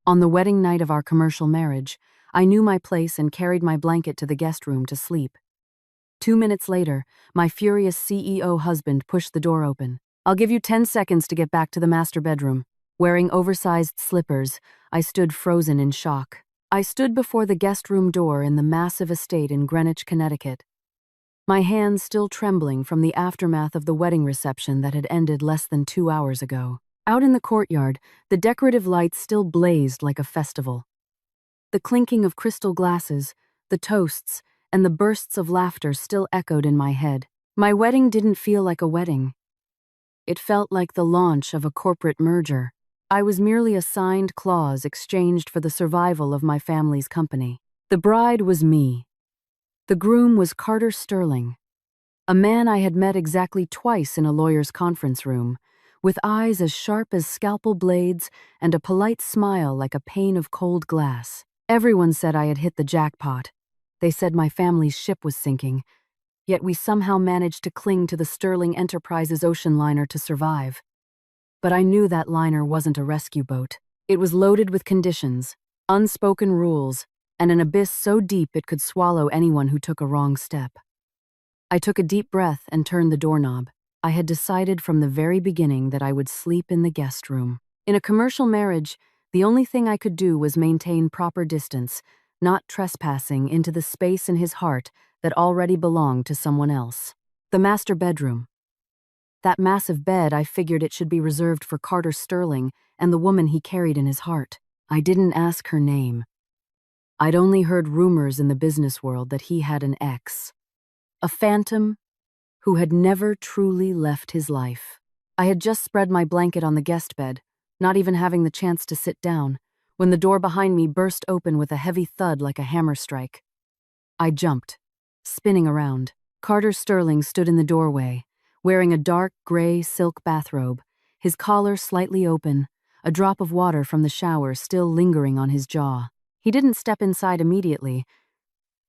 On the wedding night of our commercial marriage, I knew my place and carried my blanket to the guest room to sleep. 2 minutes later, my furious CEO husband pushed the door open. "I'll give you 10 seconds to get back to the master bedroom." Wearing oversized slippers, I stood frozen in shock. I stood before the guest room door in the massive estate in Greenwich, Connecticut, my hands still trembling from the aftermath of the wedding reception that had ended less than 2 hours ago. Out in the courtyard, the decorative lights still blazed like a festival. The clinking of crystal glasses, the toasts, and the bursts of laughter still echoed in my head. My wedding didn't feel like a wedding. It felt like the launch of a corporate merger. I was merely a signed clause exchanged for the survival of my family's company. The bride was me. The groom was Carter Sterling, a man I had met exactly twice in a lawyer's conference room, with eyes as sharp as scalpel blades and a polite smile like a pane of cold glass. Everyone said I had hit the jackpot. They said my family's ship was sinking, yet we somehow managed to cling to the Sterling Enterprises ocean liner to survive. But I knew that liner wasn't a rescue boat. It was loaded with conditions, unspoken rules, and an abyss so deep it could swallow anyone who took a wrong step. I took a deep breath and turned the doorknob. I had decided from the very beginning that I would sleep in the guest room. In a commercial marriage, the only thing I could do was maintain proper distance, not trespassing into the space in his heart that already belonged to someone else. The master bedroom. That massive bed, I figured it should be reserved for Carter Sterling and the woman he carried in his heart. I didn't ask her name. I'd only heard rumors in the business world that he had an ex, a phantom who had never truly left his life. I had just spread my blanket on the guest bed, not even having the chance to sit down, when the door behind me burst open with a heavy thud like a hammer strike. I jumped, spinning around. Carter Sterling stood in the doorway, wearing a dark gray silk bathrobe, his collar slightly open, a drop of water from the shower still lingering on his jaw. He didn't step inside immediately,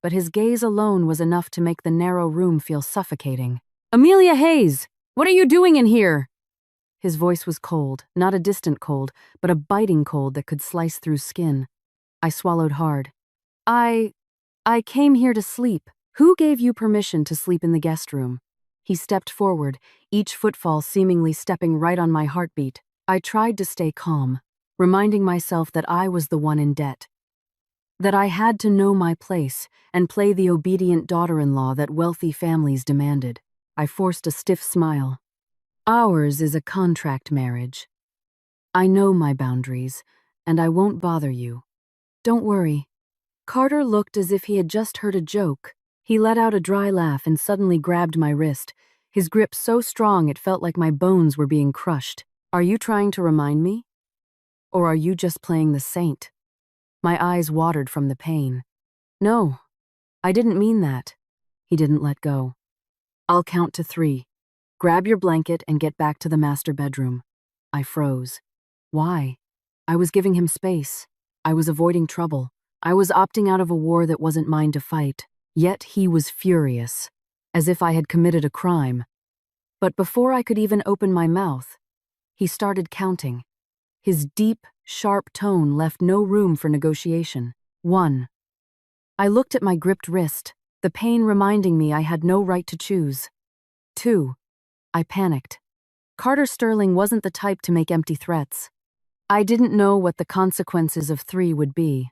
but his gaze alone was enough to make the narrow room feel suffocating. "Amelia Hayes, what are you doing in here?" His voice was cold, not a distant cold, but a biting cold that could slice through skin. I swallowed hard. I came here to sleep. Who gave you permission to sleep in the guest room?" He stepped forward, each footfall seemingly stepping right on my heartbeat. I tried to stay calm, reminding myself that I was the one in debt, that I had to know my place and play the obedient daughter-in-law that wealthy families demanded. I forced a stiff smile. "Ours is a contract marriage. I know my boundaries, and I won't bother you. Don't worry." Carter looked as if he had just heard a joke. He let out a dry laugh and suddenly grabbed my wrist, his grip so strong it felt like my bones were being crushed. "Are you trying to remind me? Or are you just playing the saint?" My eyes watered from the pain. "No, I didn't mean that." He didn't let go. "I'll count to 3. Grab your blanket and get back to the master bedroom." I froze. Why? I was giving him space. I was avoiding trouble. I was opting out of a war that wasn't mine to fight. Yet he was furious, as if I had committed a crime. But before I could even open my mouth, he started counting. His deep, sharp tone left no room for negotiation. 1. I looked at my gripped wrist, the pain reminding me I had no right to choose. 2. I panicked. Carter Sterling wasn't the type to make empty threats. I didn't know what the consequences of 3 would be,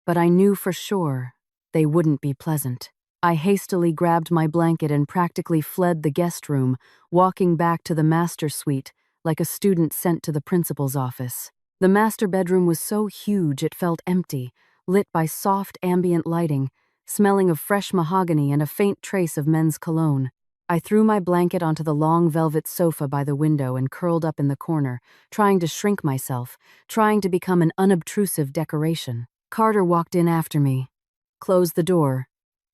but I knew for sure they wouldn't be pleasant. I hastily grabbed my blanket and practically fled the guest room, walking back to the master suite like a student sent to the principal's office. The master bedroom was so huge it felt empty, lit by soft ambient lighting, smelling of fresh mahogany and a faint trace of men's cologne. I threw my blanket onto the long velvet sofa by the window and curled up in the corner, trying to shrink myself, trying to become an unobtrusive decoration. Carter walked in after me, closed the door,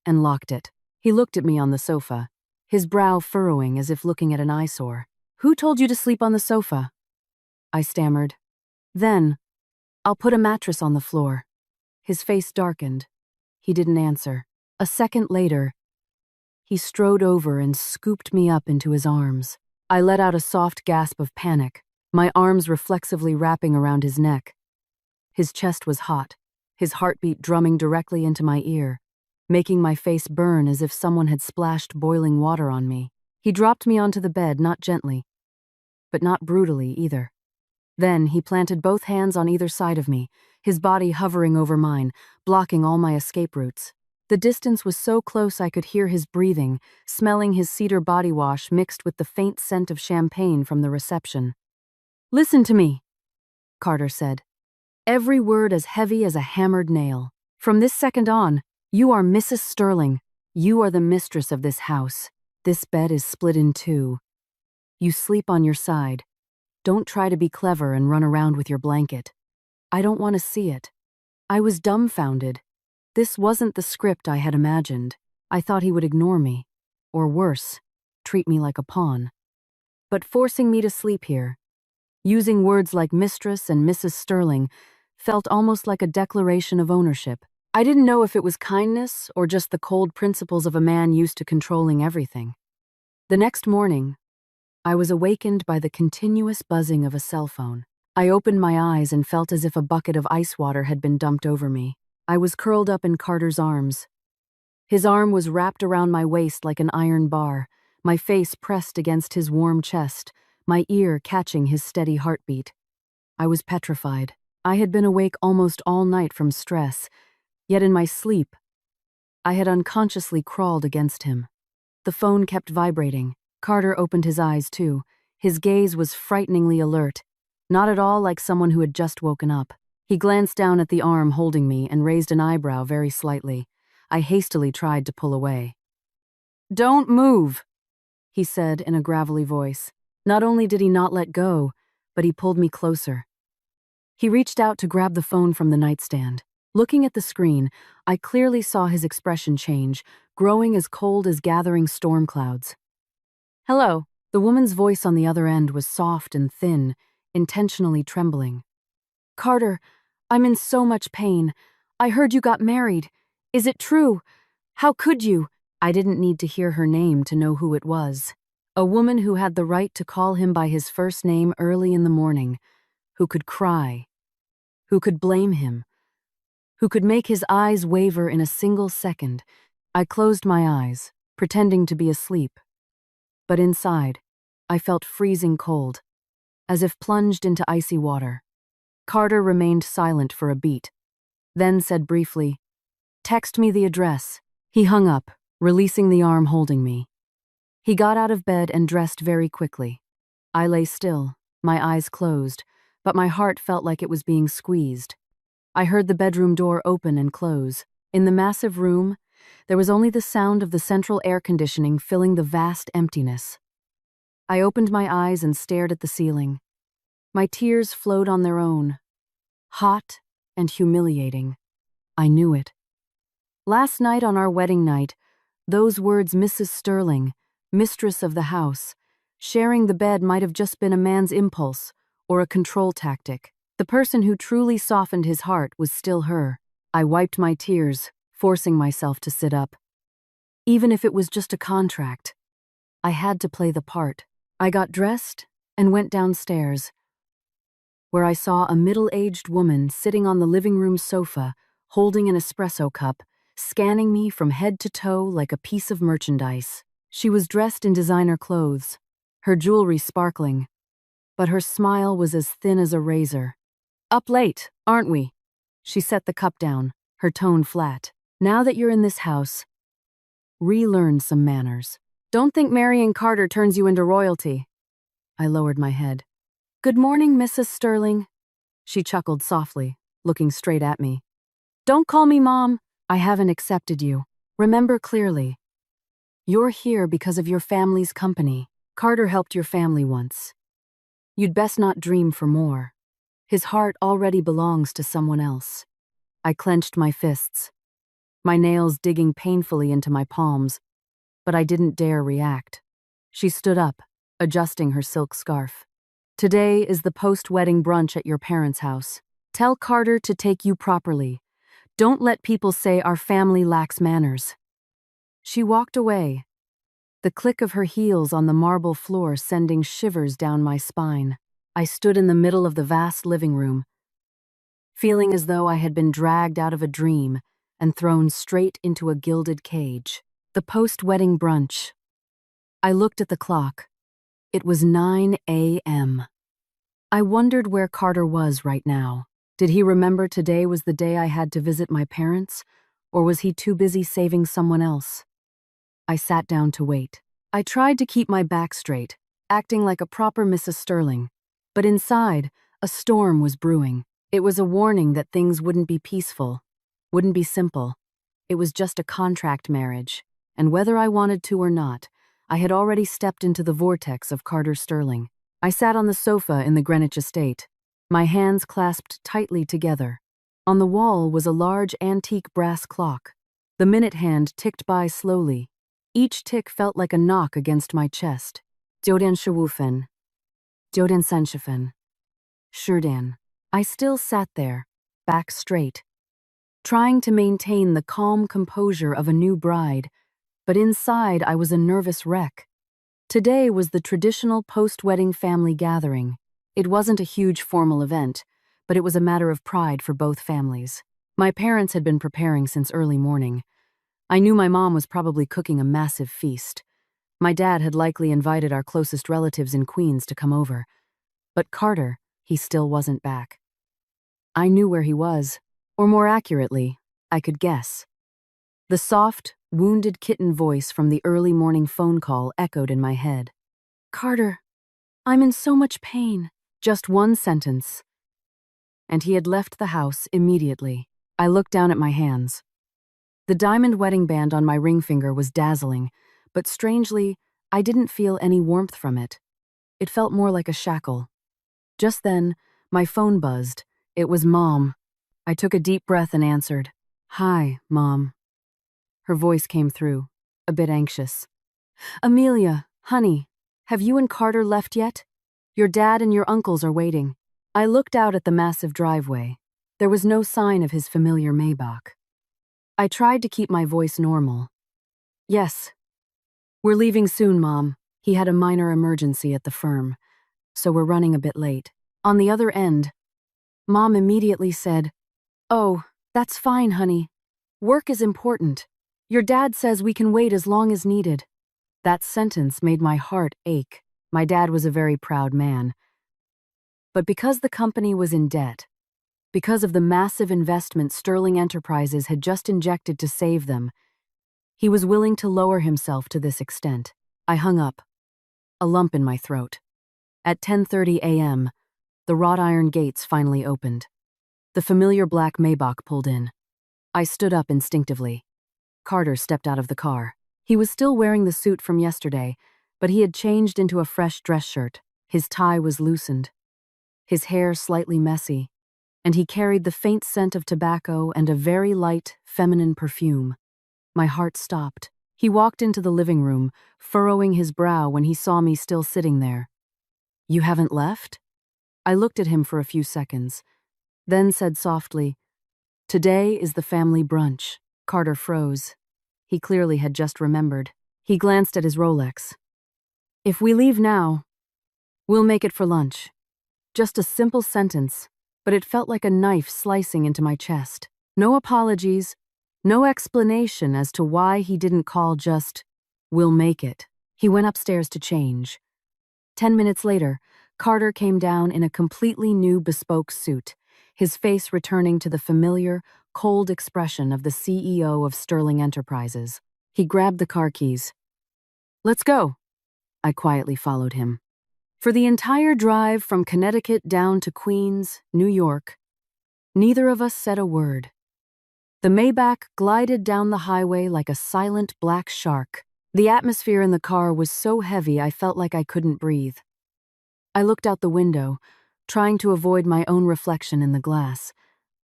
and locked it. He looked at me on the sofa, his brow furrowing as if looking at an eyesore. "Who told you to sleep on the sofa?" I stammered. "Then, I'll put a mattress on the floor." His face darkened. He didn't answer. A second later, he strode over and scooped me up into his arms. I let out a soft gasp of panic, my arms reflexively wrapping around his neck. His chest was hot, his heartbeat drumming directly into my ear, making my face burn as if someone had splashed boiling water on me. He dropped me onto the bed, not gently, but not brutally either. Then he planted both hands on either side of me, his body hovering over mine, blocking all my escape routes. The distance was so close I could hear his breathing, smelling his cedar body wash mixed with the faint scent of champagne from the reception. "Listen to me," Carter said, every word as heavy as a hammered nail. "From this second on, you are Mrs. Sterling. You are the mistress of this house. This bed is split in two. You sleep on your side. Don't try to be clever and run around with your blanket. I don't want to see it." I was dumbfounded. This wasn't the script I had imagined. I thought he would ignore me, or worse, treat me like a pawn. But forcing me to sleep here, using words like mistress and Mrs. Sterling, felt almost like a declaration of ownership. I didn't know if it was kindness or just the cold principles of a man used to controlling everything. The next morning, I was awakened by the continuous buzzing of a cell phone. I opened my eyes and felt as if a bucket of ice water had been dumped over me. I was curled up in Carter's arms. His arm was wrapped around my waist like an iron bar, my face pressed against his warm chest, my ear catching his steady heartbeat. I was petrified. I had been awake almost all night from stress, yet in my sleep, I had unconsciously crawled against him. The phone kept vibrating. Carter opened his eyes too. His gaze was frighteningly alert, not at all like someone who had just woken up. He glanced down at the arm holding me and raised an eyebrow very slightly. I hastily tried to pull away. "Don't move," he said in a gravelly voice. Not only did he not let go, but he pulled me closer. He reached out to grab the phone from the nightstand. Looking at the screen, I clearly saw his expression change, growing as cold as gathering storm clouds. "Hello." The woman's voice on the other end was soft and thin, intentionally trembling. "Carter, I'm in so much pain. I heard you got married. Is it true? How could you?" I didn't need to hear her name to know who it was. A woman who had the right to call him by his first name early in the morning, who could cry, who could blame him, who could make his eyes waver in a single second. I closed my eyes, pretending to be asleep. But inside, I felt freezing cold, as if plunged into icy water. Carter remained silent for a beat, then said briefly, "Text me the address." He hung up, releasing the arm holding me. He got out of bed and dressed very quickly. I lay still, my eyes closed, but my heart felt like it was being squeezed. I heard the bedroom door open and close. In the massive room, there was only the sound of the central air conditioning filling the vast emptiness. I opened my eyes and stared at the ceiling. My tears flowed on their own, hot and humiliating. I knew it. Last night on our wedding night, those words Mrs. Sterling, mistress of the house, sharing the bed might have just been a man's impulse or a control tactic. The person who truly softened his heart was still her. I wiped my tears, forcing myself to sit up. Even if it was just a contract, I had to play the part. I got dressed and went downstairs, where I saw a middle-aged woman sitting on the living room sofa, holding an espresso cup, scanning me from head to toe like a piece of merchandise. She was dressed in designer clothes, her jewelry sparkling, but her smile was as thin as a razor. "Up late, aren't we?" She set the cup down, her tone flat. "Now that you're in this house, relearn some manners. Don't think marrying Carter turns you into royalty." I lowered my head. "Good morning, Mrs. Sterling." She chuckled softly, looking straight at me. "Don't call me Mom. I haven't accepted you. Remember clearly. You're here because of your family's company. Carter helped your family once. You'd best not dream for more. His heart already belongs to someone else." I clenched my fists, my nails digging painfully into my palms, but I didn't dare react. She stood up, adjusting her silk scarf. "Today is the post-wedding brunch at your parents' house. Tell Carter to take you properly. Don't let people say our family lacks manners." She walked away, the click of her heels on the marble floor sending shivers down my spine. I stood in the middle of the vast living room, feeling as though I had been dragged out of a dream and thrown straight into a gilded cage. The post-wedding brunch. I looked at the clock. It was 9 a.m. I wondered where Carter was right now. Did he remember today was the day I had to visit my parents, or was he too busy saving someone else? I sat down to wait. I tried to keep my back straight, acting like a proper Mrs. Sterling. But inside, a storm was brewing. It was a warning that things wouldn't be peaceful, wouldn't be simple. It was just a contract marriage, and whether I wanted to or not, I had already stepped into the vortex of Carter Sterling. I sat on the sofa in the Greenwich estate, my hands clasped tightly together. On the wall was a large antique brass clock. The minute hand ticked by slowly. Each tick felt like a knock against my chest. Jodan Shawufen. Jodan Sanchifen. Shurdan. I still sat there, back straight, trying to maintain the calm composure of a new bride, but inside I was a nervous wreck. Today was the traditional post-wedding family gathering. It wasn't a huge formal event, but it was a matter of pride for both families. My parents had been preparing since early morning. I knew my mom was probably cooking a massive feast. My dad had likely invited our closest relatives in Queens to come over. But Carter, he still wasn't back. I knew where he was, or more accurately, I could guess. The soft, wounded kitten voice from the early morning phone call echoed in my head. "Carter, I'm in so much pain." Just one sentence. And he had left the house immediately. I looked down at my hands. The diamond wedding band on my ring finger was dazzling, but strangely, I didn't feel any warmth from it. It felt more like a shackle. Just then, my phone buzzed. It was Mom. I took a deep breath and answered. "Hi, Mom." Her voice came through, a bit anxious. "Amelia, honey, have you and Carter left yet? Your dad and your uncles are waiting." I looked out at the massive driveway. There was no sign of his familiar Maybach. I tried to keep my voice normal. "Yes. We're leaving soon, Mom. He had a minor emergency at the firm, so we're running a bit late." On the other end, Mom immediately said, "Oh, that's fine, honey. Work is important. Your dad says we can wait as long as needed." That sentence made my heart ache. My dad was a very proud man. But because the company was in debt, because of the massive investment Sterling Enterprises had just injected to save them, he was willing to lower himself to this extent. I hung up, a lump in my throat. At 10:30 a.m., the wrought iron gates finally opened. The familiar black Maybach pulled in. I stood up instinctively. Carter stepped out of the car. He was still wearing the suit from yesterday, but he had changed into a fresh dress shirt. His tie was loosened, his hair slightly messy, and he carried the faint scent of tobacco and a very light, feminine perfume. My heart stopped. He walked into the living room, furrowing his brow when he saw me still sitting there. "You haven't left?" I looked at him for a few seconds, then said softly, "Today is the family brunch." Carter froze. He clearly had just remembered. He glanced at his Rolex. "If we leave now, we'll make it for lunch." Just a simple sentence, but it felt like a knife slicing into my chest. No apologies, no explanation as to why he didn't call just, "We'll make it." He went upstairs to change. 10 minutes later, Carter came down in a completely new bespoke suit, his face returning to the familiar, cold expression of the CEO of Sterling Enterprises. He grabbed the car keys. "Let's go." I quietly followed him. For the entire drive from Connecticut down to Queens, New York, neither of us said a word. The Maybach glided down the highway like a silent black shark. The atmosphere in the car was so heavy I felt like I couldn't breathe. I looked out the window, trying to avoid my own reflection in the glass,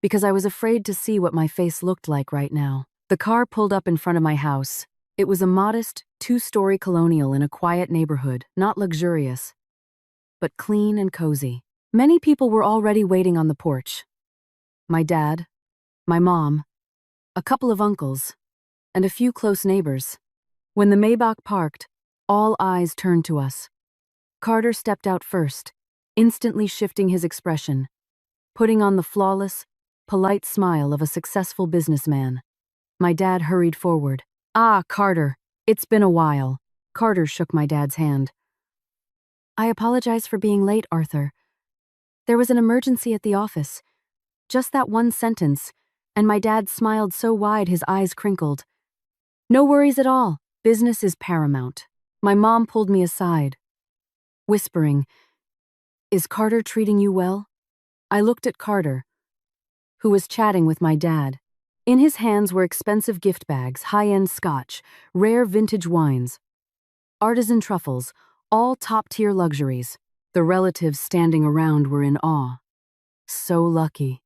because I was afraid to see what my face looked like right now. The car pulled up in front of my house. It was a modest, 2-story colonial in a quiet neighborhood, not luxurious, but clean and cozy. Many people were already waiting on the porch. My dad, my mom, a couple of uncles, and a few close neighbors. When the Maybach parked, all eyes turned to us. Carter stepped out first, instantly shifting his expression, putting on the flawless, polite smile of a successful businessman. My dad hurried forward. "Ah, Carter, it's been a while." Carter shook my dad's hand. "I apologize for being late, Arthur. There was an emergency at the office." Just that one sentence, and my dad smiled so wide his eyes crinkled. "No worries at all. Business is paramount." My mom pulled me aside, whispering, "Is Carter treating you well?" I looked at Carter, who was chatting with my dad. In his hands were expensive gift bags, high-end scotch, rare vintage wines, artisan truffles, all top-tier luxuries. The relatives standing around were in awe. So lucky.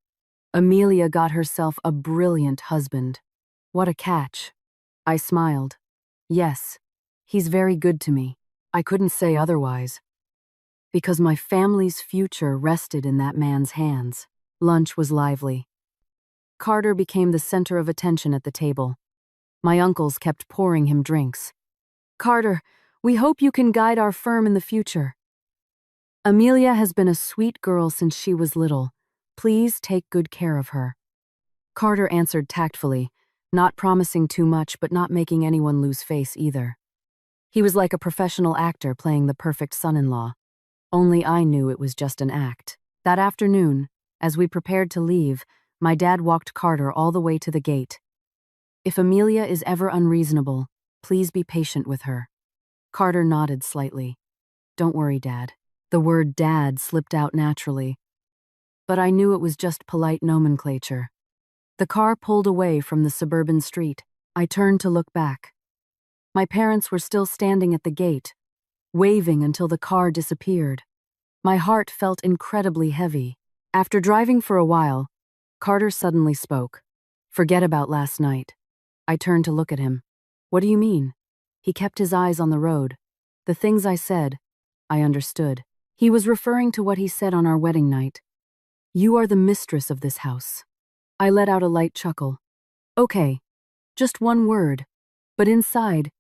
Amelia got herself a brilliant husband. What a catch. I smiled. Yes, he's very good to me. I couldn't say otherwise. Because my family's future rested in that man's hands. Lunch was lively. Carter became the center of attention at the table. My uncles kept pouring him drinks. "Carter, we hope you can guide our firm in the future. Amelia has been a sweet girl since she was little. Please take good care of her." Carter answered tactfully, not promising too much but not making anyone lose face either. He was like a professional actor playing the perfect son-in-law. Only I knew it was just an act. That afternoon, as we prepared to leave, my dad walked Carter all the way to the gate. "If Amelia is ever unreasonable, please be patient with her." Carter nodded slightly. "Don't worry, Dad." The word dad slipped out naturally, but I knew it was just polite nomenclature. The car pulled away from the suburban street. I turned to look back. My parents were still standing at the gate, waving until the car disappeared. My heart felt incredibly heavy. After driving for a while, Carter suddenly spoke. "Forget about last night." I turned to look at him. "What do you mean?" He kept his eyes on the road. The things I said, I understood. He was referring to what he said on our wedding night. "You are the mistress of this house." I let out a light chuckle. Okay, just one word, but inside,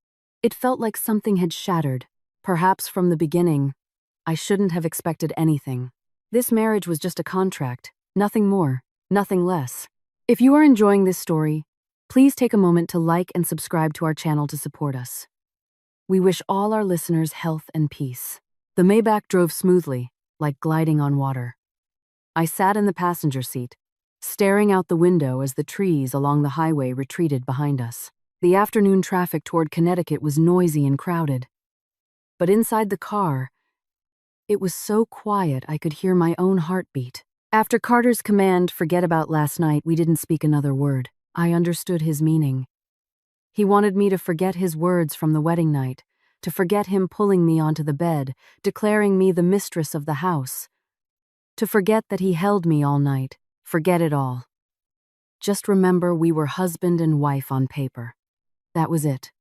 it felt like something had shattered. Perhaps from the beginning, I shouldn't have expected anything. This marriage was just a contract, nothing more, nothing less. If you are enjoying this story, please take a moment to like and subscribe to our channel to support us. We wish all our listeners health and peace. The Maybach drove smoothly, like gliding on water. I sat in the passenger seat, staring out the window as the trees along the highway retreated behind us. The afternoon traffic toward Connecticut was noisy and crowded. But inside the car, it was so quiet I could hear my own heartbeat. After Carter's command, "Forget about last night," we didn't speak another word. I understood his meaning. He wanted me to forget his words from the wedding night, to forget him pulling me onto the bed, declaring me the mistress of the house, to forget that he held me all night, forget it all. Just remember we were husband and wife on paper. That was it.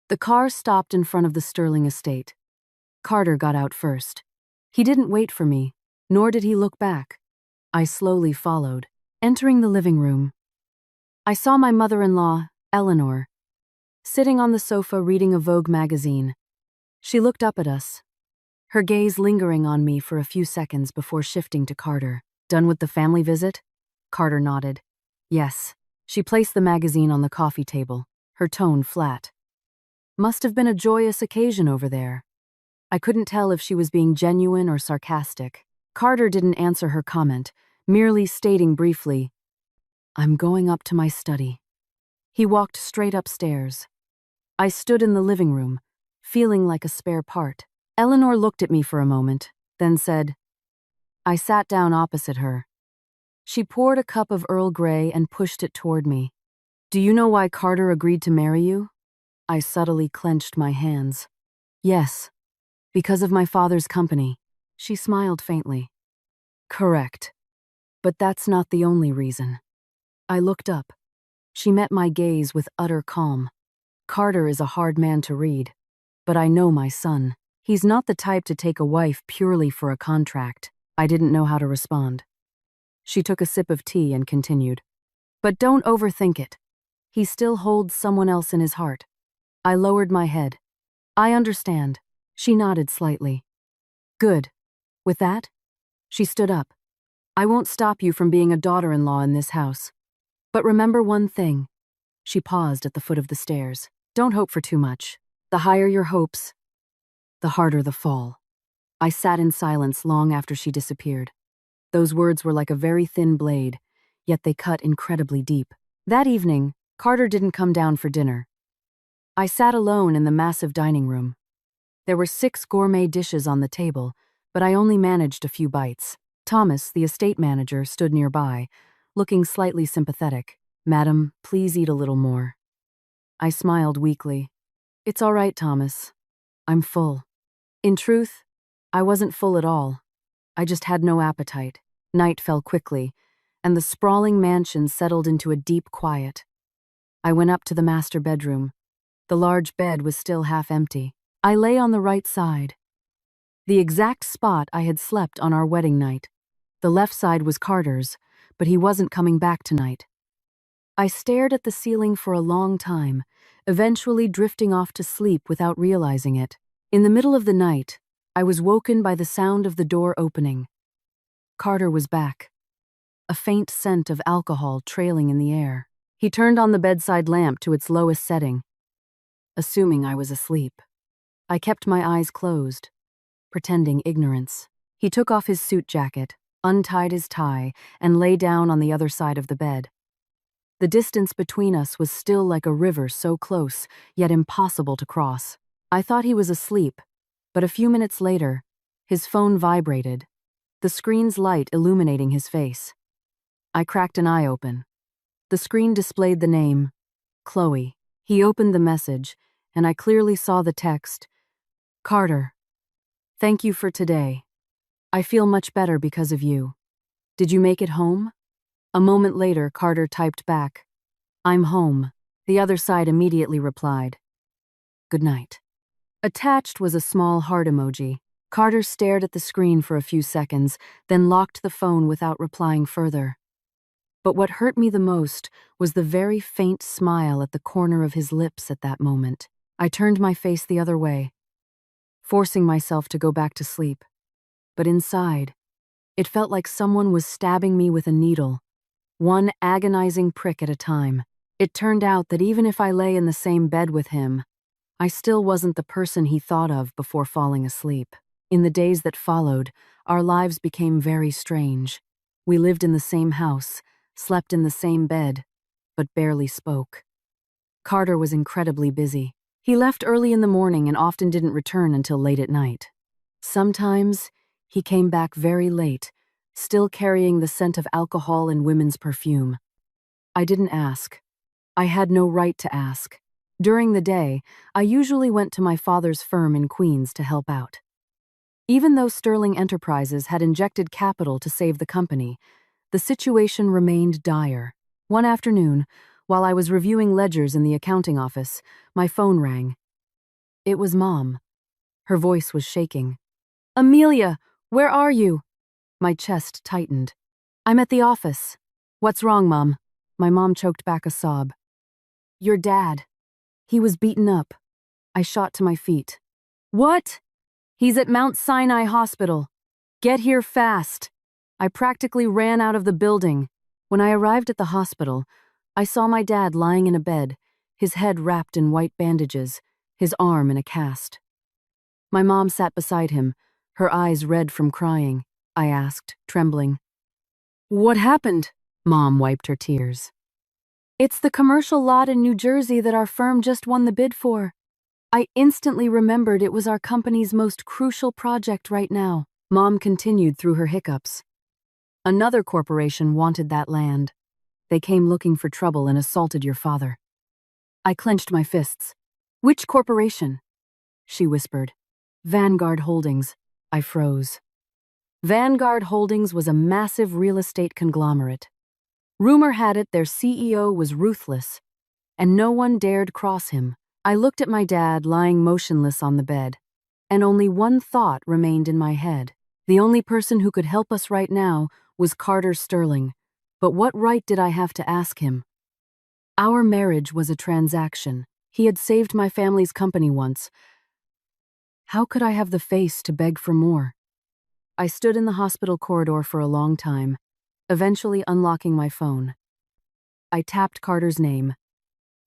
The car stopped in front of the Sterling estate. Carter got out first. He didn't wait for me, nor did he look back. I slowly followed. Entering the living room, I saw my mother-in-law, Eleanor, sitting on the sofa reading a Vogue magazine. She looked up at us, her gaze lingering on me for a few seconds before shifting to Carter. "Done with the family visit?" Carter nodded. "Yes." She placed the magazine on the coffee table, her tone flat. "Must have been a joyous occasion over there." I couldn't tell if she was being genuine or sarcastic. Carter didn't answer her comment, merely stating briefly, "I'm going up to my study." He walked straight upstairs. I stood in the living room, feeling like a spare part. Eleanor looked at me for a moment, then said, I sat down opposite her. She poured a cup of Earl Grey and pushed it toward me. "Do you know why Carter agreed to marry you?" I subtly clenched my hands. "Yes, because of my father's company." She smiled faintly. "Correct. But that's not the only reason." I looked up. She met my gaze with utter calm. "Carter is a hard man to read, but I know my son. He's not the type to take a wife purely for a contract." I didn't know how to respond. She took a sip of tea and continued, "But don't overthink it. He still holds someone else in his heart." I lowered my head. "I understand." She nodded slightly. "Good. With that?" She stood up. I won't stop you from being a daughter-in-law in this house. But remember one thing. She paused at the foot of the stairs. Don't hope for too much. The higher your hopes, the harder the fall. I sat in silence long after she disappeared. Those words were like a very thin blade, yet they cut incredibly deep. That evening, Carter didn't come down for dinner. I sat alone in the massive dining room. There were 6 gourmet dishes on the table, but I only managed a few bites. Thomas, the estate manager, stood nearby, looking slightly sympathetic. Madam, please eat a little more. I smiled weakly. It's all right, Thomas. I'm full. In truth, I wasn't full at all. I just had no appetite. Night fell quickly, and the sprawling mansion settled into a deep quiet. I went up to the master bedroom. The large bed was still half empty. I lay on the right side, the exact spot I had slept on our wedding night. The left side was Carter's, but he wasn't coming back tonight. I stared at the ceiling for a long time, eventually drifting off to sleep without realizing it. In the middle of the night, I was woken by the sound of the door opening. Carter was back, a faint scent of alcohol trailing in the air. He turned on the bedside lamp to its lowest setting, assuming I was asleep. I kept my eyes closed, pretending ignorance. He took off his suit jacket, untied his tie, and lay down on the other side of the bed. The distance between us was still like a river so close, yet impossible to cross. I thought he was asleep, but a few minutes later, his phone vibrated, the screen's light illuminating his face. I cracked an eye open. The screen displayed the name, Chloe. He opened the message, and I clearly saw the text, Carter, thank you for today. I feel much better because of you. Did you make it home? A moment later, Carter typed back, I'm home. The other side immediately replied, good night. Attached was a small heart emoji. Carter stared at the screen for a few seconds, then locked the phone without replying further. But what hurt me the most was the very faint smile at the corner of his lips at that moment. I turned my face the other way, forcing myself to go back to sleep. But inside, it felt like someone was stabbing me with a needle, one agonizing prick at a time. It turned out that even if I lay in the same bed with him, I still wasn't the person he thought of before falling asleep. In the days that followed, our lives became very strange. We lived in the same house, slept in the same bed, but barely spoke. Carter was incredibly busy. He left early in the morning and often didn't return until late at night. Sometimes, he came back very late, still carrying the scent of alcohol and women's perfume. I didn't ask. I had no right to ask. During the day, I usually went to my father's firm in Queens to help out. Even though Sterling Enterprises had injected capital to save the company, the situation remained dire. One afternoon, while I was reviewing ledgers in the accounting office, my phone rang. It was Mom. Her voice was shaking. Amelia, where are you? My chest tightened. I'm at the office. What's wrong, Mom? My mom choked back a sob. Your dad. He was beaten up. I shot to my feet. What? He's at Mount Sinai Hospital. Get here fast. I practically ran out of the building. When I arrived at the hospital, I saw my dad lying in a bed, his head wrapped in white bandages, his arm in a cast. My mom sat beside him, her eyes red from crying. I asked, trembling. What happened? Mom wiped her tears. It's the commercial lot in New Jersey that our firm just won the bid for. I instantly remembered it was our company's most crucial project right now. Mom continued through her hiccups. Another corporation wanted that land. They came looking for trouble and assaulted your father. I clenched my fists. Which corporation? She whispered. Vanguard Holdings. I froze. Vanguard Holdings was a massive real estate conglomerate. Rumor had it their CEO was ruthless, and no one dared cross him. I looked at my dad lying motionless on the bed, and only one thought remained in my head. The only person who could help us right now was Carter Sterling, but what right did I have to ask him? Our marriage was a transaction. He had saved my family's company once. How could I have the face to beg for more? I stood in the hospital corridor for a long time, eventually unlocking my phone. I tapped Carter's name,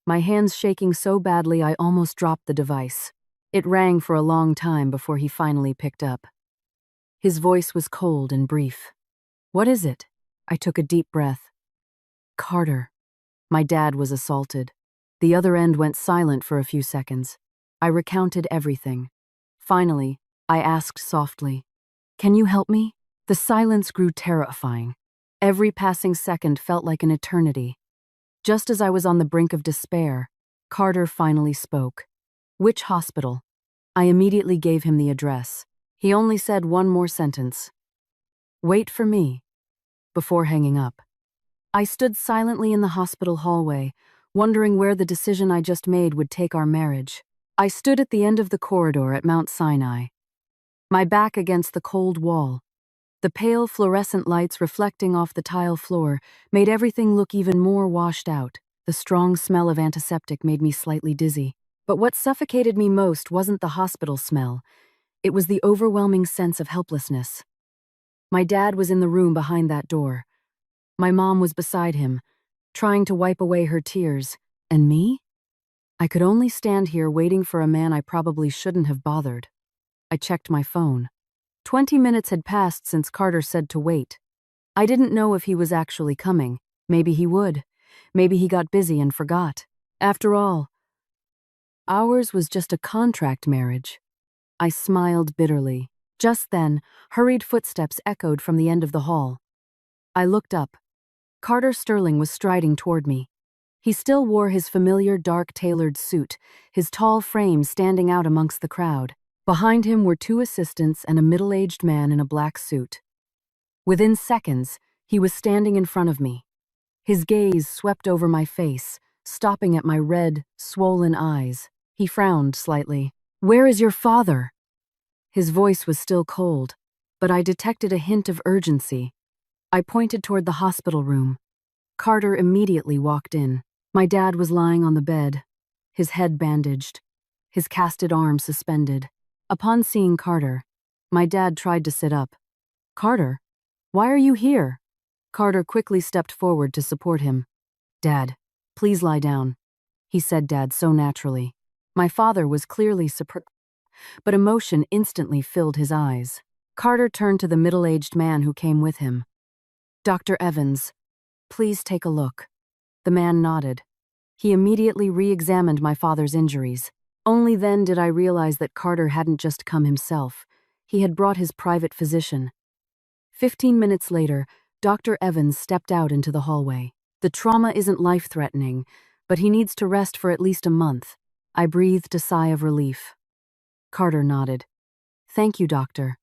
my hands shaking so badly I almost dropped the device. It rang for a long time before he finally picked up. His voice was cold and brief. "What is it?" I took a deep breath. "Carter. My dad was assaulted." The other end went silent for a few seconds. I recounted everything. Finally, I asked softly, "Can you help me?" The silence grew terrifying. Every passing second felt like an eternity. Just as I was on the brink of despair, Carter finally spoke. "Which hospital?" I immediately gave him the address. He only said one more sentence. "Wait for me," before hanging up. I stood silently in the hospital hallway, wondering where the decision I just made would take our marriage. I stood at the end of the corridor at Mount Sinai, my back against the cold wall. The pale fluorescent lights reflecting off the tile floor made everything look even more washed out. The strong smell of antiseptic made me slightly dizzy. But what suffocated me most wasn't the hospital smell. It was the overwhelming sense of helplessness. My dad was in the room behind that door. My mom was beside him, trying to wipe away her tears. And me? I could only stand here waiting for a man I probably shouldn't have bothered. I checked my phone. 20 minutes had passed since Carter said to wait. I didn't know if he was actually coming. Maybe he would. Maybe he got busy and forgot. After all, ours was just a contract marriage. I smiled bitterly. Just then, hurried footsteps echoed from the end of the hall. I looked up. Carter Sterling was striding toward me. He still wore his familiar dark tailored suit, his tall frame standing out amongst the crowd. Behind him were two assistants and a middle-aged man in a black suit. Within seconds, he was standing in front of me. His gaze swept over my face, stopping at my red, swollen eyes. He frowned slightly. "Where is your father?" His voice was still cold, but I detected a hint of urgency. I pointed toward the hospital room. Carter immediately walked in. My dad was lying on the bed, his head bandaged, his casted arm suspended. Upon seeing Carter, my dad tried to sit up. "Carter, why are you here?" Carter quickly stepped forward to support him. "Dad, please lie down," he said dad so naturally. My father was clearly surprised, but emotion instantly filled his eyes. Carter turned to the middle-aged man who came with him. "Dr. Evans, please take a look." The man nodded. He immediately re-examined my father's injuries. Only then did I realize that Carter hadn't just come himself. He had brought his private physician. 15 minutes later, Dr. Evans stepped out into the hallway. "The trauma isn't life-threatening, but he needs to rest for at least a month." I breathed a sigh of relief. Carter nodded. "Thank you, doctor."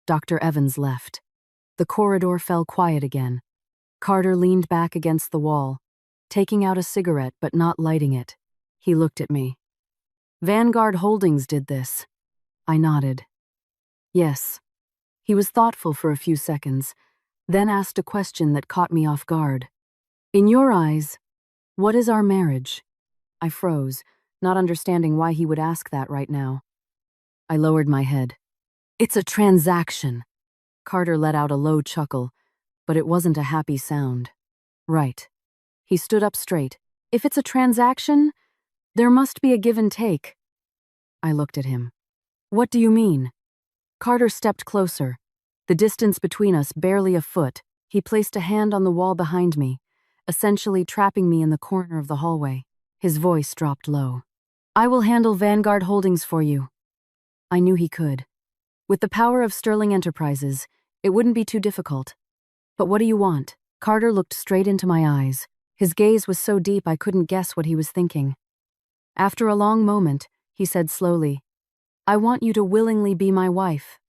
Dr. Evans left. The corridor fell quiet again. Carter leaned back against the wall, taking out a cigarette but not lighting it. He looked at me. "Vanguard Holdings did this." I nodded. "Yes." He was thoughtful for a few seconds, then asked a question that caught me off guard. "In your eyes, what is our marriage?" I froze, not understanding why he would ask that right now. I lowered my head. "It's a transaction." Carter let out a low chuckle, but it wasn't a happy sound. "Right." He stood up straight. "If it's a transaction, there must be a give and take." I looked at him. "What do you mean?" Carter stepped closer. The distance between us barely a foot. He placed a hand on the wall behind me, essentially trapping me in the corner of the hallway. His voice dropped low. "I will handle Vanguard Holdings for you." I knew he could. With the power of Sterling Enterprises, it wouldn't be too difficult. "But what do you want?" Carter looked straight into my eyes. His gaze was so deep I couldn't guess what he was thinking. After a long moment, he said slowly, "I want you to willingly be my wife."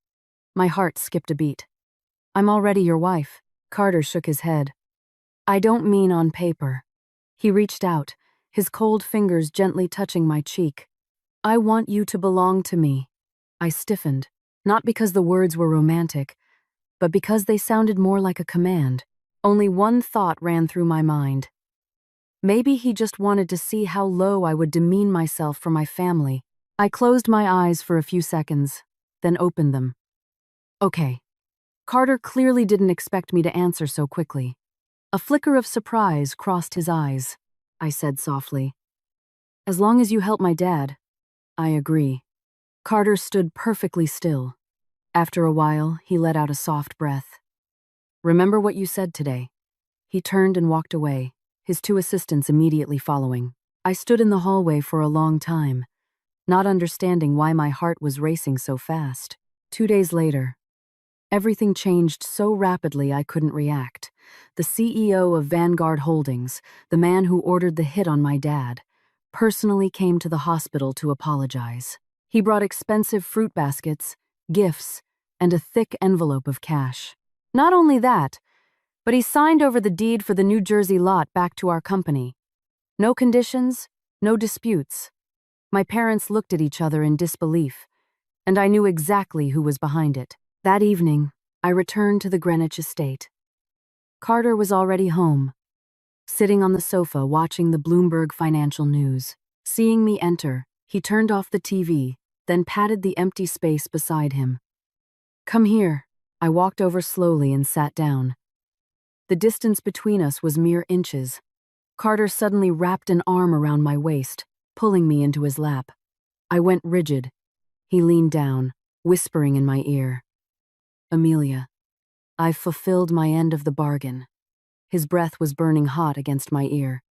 My heart skipped a beat. "I'm already your wife." Carter shook his head. "I don't mean on paper." He reached out, his cold fingers gently touching my cheek. "I want you to belong to me." I stiffened, not because the words were romantic, but because they sounded more like a command. Only one thought ran through my mind. Maybe he just wanted to see how low I would demean myself for my family. I closed my eyes for a few seconds, then opened them. "Okay, Carter clearly didn't expect me to answer so quickly. A flicker of surprise crossed his eyes. I said softly, "As long as you help my dad, I agree." Carter stood perfectly still. After a while, he let out a soft breath. "Remember what you said today." He turned and walked away, his two assistants immediately following. I stood in the hallway for a long time, not understanding why my heart was racing so fast. 2 days later, everything changed so rapidly I couldn't react. The CEO of Vanguard Holdings, the man who ordered the hit on my dad, personally came to the hospital to apologize. He brought expensive fruit baskets, gifts, and a thick envelope of cash. Not only that, but he signed over the deed for the New Jersey lot back to our company. No conditions, no disputes. My parents looked at each other in disbelief, and I knew exactly who was behind it. That evening, I returned to the Greenwich estate. Carter was already home, sitting on the sofa watching the Bloomberg financial news. Seeing me enter, he turned off the TV, then patted the empty space beside him. "Come here." I walked over slowly and sat down. The distance between us was mere inches. Carter suddenly wrapped an arm around my waist, pulling me into his lap. I went rigid. He leaned down, whispering in my ear, "Amelia, I've fulfilled my end of the bargain." His breath was burning hot against my ear.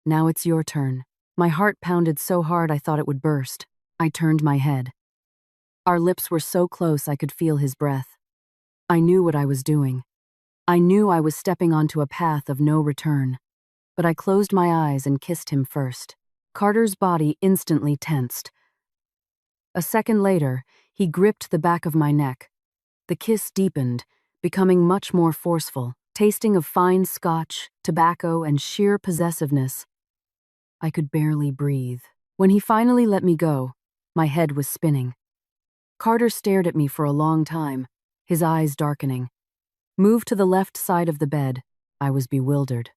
"Now it's your turn." My heart pounded so hard I thought it would burst. I turned my head. Our lips were so close I could feel his breath. I knew what I was doing. I knew I was stepping onto a path of no return. But I closed my eyes and kissed him first. Carter's body instantly tensed. A second later, he gripped the back of my neck. The kiss deepened, becoming much more forceful, tasting of fine scotch, tobacco, and sheer possessiveness. I could barely breathe. When he finally let me go, my head was spinning. Carter stared at me for a long time, his eyes darkening. Moved to the left side of the bed, I was bewildered.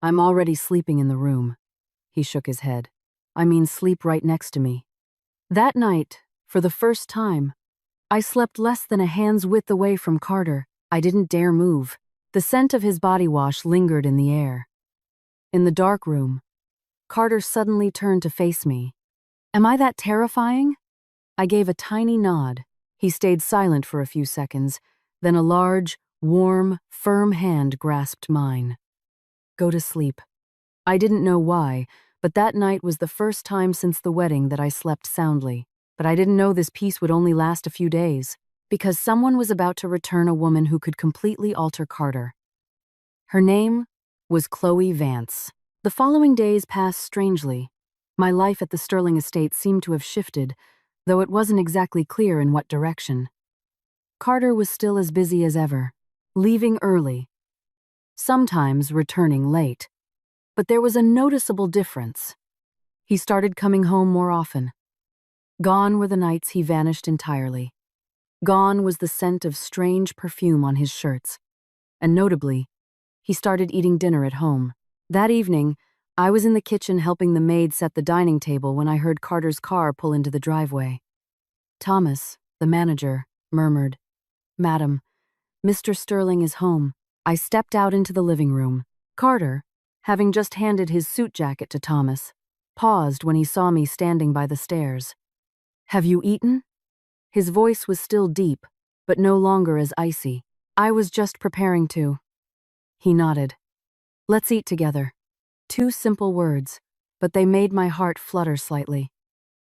"I'm already sleeping in the room." He shook his head. "I mean sleep right next to me." That night, for the first time, I slept less than a hand's width away from Carter. I didn't dare move. The scent of his body wash lingered in the air. In the dark room, Carter suddenly turned to face me. "Am I that terrifying?" I gave a tiny nod. He stayed silent for a few seconds, then a large, warm, firm hand grasped mine. "Go to sleep." I didn't know why, but that night was the first time since the wedding that I slept soundly. But I didn't know this peace would only last a few days, because someone was about to return a woman who could completely alter Carter. Her name was Chloe Vance. The following days passed strangely. My life at the Sterling estate seemed to have shifted, though it wasn't exactly clear in what direction. Carter was still as busy as ever, leaving early, sometimes returning late. But there was a noticeable difference. He started coming home more often. Gone were the nights he vanished entirely. Gone was the scent of strange perfume on his shirts. And notably, he started eating dinner at home. That evening, I was in the kitchen helping the maid set the dining table when I heard Carter's car pull into the driveway. Thomas, the manager, murmured, "Madam, Mr. Sterling is home." I stepped out into the living room. Carter, having just handed his suit jacket to Thomas, paused when he saw me standing by the stairs. "Have you eaten?" His voice was still deep, but no longer as icy. "I was just preparing to." He nodded. "Let's eat together." 2 simple words, but they made my heart flutter slightly.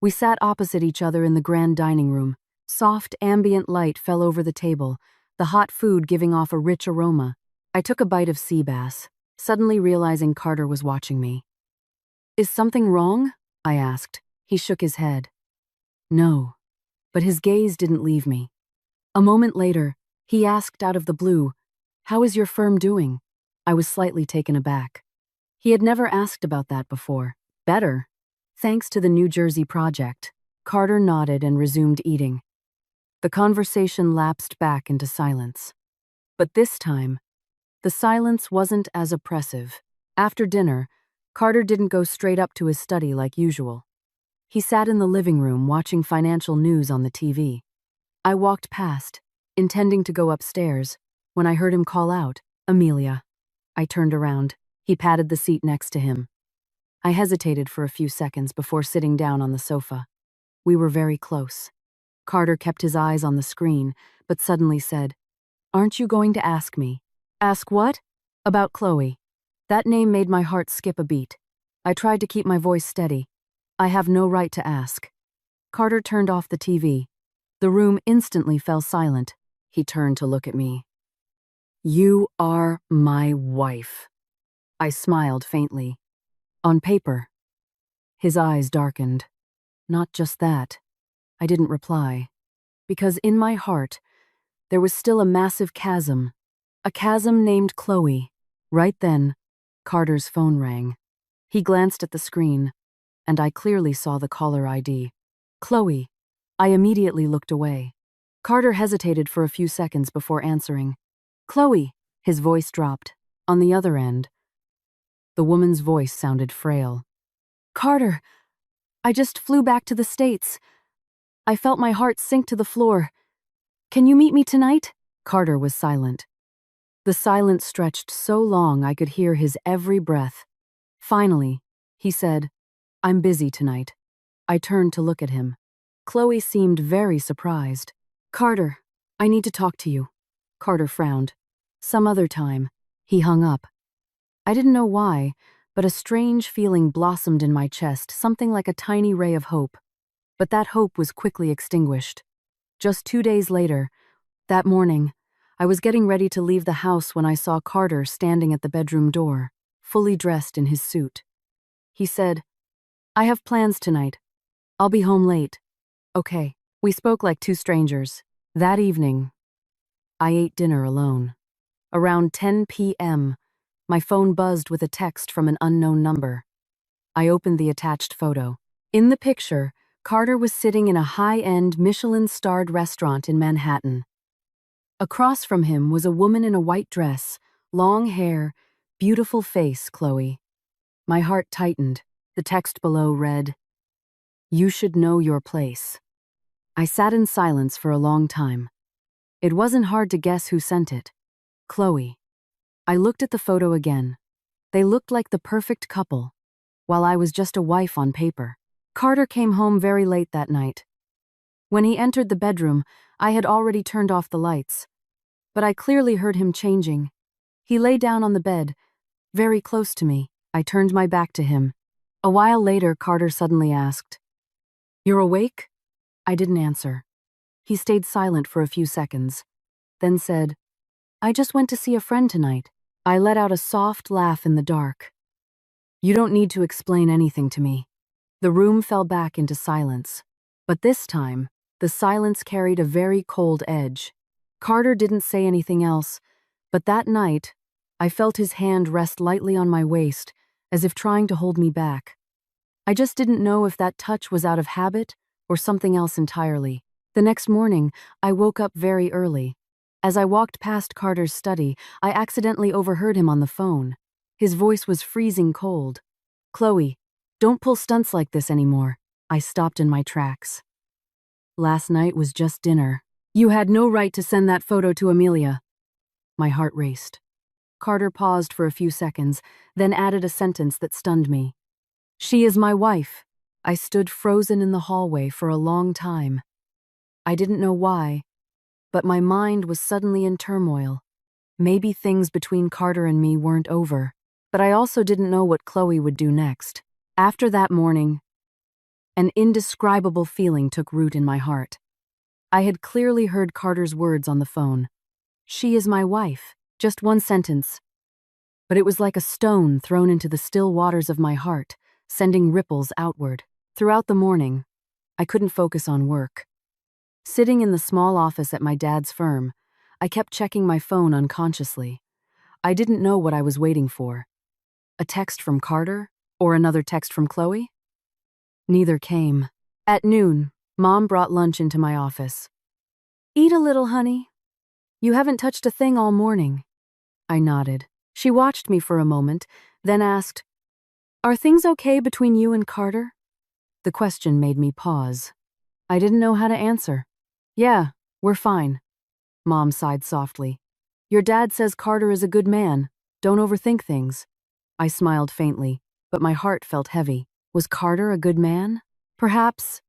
We sat opposite each other in the grand dining room. Soft, ambient light fell over the table, the hot food giving off a rich aroma. I took a bite of sea bass, suddenly realizing Carter was watching me. "Is something wrong?" I asked. He shook his head. No, but his gaze didn't leave me. A moment later, he asked out of the blue, "How is your firm doing?" I was slightly taken aback. He had never asked about that before. "Better, thanks to the New Jersey project." Carter nodded and resumed eating. The conversation lapsed back into silence. But this time, the silence wasn't as oppressive. After dinner, Carter didn't go straight up to his study like usual. He sat in the living room watching financial news on the TV. I walked past, intending to go upstairs, When I heard him call out, "Amelia," I turned around. He patted the seat next to him. I hesitated for a few seconds before sitting down on the sofa. We were very close. Carter kept his eyes on the screen, but suddenly said, "Aren't you going to ask me?" "Ask what?" "About Chloe." That name made my heart skip a beat. I tried to keep my voice steady. "I have no right to ask." Carter turned off the TV. The room instantly fell silent. He turned to look at me. "You are my wife." I smiled faintly. "On paper." His eyes darkened. "Not just that." I didn't reply. Because in my heart, there was still a massive chasm. A chasm named Chloe. Right then, Carter's phone rang. He glanced at the screen, and I clearly saw the caller ID. "Chloe." I immediately looked away. Carter hesitated for a few seconds before answering. "Chloe." His voice dropped. On the other end, the woman's voice sounded frail. "Carter, I just flew back to the States. I felt my heart sink to the floor. Can you meet me tonight?" Carter was silent. The silence stretched so long I could hear his every breath. Finally, he said, "I'm busy tonight." I turned to look at him. Chloe seemed very surprised. "Carter, I need to talk to you." Carter frowned. "Some other time." He hung up. I didn't know why, but a strange feeling blossomed in my chest, something like a tiny ray of hope. But that hope was quickly extinguished. Just 2 days later, that morning, I was getting ready to leave the house when I saw Carter standing at the bedroom door, fully dressed in his suit. He said, "I have plans tonight. I'll be home late." Okay. We spoke like two strangers. That evening, I ate dinner alone. Around 10 p.m., my phone buzzed with a text from an unknown number. I opened the attached photo. In the picture, Carter was sitting in a high-end Michelin-starred restaurant in Manhattan. Across from him was a woman in a white dress, long hair, beautiful face, Chloe. My heart tightened. The text below read, "You should know your place." I sat in silence for a long time. It wasn't hard to guess who sent it. Chloe. I looked at the photo again. They looked like the perfect couple, while I was just a wife on paper. Carter came home very late that night. When he entered the bedroom, I had already turned off the lights, but I clearly heard him changing. He lay down on the bed, very close to me. I turned my back to him. A while later, Carter suddenly asked, "You're awake?" I didn't answer. He stayed silent for a few seconds, then said, "I just went to see a friend tonight." I let out a soft laugh in the dark. "You don't need to explain anything to me." The room fell back into silence. But this time, the silence carried a very cold edge. Carter didn't say anything else, but that night, I felt his hand rest lightly on my waist, as if trying to hold me back. I just didn't know if that touch was out of habit or something else entirely. The next morning, I woke up very early. As I walked past Carter's study, I accidentally overheard him on the phone. His voice was freezing cold. "Chloe, don't pull stunts like this anymore." I stopped in my tracks. "Last night was just dinner. You had no right to send that photo to Amelia." My heart raced. Carter paused for a few seconds, then added a sentence that stunned me. "She is my wife." I stood frozen in the hallway for a long time. I didn't know why, but my mind was suddenly in turmoil. Maybe things between Carter and me weren't over, but I also didn't know what Chloe would do next. After that morning, an indescribable feeling took root in my heart. I had clearly heard Carter's words on the phone. "She is my wife." Just one sentence. But it was like a stone thrown into the still waters of my heart, sending ripples outward. Throughout the morning, I couldn't focus on work. Sitting in the small office at my dad's firm, I kept checking my phone unconsciously. I didn't know what I was waiting for. A text from Carter or another text from Chloe? Neither came. At noon, Mom brought lunch into my office. "Eat a little, honey. You haven't touched a thing all morning." I nodded. She watched me for a moment, then asked, "Are things okay between you and Carter?" The question made me pause. I didn't know how to answer. "Yeah, we're fine." Mom sighed softly. Your dad says Carter is a good man. Don't overthink things. I smiled faintly, but my heart felt heavy. Was Carter a good man? Perhaps.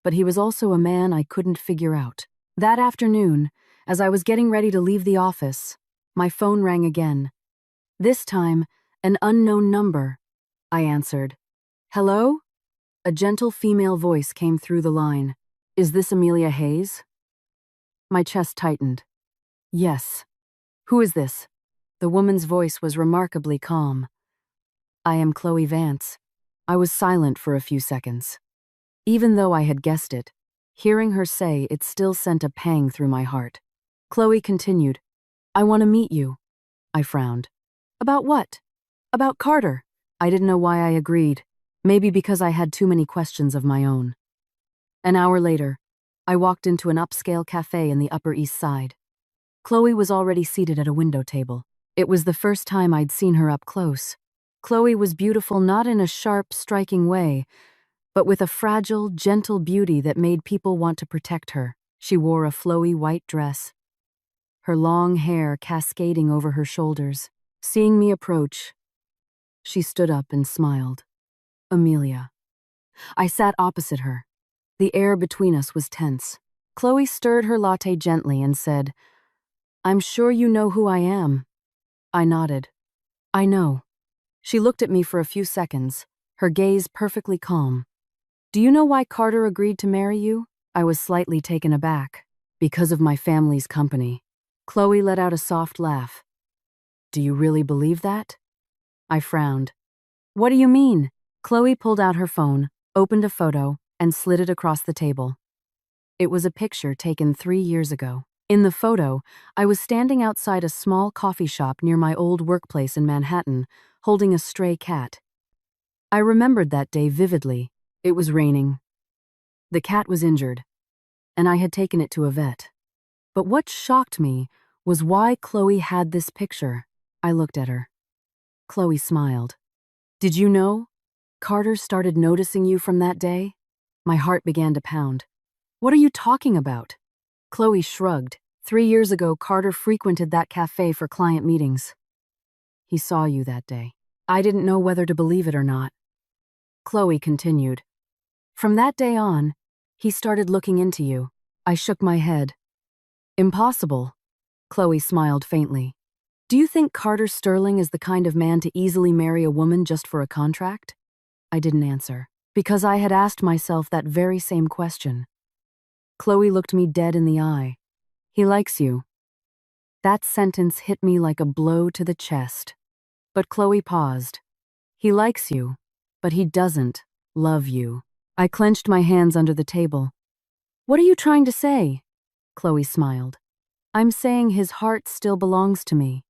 But he was also a man I couldn't figure out. That afternoon, as I was getting ready to leave the office, my phone rang again. This time, an unknown number. I answered. Hello? A gentle female voice came through the line. Is this Amelia Hayes? My chest tightened. Yes. Who is this? The woman's voice was remarkably calm. I am Chloe Vance. I was silent for a few seconds. Even though I had guessed it, hearing her say it still sent a pang through my heart. Chloe continued. I want to meet you. I frowned. About what? About Carter. I didn't know why I agreed. Maybe because I had too many questions of my own. An hour later, I walked into an upscale cafe in the Upper East Side. Chloe was already seated at a window table. It was the first time I'd seen her up close. Chloe was beautiful not in a sharp, striking way, but with a fragile, gentle beauty that made people want to protect her. She wore a flowy white dress, her long hair cascading over her shoulders. Seeing me approach, she stood up and smiled. Amelia. I sat opposite her. The air between us was tense. Chloe stirred her latte gently and said, I'm sure you know who I am. I nodded. I know. She looked at me for a few seconds, her gaze perfectly calm. Do you know why Carter agreed to marry you? I was slightly taken aback. Because of my family's company. Chloe let out a soft laugh. Do you really believe that? I frowned. What do you mean? Chloe pulled out her phone, opened a photo, and slid it across the table. It was a picture taken 3 years ago. In the photo, I was standing outside a small coffee shop near my old workplace in Manhattan, holding a stray cat. I remembered that day vividly. It was raining. The cat was injured, and I had taken it to a vet. But what shocked me was why Chloe had this picture. I looked at her. Chloe smiled. Did you know? Carter started noticing you from that day? My heart began to pound. What are you talking about? Chloe shrugged. 3 years ago, Carter frequented that cafe for client meetings. He saw you that day. I didn't know whether to believe it or not. Chloe continued. From that day on, he started looking into you. I shook my head. Impossible. Chloe smiled faintly. Do you think Carter Sterling is the kind of man to easily marry a woman just for a contract? I didn't answer, because I had asked myself that very same question. Chloe looked me dead in the eye. He likes you. That sentence hit me like a blow to the chest. But Chloe paused. He likes you, but he doesn't love you. I clenched my hands under the table. What are you trying to say? Chloe smiled. I'm saying his heart still belongs to me.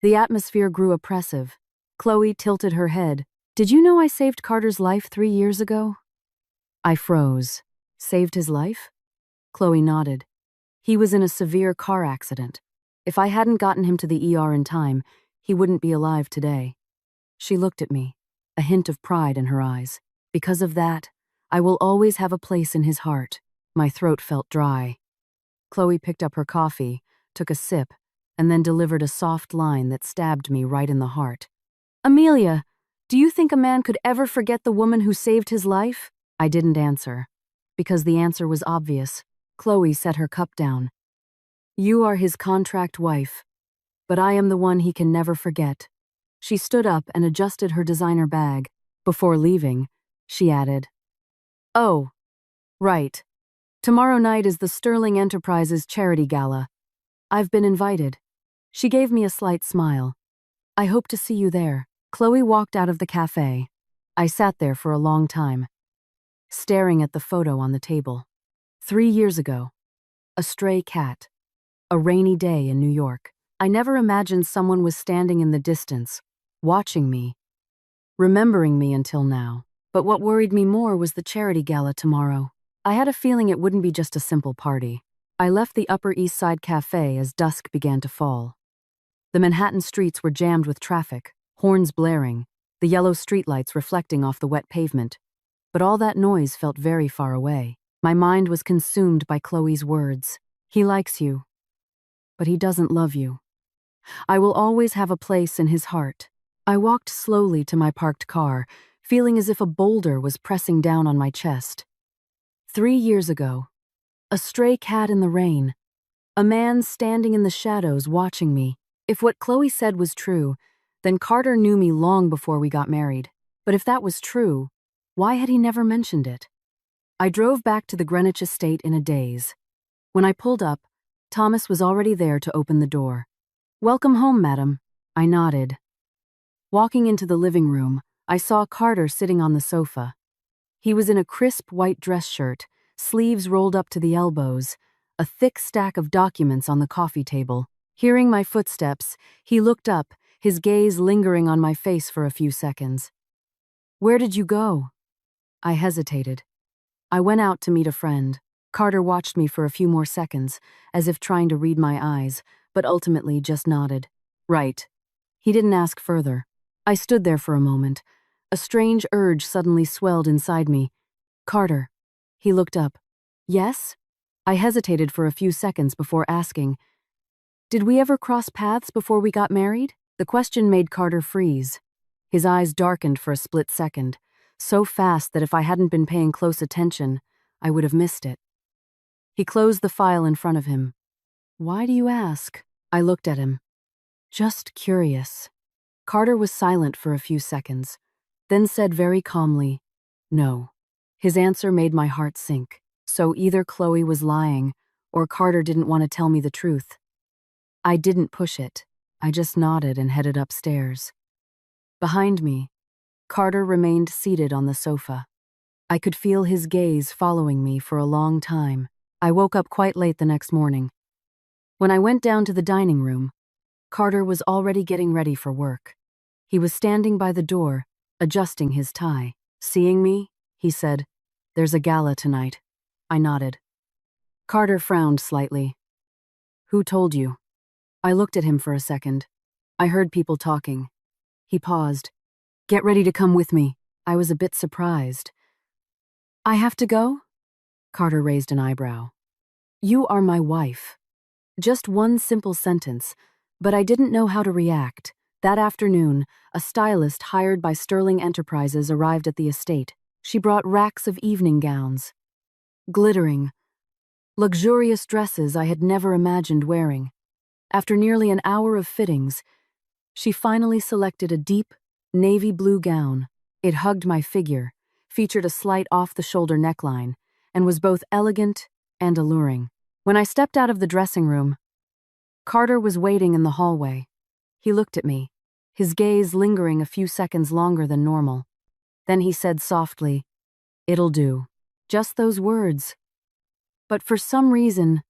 The atmosphere grew oppressive. Chloe tilted her head. Did you know I saved Carter's life 3 years ago? I froze. Saved his life? Chloe nodded. He was in a severe car accident. If I hadn't gotten him to the ER in time, he wouldn't be alive today. She looked at me, a hint of pride in her eyes. Because of that, I will always have a place in his heart. My throat felt dry. Chloe picked up her coffee, took a sip, and then delivered a soft line that stabbed me right in the heart. Amelia, do you think a man could ever forget the woman who saved his life? I didn't answer, because the answer was obvious. Chloe set her cup down. You are his contract wife, but I am the one he can never forget. She stood up and adjusted her designer bag. Before leaving, she added, Oh, right. Tomorrow night is the Sterling Enterprises charity gala. I've been invited. She gave me a slight smile. I hope to see you there. Chloe walked out of the cafe. I sat there for a long time, staring at the photo on the table. 3 years ago, a stray cat, a rainy day in New York. I never imagined someone was standing in the distance, watching me, remembering me until now. But what worried me more was the charity gala tomorrow. I had a feeling it wouldn't be just a simple party. I left the Upper East Side Cafe as dusk began to fall. The Manhattan streets were jammed with traffic, horns blaring, the yellow streetlights reflecting off the wet pavement. But all that noise felt very far away. My mind was consumed by Chloe's words. He likes you, but he doesn't love you. I will always have a place in his heart. I walked slowly to my parked car, feeling as if a boulder was pressing down on my chest. 3 years ago, a stray cat in the rain, a man standing in the shadows watching me. If what Chloe said was true, then Carter knew me long before we got married. But if that was true, why had he never mentioned it? I drove back to the Greenwich estate in a daze. When I pulled up, Thomas was already there to open the door. "Welcome home, madam." I nodded. Walking into the living room, I saw Carter sitting on the sofa. He was in a crisp white dress shirt, sleeves rolled up to the elbows, a thick stack of documents on the coffee table. Hearing my footsteps, he looked up, his gaze lingering on my face for a few seconds. "Where did you go?" I hesitated. "I went out to meet a friend." Carter watched me for a few more seconds, as if trying to read my eyes, but ultimately just nodded. "Right." He didn't ask further. I stood there for a moment. A strange urge suddenly swelled inside me. "Carter." He looked up. "Yes?" I hesitated for a few seconds before asking, "Did we ever cross paths before we got married?" The question made Carter freeze. His eyes darkened for a split second, so fast that if I hadn't been paying close attention, I would have missed it. He closed the file in front of him. "Why do you ask?" I looked at him. "Just curious." Carter was silent for a few seconds, then said very calmly, "No." His answer made my heart sink. So either Chloe was lying, or Carter didn't want to tell me the truth. I didn't push it. I just nodded and headed upstairs. Behind me, Carter remained seated on the sofa. I could feel his gaze following me for a long time. I woke up quite late the next morning. When I went down to the dining room, Carter was already getting ready for work. He was standing by the door, adjusting his tie. Seeing me, he said, "There's a gala tonight." I nodded. Carter frowned slightly. "Who told you?" I looked at him for a second. "I heard people talking." He paused. "Get ready to come with me." I was a bit surprised. "I have to go?" Carter raised an eyebrow. "You are my wife." Just one simple sentence, but I didn't know how to react. That afternoon, a stylist hired by Sterling Enterprises arrived at the estate. She brought racks of evening gowns. Glittering, luxurious dresses I had never imagined wearing. After nearly an hour of fittings, she finally selected a deep, navy blue gown. It hugged my figure, featured a slight off-the-shoulder neckline, and was both elegant and alluring. When I stepped out of the dressing room, Carter was waiting in the hallway. He looked at me, his gaze lingering a few seconds longer than normal. Then he said softly, "It'll do." Just those words. But for some reason,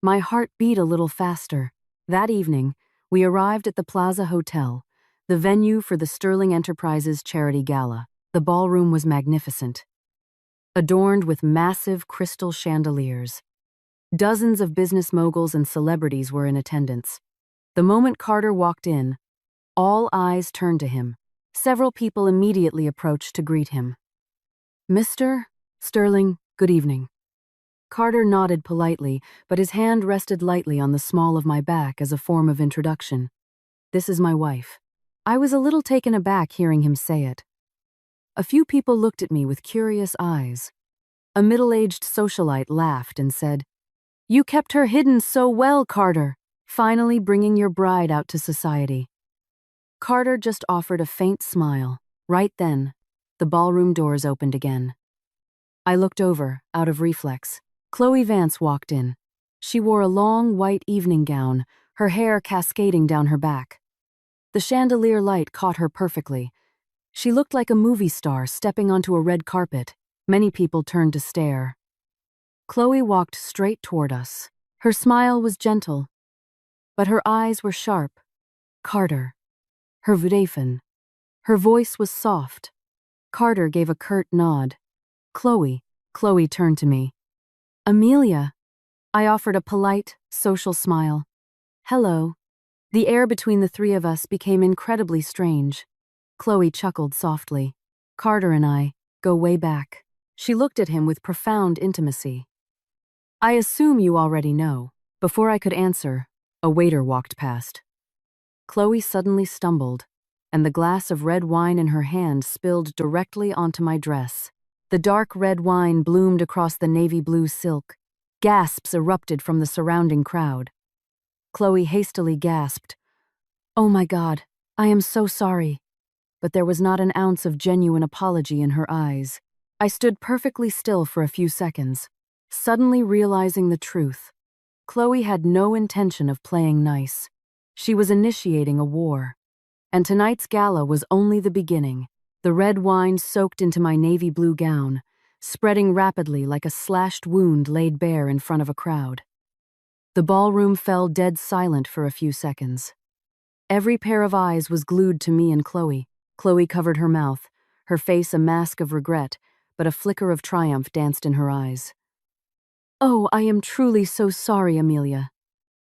my heart beat a little faster. That evening, we arrived at the Plaza Hotel, the venue for the Sterling Enterprises Charity Gala. The ballroom was magnificent, adorned with massive crystal chandeliers. Dozens of business moguls and celebrities were in attendance. The moment Carter walked in, all eyes turned to him. Several people immediately approached to greet him. "Mr. Sterling, good evening." Carter nodded politely, but his hand rested lightly on the small of my back as a form of introduction. "This is my wife." I was a little taken aback hearing him say it. A few people looked at me with curious eyes. A middle-aged socialite laughed and said, "You kept her hidden so well, Carter, finally bringing your bride out to society." Carter just offered a faint smile. Right then, the ballroom doors opened again. I looked over, out of reflex. Chloe Vance walked in. She wore a long, white evening gown, her hair cascading down her back. The chandelier light caught her perfectly. She looked like a movie star stepping onto a red carpet. Many people turned to stare. Chloe walked straight toward us. Her smile was gentle, but her eyes were sharp. "Carter." Her Vodafone. Her voice was soft. Carter gave a curt nod. "Chloe." Chloe turned to me. "Amelia." I offered a polite, social smile. "Hello." The air between the three of us became incredibly strange. Chloe chuckled softly. "Carter and I go way back." She looked at him with profound intimacy. "I assume you already know." Before I could answer, a waiter walked past. Chloe suddenly stumbled, and the glass of red wine in her hand spilled directly onto my dress. The dark red wine bloomed across the navy blue silk. Gasps erupted from the surrounding crowd. Chloe hastily gasped, "Oh my God, I am so sorry." But there was not an ounce of genuine apology in her eyes. I stood perfectly still for a few seconds, suddenly realizing the truth. Chloe had no intention of playing nice. She was initiating a war. And tonight's gala was only the beginning. The red wine soaked into my navy blue gown, spreading rapidly like a slashed wound laid bare in front of a crowd. The ballroom fell dead silent for a few seconds. Every pair of eyes was glued to me and Chloe. Chloe covered her mouth, her face a mask of regret, but a flicker of triumph danced in her eyes. "Oh, I am truly so sorry, Amelia."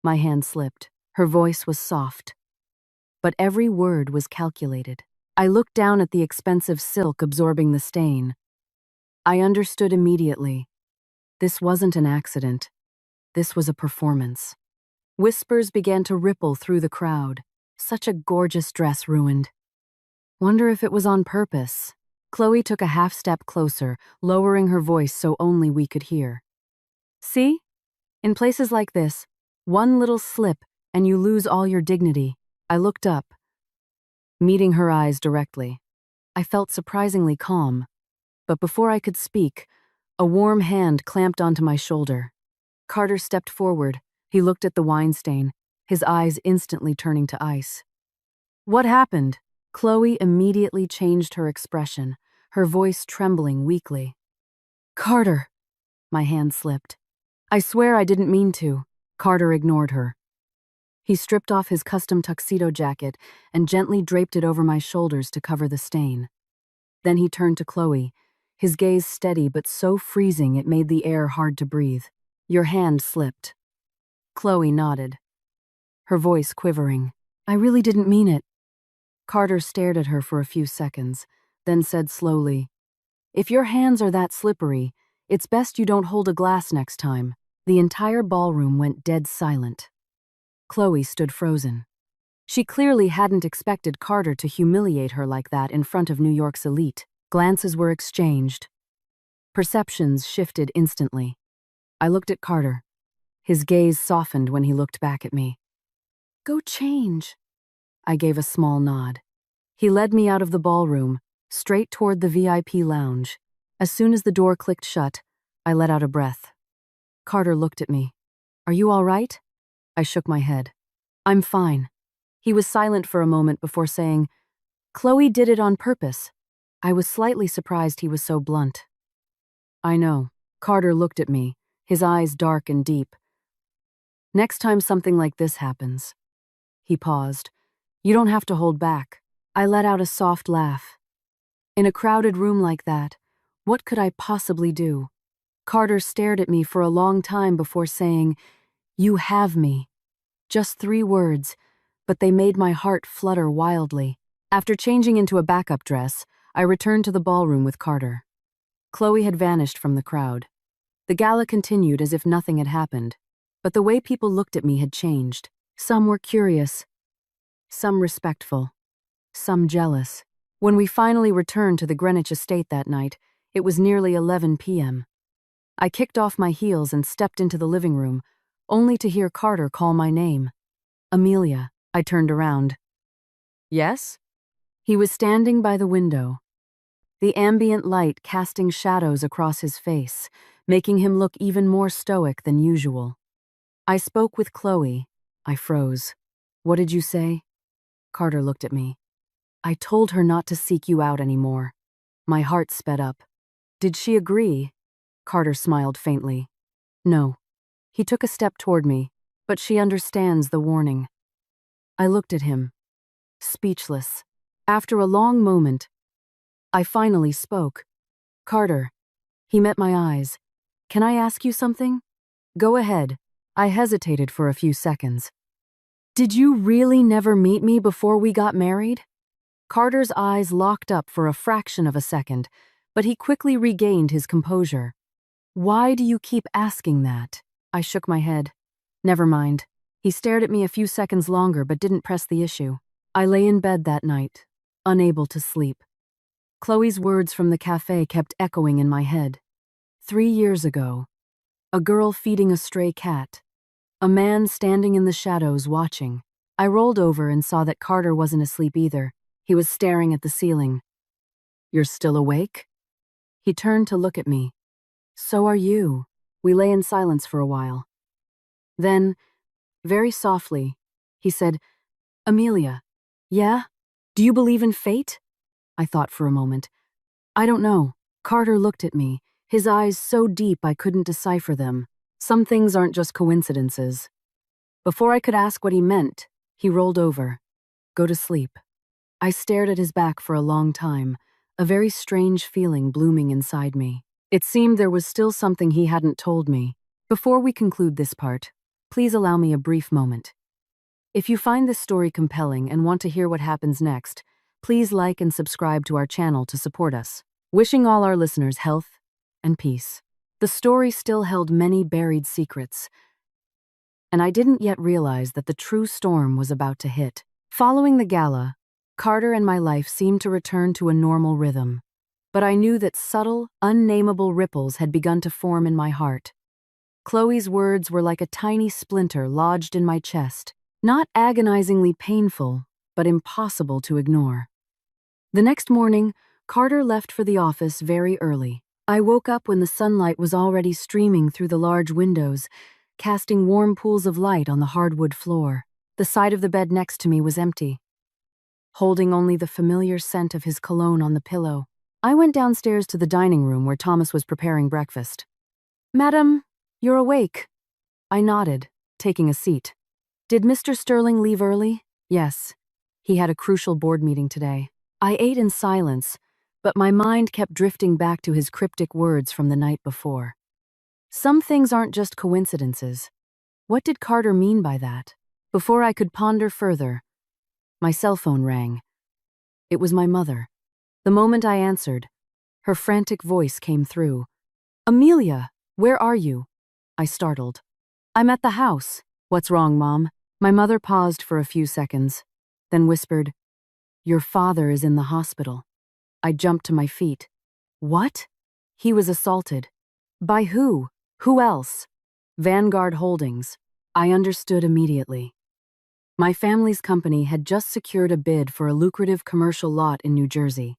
My hand slipped. Her voice was soft, but every word was calculated. I looked down at the expensive silk absorbing the stain. I understood immediately. This wasn't an accident. This was a performance. Whispers began to ripple through the crowd. Such a gorgeous dress ruined. Wonder if it was on purpose. Chloe took a half step closer, lowering her voice so only we could hear. "See? In places like this, one little slip and you lose all your dignity." I looked up, meeting her eyes directly. I felt surprisingly calm, but before I could speak, a warm hand clamped onto my shoulder. Carter stepped forward. He looked at the wine stain, his eyes instantly turning to ice. "What happened?" Chloe immediately changed her expression, her voice trembling weakly. "Carter." My hand slipped. "I swear I didn't mean to." Carter ignored her. He stripped off his custom tuxedo jacket and gently draped it over my shoulders to cover the stain. Then he turned to Chloe, his gaze steady but so freezing it made the air hard to breathe. "Your hand slipped." Chloe nodded, her voice quivering. "I really didn't mean it." Carter stared at her for a few seconds, then said slowly, "If your hands are that slippery, it's best you don't hold a glass next time." The entire ballroom went dead silent. Chloe stood frozen. She clearly hadn't expected Carter to humiliate her like that in front of New York's elite. Glances were exchanged. Perceptions shifted instantly. I looked at Carter. His gaze softened when he looked back at me. "Go change." I gave a small nod. He led me out of the ballroom, straight toward the VIP lounge. As soon as the door clicked shut, I let out a breath. Carter looked at me. "Are you all right?" I shook my head. "I'm fine." He was silent for a moment before saying, "Chloe did it on purpose." I was slightly surprised he was so blunt. "I know." Carter looked at me, his eyes dark and deep. "Next time something like this happens." He paused. "You don't have to hold back." I let out a soft laugh. In a crowded room like that, what could I possibly do? Carter stared at me for a long time before saying, "You have me." Just 3 words, but they made my heart flutter wildly. After changing into a backup dress, I returned to the ballroom with Carter. Chloe had vanished from the crowd. The gala continued as if nothing had happened, but the way people looked at me had changed. Some were curious, some respectful, some jealous. When we finally returned to the Greenwich estate that night, it was nearly 11 p.m. I kicked off my heels and stepped into the living room, only to hear Carter call my name. "Amelia." I turned around. "Yes?" He was standing by the window, the ambient light casting shadows across his face, making him look even more stoic than usual. "I spoke with Chloe." I froze. "What did you say?" Carter looked at me. "I told her not to seek you out anymore." My heart sped up. "Did she agree?" Carter smiled faintly. "No." He took a step toward me, "But she understands the warning." I looked at him, speechless. After a long moment, I finally spoke. "Carter." He met my eyes. "Can I ask you something?" "Go ahead." I hesitated for a few seconds. "Did you really never meet me before we got married?" Carter's eyes locked up for a fraction of a second, but he quickly regained his composure. "Why do you keep asking that?" I shook my head. "Never mind." He stared at me a few seconds longer but didn't press the issue. I lay in bed that night, unable to sleep. Chloe's words from the cafe kept echoing in my head. 3 years ago, a girl feeding a stray cat. A man standing in the shadows watching. I rolled over and saw that Carter wasn't asleep either. He was staring at the ceiling. "You're still awake?" He turned to look at me. "So are you." We lay in silence for a while. Then, very softly, he said, "Amelia." "Yeah? Do you believe in fate?" I thought for a moment. "I don't know." Carter looked at me, his eyes so deep I couldn't decipher them. Some things aren't just coincidences. Before I could ask what he meant, he rolled over. "Go to sleep." I stared at his back for a long time, a very strange feeling blooming inside me. It seemed there was still something he hadn't told me. Before we conclude this part, please allow me a brief moment. If you find this story compelling and want to hear what happens next, please like and subscribe to our channel to support us. Wishing all our listeners health and peace. The story still held many buried secrets, and I didn't yet realize that the true storm was about to hit. Following the gala, Carter and my life seemed to return to a normal rhythm. But I knew that subtle, unnameable ripples had begun to form in my heart. Chloe's words were like a tiny splinter lodged in my chest, not agonizingly painful, but impossible to ignore. The next morning, Carter left for the office very early. I woke up when the sunlight was already streaming through the large windows, casting warm pools of light on the hardwood floor. The side of the bed next to me was empty, holding only the familiar scent of his cologne on the pillow. I went downstairs to the dining room where Thomas was preparing breakfast. "Madam, you're awake." I nodded, taking a seat. "Did Mr. Sterling leave early?" "Yes. He had a crucial board meeting today." I ate in silence, but my mind kept drifting back to his cryptic words from the night before. Some things aren't just coincidences. What did Carter mean by that? Before I could ponder further, my cell phone rang. It was my mother. The moment I answered, her frantic voice came through. "Amelia, where are you?" I startled. "I'm at the house." "What's wrong, Mom?" My mother paused for a few seconds, then whispered, "Your father is in the hospital." I jumped to my feet. "What?" "He was assaulted." "By who? Who else?" "Vanguard Holdings." I understood immediately. My family's company had just secured a bid for a lucrative commercial lot in New Jersey.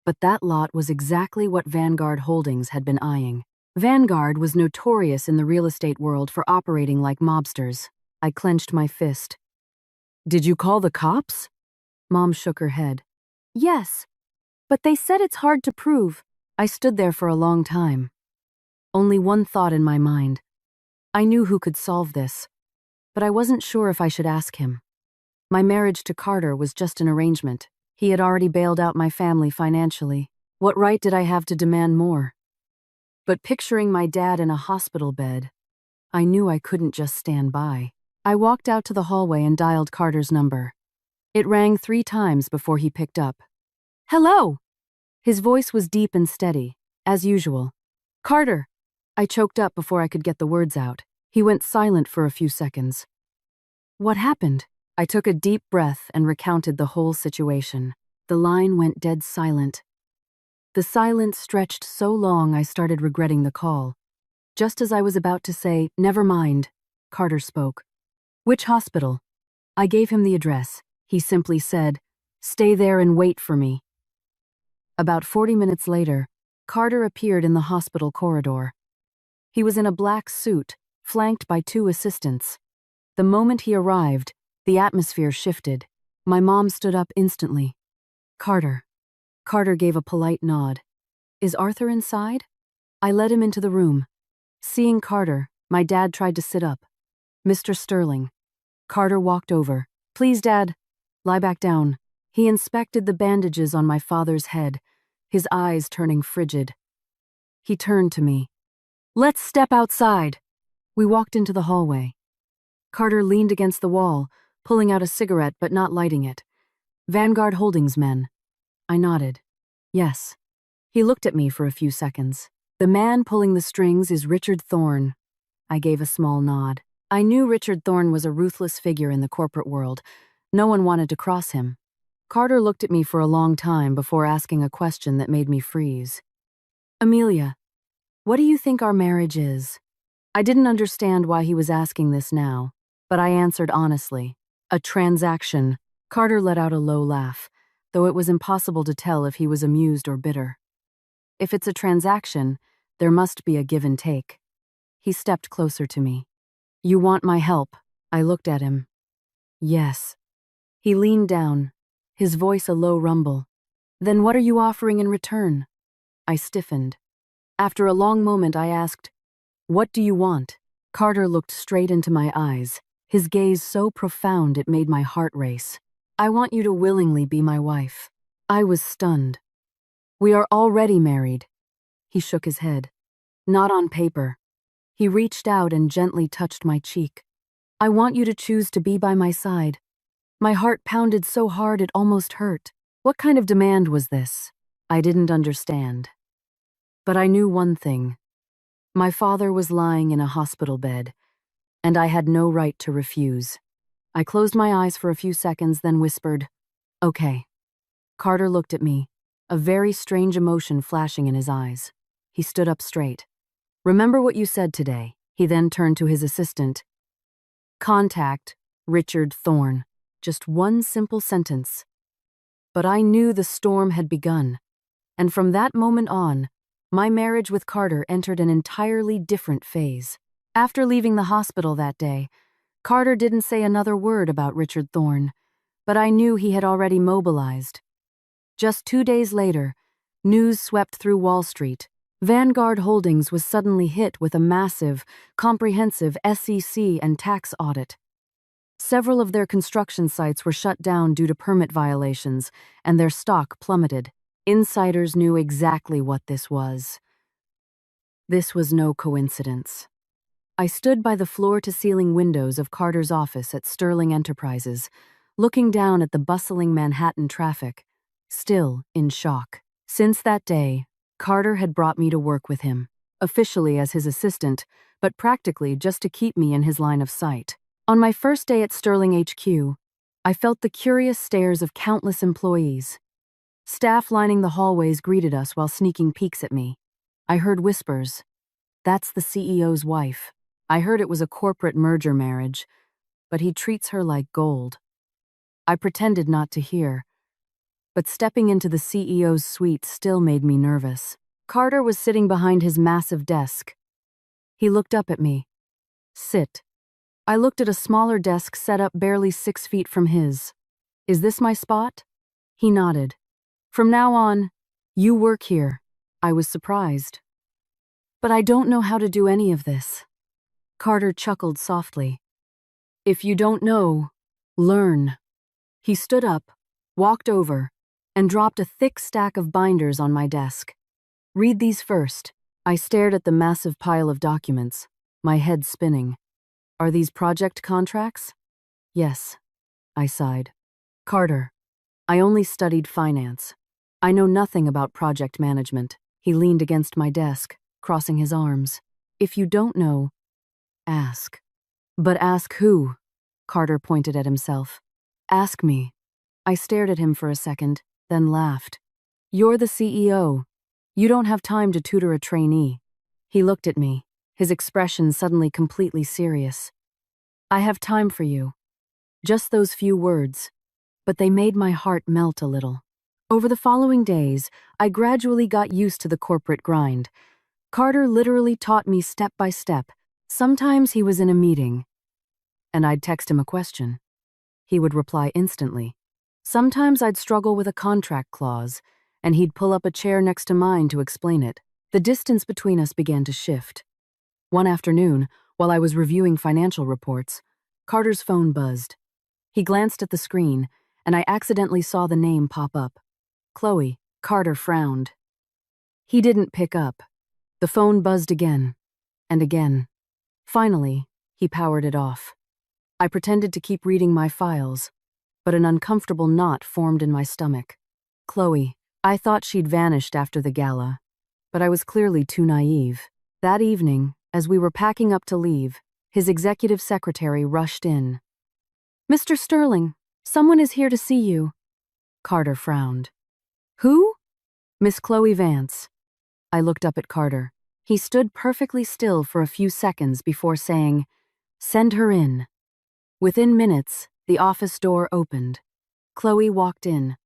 But that lot was exactly what Vanguard Holdings had been eyeing. Vanguard was notorious in the real estate world for operating like mobsters. I clenched my fist. "Did you call the cops?" Mom shook her head. "Yes, but they said it's hard to prove." I stood there for a long time. Only one thought in my mind. I knew who could solve this, but I wasn't sure if I should ask him. My marriage to Carter was just an arrangement. He had already bailed out my family financially. What right did I have to demand more? But picturing my dad in a hospital bed, I knew I couldn't just stand by. I walked out to the hallway and dialed Carter's number. It rang 3 times before he picked up. "Hello!" His voice was deep and steady, as usual. "Carter!" I choked up before I could get the words out. He went silent for a few seconds. "What happened?" I took a deep breath and recounted the whole situation. The line went dead silent. The silence stretched so long I started regretting the call. Just as I was about to say, "Never mind," Carter spoke. "Which hospital?" I gave him the address. He simply said, "Stay there and wait for me." About 40 minutes later, Carter appeared in the hospital corridor. He was in a black suit, flanked by 2 assistants. The moment he arrived, the atmosphere shifted. My mom stood up instantly. "Carter." Carter gave a polite nod. "Is Arthur inside?" I led him into the room. Seeing Carter, my dad tried to sit up. "Mr. Sterling." Carter walked over. "Please, Dad, lie back down." He inspected the bandages on my father's head, his eyes turning frigid. He turned to me. "Let's step outside." We walked into the hallway. Carter leaned against the wall, pulling out a cigarette but not lighting it. "Vanguard Holdings men." I nodded. "Yes." He looked at me for a few seconds. "The man pulling the strings is Richard Thorne." I gave a small nod. I knew Richard Thorne was a ruthless figure in the corporate world. No one wanted to cross him. Carter looked at me for a long time before asking a question that made me freeze. Amelia, what do you think our marriage is? I didn't understand why he was asking this now, but I answered honestly. A transaction. Carter let out a low laugh, though it was impossible to tell if he was amused or bitter. If it's a transaction, there must be a give and take. He stepped closer to me. You want my help? I looked at him. Yes. He leaned down, his voice a low rumble. Then what are you offering in return? I stiffened. After a long moment, I asked, what do you want? Carter looked straight into my eyes, his gaze so profound it made my heart race. I want you to willingly be my wife. I was stunned. We are already married. He shook his head. Not on paper. He reached out and gently touched my cheek. I want you to choose to be by my side. My heart pounded so hard it almost hurt. What kind of demand was this? I didn't understand. But I knew one thing. My father was lying in a hospital bed, and I had no right to refuse. I closed my eyes for a few seconds, then whispered, okay. Carter looked at me, a very strange emotion flashing in his eyes. He stood up straight. Remember what you said today. He then turned to his assistant. Contact Richard Thorne. Just one simple sentence. But I knew the storm had begun, and from that moment on, my marriage with Carter entered an entirely different phase. After leaving the hospital that day, Carter didn't say another word about Richard Thorne, but I knew he had already mobilized. Just 2 days later, news swept through Wall Street. Vanguard Holdings was suddenly hit with a massive, comprehensive SEC and tax audit. Several of their construction sites were shut down due to permit violations, and their stock plummeted. Insiders knew exactly what this was. This was no coincidence. I stood by the floor-to-ceiling windows of Carter's office at Sterling Enterprises, looking down at the bustling Manhattan traffic, still in shock. Since that day, Carter had brought me to work with him, officially as his assistant, but practically just to keep me in his line of sight. On my first day at Sterling HQ, I felt the curious stares of countless employees. Staff lining the hallways greeted us while sneaking peeks at me. I heard whispers. That's the CEO's wife. I heard it was a corporate merger marriage, but he treats her like gold. I pretended not to hear, but stepping into the CEO's suite still made me nervous. Carter was sitting behind his massive desk. He looked up at me. Sit. I looked at a smaller desk set up barely 6 feet from his. Is this my spot? He nodded. From now on, you work here. I was surprised. But I don't know how to do any of this. Carter chuckled softly. If you don't know, learn. He stood up, walked over, and dropped a thick stack of binders on my desk. Read these first. I stared at the massive pile of documents, my head spinning. Are these project contracts? Yes, I sighed. Carter, I only studied finance. I know nothing about project management. He leaned against my desk, crossing his arms. If you don't know, ask. But ask who? Carter pointed at himself. Ask me. I stared at him for a second, then laughed. You're the CEO. You don't have time to tutor a trainee. He looked at me, his expression suddenly completely serious. I have time for you. Just those few words, but they made my heart melt a little. Over the following days, I gradually got used to the corporate grind. Carter literally taught me step by step. Sometimes he was in a meeting, and I'd text him a question. He would reply instantly. Sometimes I'd struggle with a contract clause, and he'd pull up a chair next to mine to explain it. The distance between us began to shift. One afternoon, while I was reviewing financial reports, Carter's phone buzzed. He glanced at the screen, and I accidentally saw the name pop up. Chloe. Carter frowned. He didn't pick up. The phone buzzed again, and again. Finally, he powered it off. I pretended to keep reading my files, but an uncomfortable knot formed in my stomach. Chloe. I thought she'd vanished after the gala, but I was clearly too naive. That evening, as we were packing up to leave, His executive secretary rushed in. "Mr. Sterling, someone is here to see you." Carter frowned. "Who?" "Miss Chloe Vance." I looked up at Carter. He stood perfectly still for a few seconds before saying, "Send her in." Within minutes, the office door opened. Chloe walked in.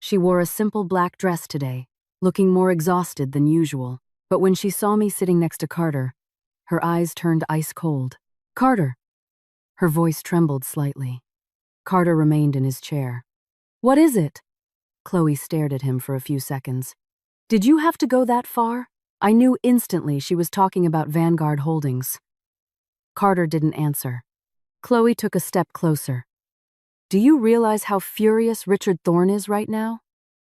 She wore a simple black dress today, looking more exhausted than usual. But when she saw me sitting next to Carter, her eyes turned ice cold. "Carter." Her voice trembled slightly. Carter remained in his chair. "What is it?" Chloe stared at him for a few seconds. "Did you have to go that far?" I knew instantly she was talking about Vanguard Holdings. Carter didn't answer. Chloe took a step closer. "Do you realize how furious Richard Thorne is right now?"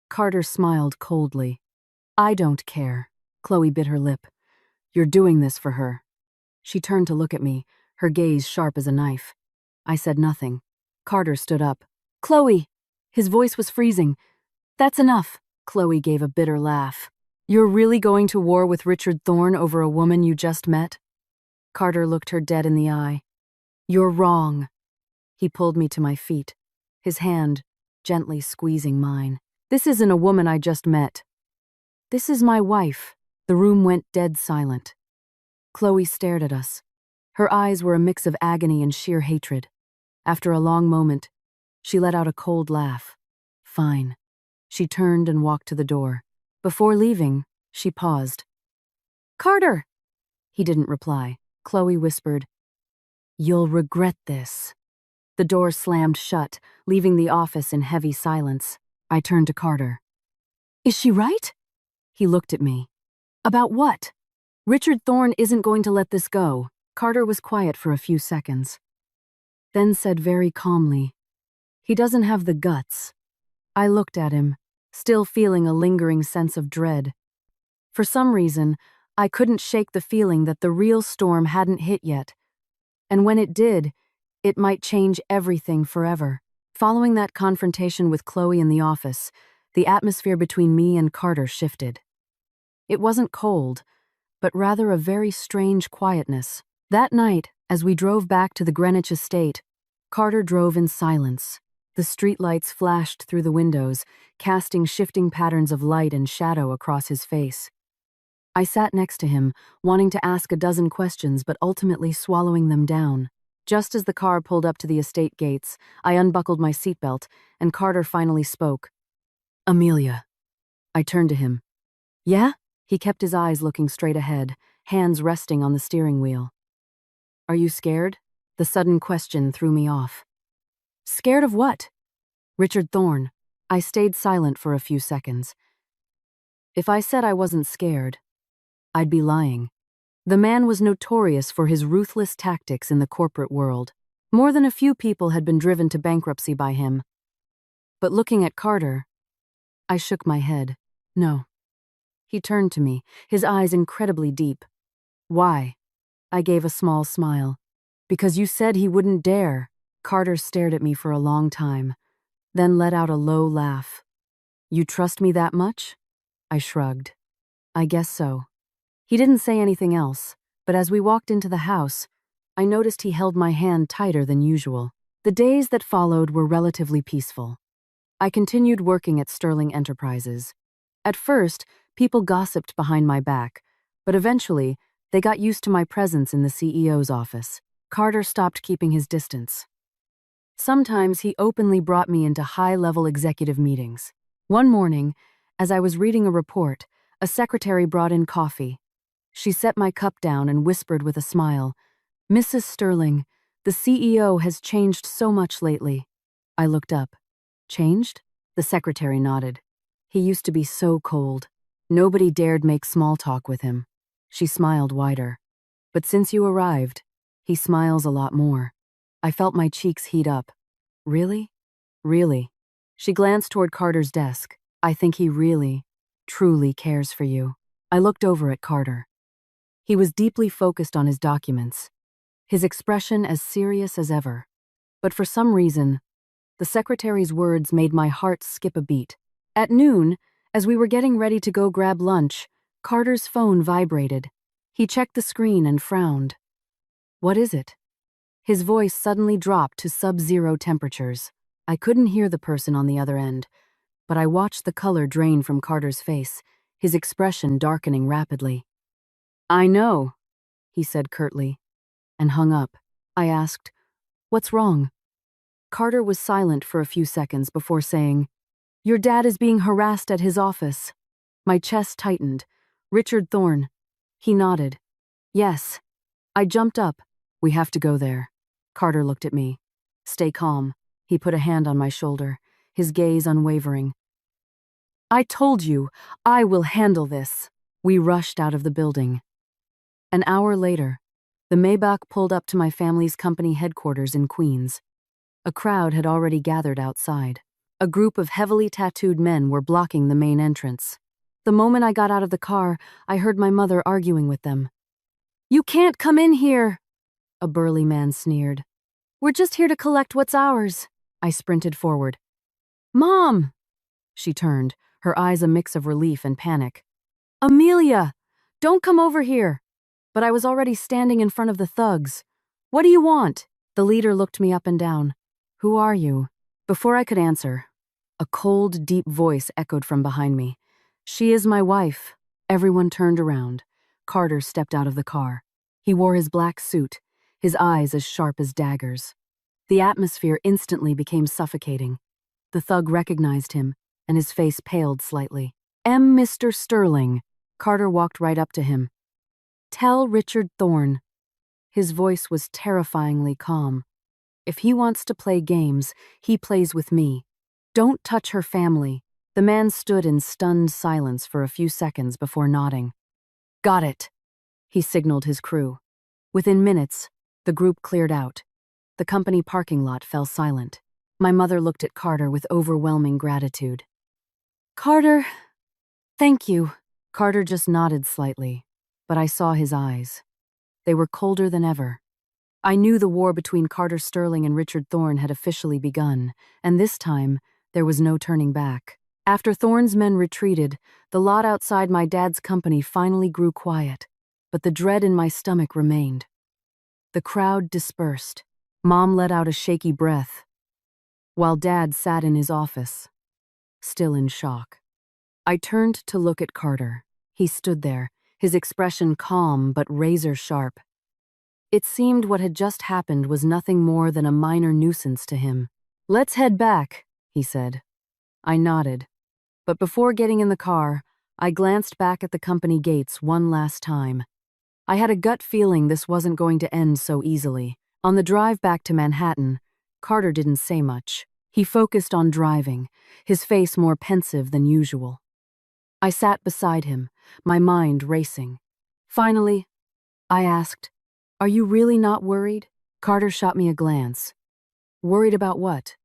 Carter smiled coldly. "I don't care." Chloe bit her lip. "You're doing this for her." She turned to look at me, her gaze sharp as a knife. I said nothing. Carter stood up. "Chloe!" His voice was freezing. "That's enough." Chloe gave a bitter laugh. "You're really going to war with Richard Thorne over a woman you just met?" Carter looked her dead in the eye. "You're wrong." He pulled me to my feet, his hand gently squeezing mine. "This isn't a woman I just met. This is my wife." The room went dead silent. Chloe stared at us. Her eyes were a mix of agony and sheer hatred. After a long moment, she let out a cold laugh. "Fine." She turned and walked to the door. Before leaving, she paused. "Carter!" He didn't reply. Chloe whispered, "You'll regret this." The door slammed shut, leaving the office in heavy silence. I turned to Carter. "Is she right?" He looked at me. "About what?" "Richard Thorne isn't going to let this go." Carter was quiet for a few seconds, then said very calmly, "He doesn't have the guts." I looked at him, still feeling a lingering sense of dread. For some reason, I couldn't shake the feeling that the real storm hadn't hit yet, and when it did, it might change everything forever. Following that confrontation with Chloe in the office, the atmosphere between me and Carter shifted. It wasn't cold, but rather a very strange quietness. That night, as we drove back to the Greenwich estate, Carter drove in silence. The streetlights flashed through the windows, casting shifting patterns of light and shadow across his face. I sat next to him, wanting to ask a dozen questions but ultimately swallowing them down. Just as the car pulled up to the estate gates, I unbuckled my seatbelt, and Carter finally spoke. "Amelia." I turned to him. "Yeah?" He kept his eyes looking straight ahead, hands resting on the steering wheel. "Are you scared?" The sudden question threw me off. "Scared of what?" "Richard Thorne." I stayed silent for a few seconds. If I said I wasn't scared, I'd be lying. The man was notorious for his ruthless tactics in the corporate world. More than a few people had been driven to bankruptcy by him. But looking at Carter, I shook my head. No. He turned to me, his eyes incredibly deep. "Why?" I gave a small smile. "Because you said he wouldn't dare." Carter stared at me for a long time, then let out a low laugh. "You trust me that much?" I shrugged. "I guess so." He didn't say anything else, but as we walked into the house, I noticed he held my hand tighter than usual. The days that followed were relatively peaceful. I continued working at Sterling Enterprises. At first, people gossiped behind my back, but eventually, they got used to my presence in the CEO's office. Carter stopped keeping his distance. Sometimes he openly brought me into high-level executive meetings. One morning, as I was reading a report, a secretary brought in coffee. She set my cup down and whispered with a smile, "Mrs. Sterling, the CEO has changed so much lately." I looked up. "Changed?" The secretary nodded. "He used to be so cold. Nobody dared make small talk with him." She smiled wider. "But since you arrived, he smiles a lot more." I felt my cheeks heat up. "Really?" "Really." She glanced toward Carter's desk. "I think he really, truly cares for you." I looked over at Carter. He was deeply focused on his documents, his expression as serious as ever. But for some reason, the secretary's words made my heart skip a beat. At noon, as we were getting ready to go grab lunch, Carter's phone vibrated. He checked the screen and frowned. "What is it?" His voice suddenly dropped to sub-zero temperatures. I couldn't hear the person on the other end, but I watched the color drain from Carter's face, his expression darkening rapidly. "I know," he said curtly, and hung up. I asked, "What's wrong?" Carter was silent for a few seconds before saying, "Your dad is being harassed at his office." My chest tightened. "Richard Thorne." He nodded. "Yes." I jumped up. "We have to go there." Carter looked at me. "Stay calm." He put a hand on my shoulder, his gaze unwavering. "I told you, I will handle this." We rushed out of the building. An hour later, the Maybach pulled up to my family's company headquarters in Queens. A crowd had already gathered outside. A group of heavily tattooed men were blocking the main entrance. The moment I got out of the car, I heard my mother arguing with them. "You can't come in here," a burly man sneered. "We're just here to collect what's ours." I sprinted forward. "Mom!" She turned, her eyes a mix of relief and panic. "Amelia! Don't come over here!" But I was already standing in front of the thugs. "What do you want?" The leader looked me up and down. "Who are you?" Before I could answer, a cold, deep voice echoed from behind me. "She is my wife." Everyone turned around. Carter stepped out of the car. He wore his black suit, his eyes as sharp as daggers. The atmosphere instantly became suffocating. The thug recognized him, and his face paled slightly. Mr. Sterling." Carter walked right up to him. "Tell Richard Thorne." His voice was terrifyingly calm. "If he wants to play games, he plays with me. Don't touch her family." The man stood in stunned silence for a few seconds before nodding. "Got it." He signaled his crew. Within minutes, the group cleared out. The company parking lot fell silent. My mother looked at Carter with overwhelming gratitude. "Carter, thank you." Carter just nodded slightly, but I saw his eyes. They were colder than ever. I knew the war between Carter Sterling and Richard Thorne had officially begun, and this time, there was no turning back. After Thorne's men retreated, the lot outside my dad's company finally grew quiet, but the dread in my stomach remained. The crowd dispersed. Mom let out a shaky breath, while Dad sat in his office, still in shock. I turned to look at Carter. He stood there, his expression calm but razor-sharp. It seemed what had just happened was nothing more than a minor nuisance to him. "Let's head back," he said. I nodded. But before getting in the car, I glanced back at the company gates one last time. I had a gut feeling this wasn't going to end so easily. On the drive back to Manhattan, Carter didn't say much. He focused on driving, his face more pensive than usual. I sat beside him, my mind racing. Finally, I asked, "Are you really not worried?" Carter shot me a glance. "Worried about what?"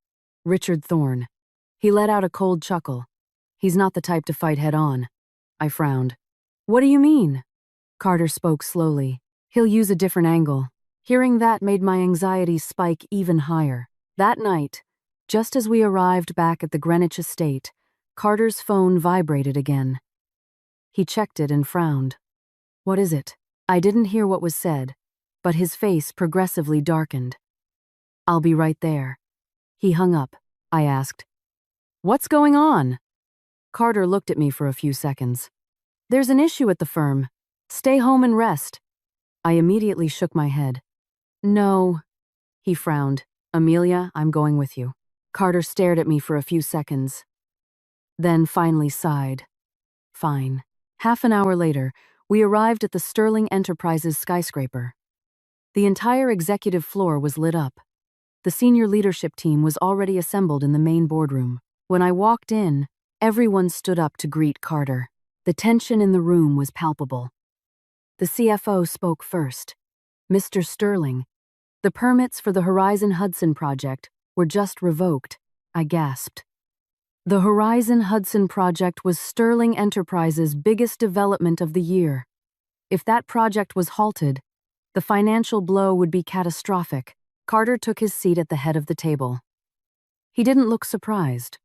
"Richard Thorne." He let out a cold chuckle. "He's not the type to fight head-on." I frowned. "What do you mean?" Carter spoke slowly. "He'll use a different angle." Hearing that made my anxiety spike even higher. That night, just as we arrived back at the Greenwich estate, Carter's phone vibrated again. He checked it and frowned. "What is it?" I didn't hear what was said, but his face progressively darkened. "I'll be right there." He hung up. I asked, "What's going on?" Carter looked at me for a few seconds. "There's an issue at the firm. Stay home and rest." I immediately shook my head. "No." He frowned. "Amelia, I'm going with you." Carter stared at me for a few seconds, then finally sighed. "Fine." Half an hour later, we arrived at the Sterling Enterprises skyscraper. The entire executive floor was lit up. The senior leadership team was already assembled in the main boardroom. When I walked in, everyone stood up to greet Carter. The tension in the room was palpable. The CFO spoke first. "Mr. Sterling, the permits for the Horizon Hudson project were just revoked." I gasped. The Horizon Hudson project was Sterling Enterprises' biggest development of the year. If that project was halted, the financial blow would be catastrophic. Carter took his seat at the head of the table. He didn't look surprised.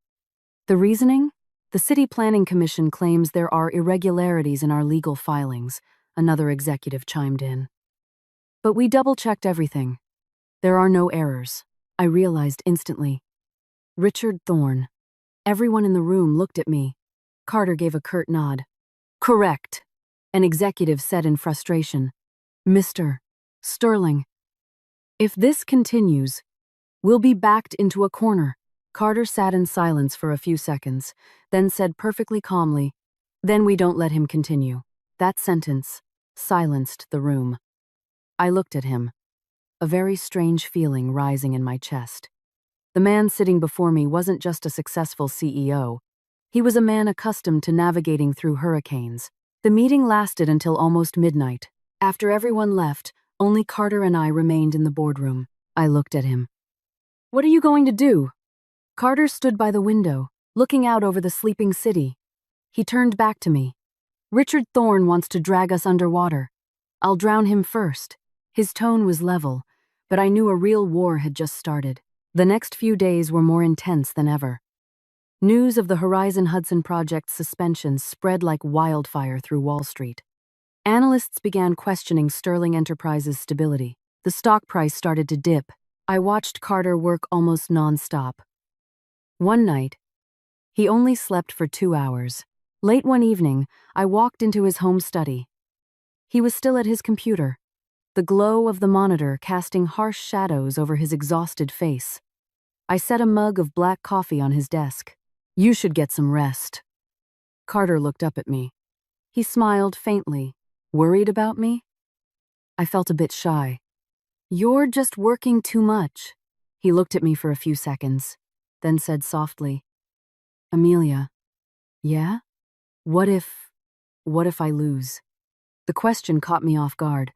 "The reasoning? The City Planning Commission claims there are irregularities in our legal filings," another executive chimed in. "But we double-checked everything. There are no errors. I realized instantly. Richard Thorne. Everyone in the room looked at me. Carter gave a curt nod. Correct, an executive said in frustration. Mr. Sterling. If this continues, we'll be backed into a corner. Carter sat in silence for a few seconds, then said perfectly calmly, then we don't let him continue. That sentence silenced the room. I looked at him, a very strange feeling rising in my chest. The man sitting before me wasn't just a successful CEO. He was a man accustomed to navigating through hurricanes. The meeting lasted until almost midnight. After everyone left, only Carter and I remained in the boardroom. I looked at him. What are you going to do? Carter stood by the window, looking out over the sleeping city. He turned back to me. Richard Thorne wants to drag us underwater. I'll drown him first. His tone was level, but I knew a real war had just started. The next few days were more intense than ever. News of the Horizon Hudson Project's suspension spread like wildfire through Wall Street. Analysts began questioning Sterling Enterprises' stability. The stock price started to dip. I watched Carter work almost non-stop. One night, he only slept for 2 hours. Late one evening, I walked into his home study. He was still at his computer, the glow of the monitor casting harsh shadows over his exhausted face. I set a mug of black coffee on his desk. You should get some rest. Carter looked up at me. He smiled faintly. Worried about me? I felt a bit shy. You're just working too much. He looked at me for a few seconds, then said softly, Amelia, yeah? What if I lose? The question caught me off guard.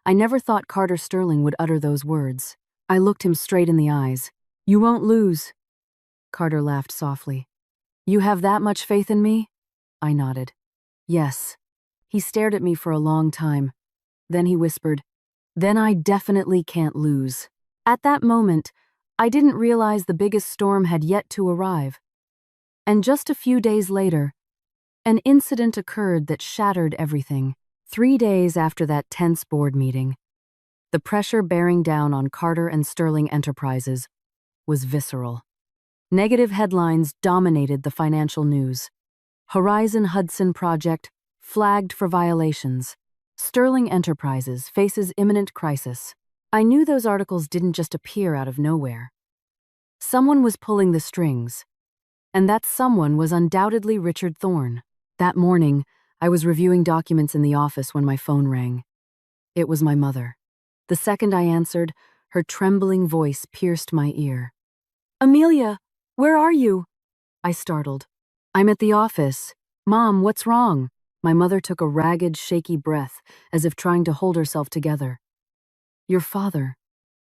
I never thought Carter Sterling would utter those words. I looked him straight in the eyes. You won't lose. Carter laughed softly. You have that much faith in me? I nodded. Yes. He stared at me for a long time. Then he whispered, Then I definitely can't lose. At that moment, I didn't realize the biggest storm had yet to arrive. And just a few days later, an incident occurred that shattered everything. 3 days after that tense board meeting, the pressure bearing down on Carter and Sterling Enterprises was visceral. Negative headlines dominated the financial news. Horizon Hudson Project flagged for violations. Sterling Enterprises faces imminent crisis. I knew those articles didn't just appear out of nowhere. Someone was pulling the strings, and that someone was undoubtedly Richard Thorne. That morning, I was reviewing documents in the office when my phone rang. It was my mother. The second I answered, her trembling voice pierced my ear. Amelia, where are you? I startled. I'm at the office. Mom, what's wrong? My mother took a ragged, shaky breath, as if trying to hold herself together. Your father.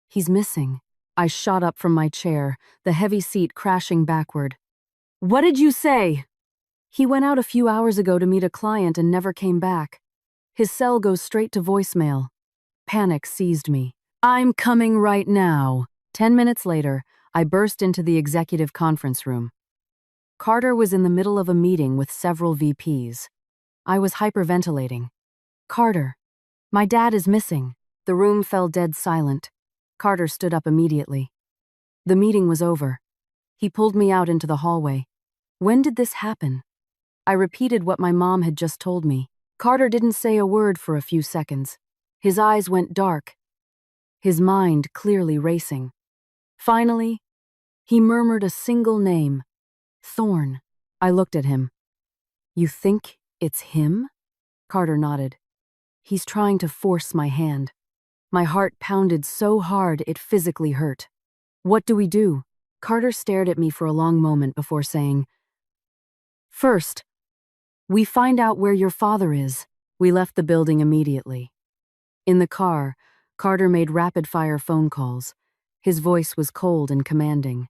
He's missing. I shot up from my chair, the heavy seat crashing backward. What did you say? He went out a few hours ago to meet a client and never came back. His cell goes straight to voicemail. Panic seized me. I'm coming right now. 10 minutes later, I burst into the executive conference room. Carter was in the middle of a meeting with several VPs. I was hyperventilating. Carter, my dad is missing. The room fell dead silent. Carter stood up immediately. The meeting was over. He pulled me out into the hallway. When did this happen? I repeated what my mom had just told me. Carter didn't say a word for a few seconds. His eyes went dark, his mind clearly racing. Finally, he murmured a single name. Thorne. I looked at him. You think it's him? Carter nodded. He's trying to force my hand. My heart pounded so hard it physically hurt. What do we do? Carter stared at me for a long moment before saying, First, we find out where your father is. We left the building immediately. In the car, Carter made rapid-fire phone calls. His voice was cold and commanding.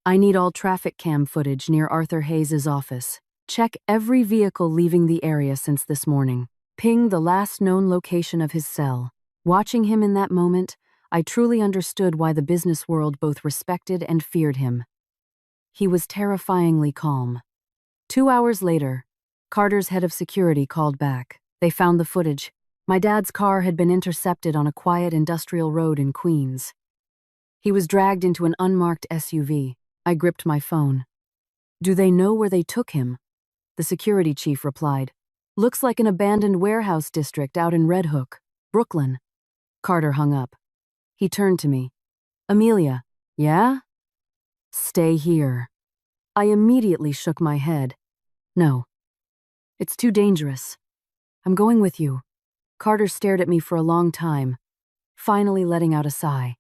I need all traffic cam footage near Arthur Hayes' office. Check every vehicle leaving the area since this morning. Ping the last known location of his cell. Watching him in that moment, I truly understood why the business world both respected and feared him. He was terrifyingly calm. 2 hours later, Carter's head of security called back. They found the footage. My dad's car had been intercepted on a quiet industrial road in Queens. He was dragged into an unmarked SUV. I gripped my phone. Do they know where they took him? The security chief replied. Looks like an abandoned warehouse district out in Red Hook, Brooklyn. Carter hung up. He turned to me. Amelia, yeah? Stay here. I immediately shook my head. No. It's too dangerous. I'm going with you. Carter stared at me for a long time, finally letting out a sigh.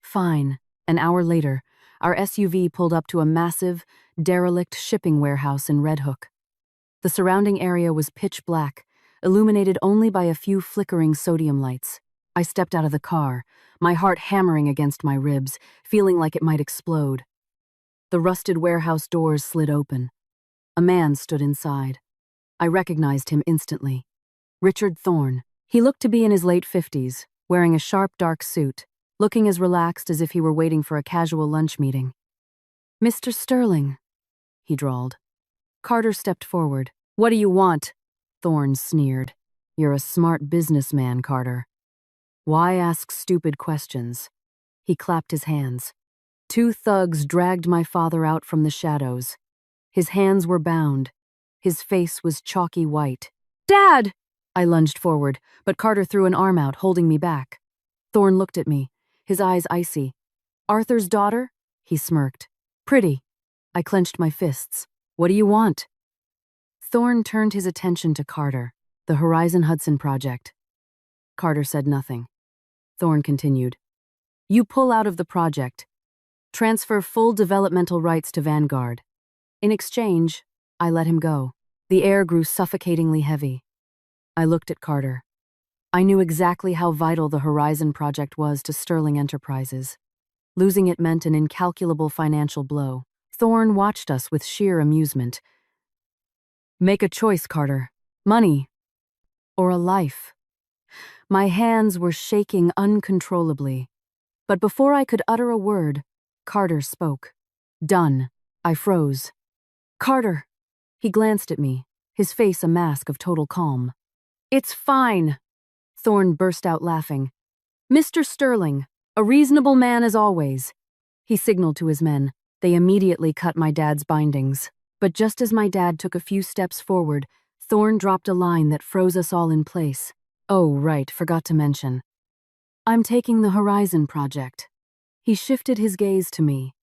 Fine. An hour later, our SUV pulled up to a massive, derelict shipping warehouse in Red Hook. The surrounding area was pitch black, illuminated only by a few flickering sodium lights. I stepped out of the car, my heart hammering against my ribs, feeling like it might explode. The rusted warehouse doors slid open. A man stood inside. I recognized him instantly. Richard Thorne. He looked to be in his late 50s, wearing a sharp dark suit, looking as relaxed as if he were waiting for a casual lunch meeting. Mr. Sterling, he drawled. Carter stepped forward. What do you want? Thorne sneered. You're a smart businessman, Carter. Why ask stupid questions? He clapped his hands. Two thugs dragged my father out from the shadows. His hands were bound. His face was chalky white. Dad! I lunged forward, but Carter threw an arm out, holding me back. Thorne looked at me, his eyes icy. Arthur's daughter? He smirked. Pretty. I clenched my fists. What do you want? Thorne turned his attention to Carter, the Horizon Hudson project. Carter said nothing. Thorne continued. You pull out of the project. Transfer full developmental rights to Vanguard. In exchange, I let him go. The air grew suffocatingly heavy. I looked at Carter. I knew exactly how vital the Horizon project was to Sterling Enterprises. Losing it meant an incalculable financial blow. Thorne watched us with sheer amusement. Make a choice, Carter. Money. Or a life. My hands were shaking uncontrollably. But before I could utter a word, Carter spoke. Done. I froze. Carter. He glanced at me, his face a mask of total calm. It's fine. Thorne burst out laughing. Mr. Sterling, a reasonable man as always. He signaled to his men. They immediately cut my dad's bindings. But just as my dad took a few steps forward, Thorne dropped a line that froze us all in place. Oh, right, forgot to mention. I'm taking the Horizon project. He shifted his gaze to me.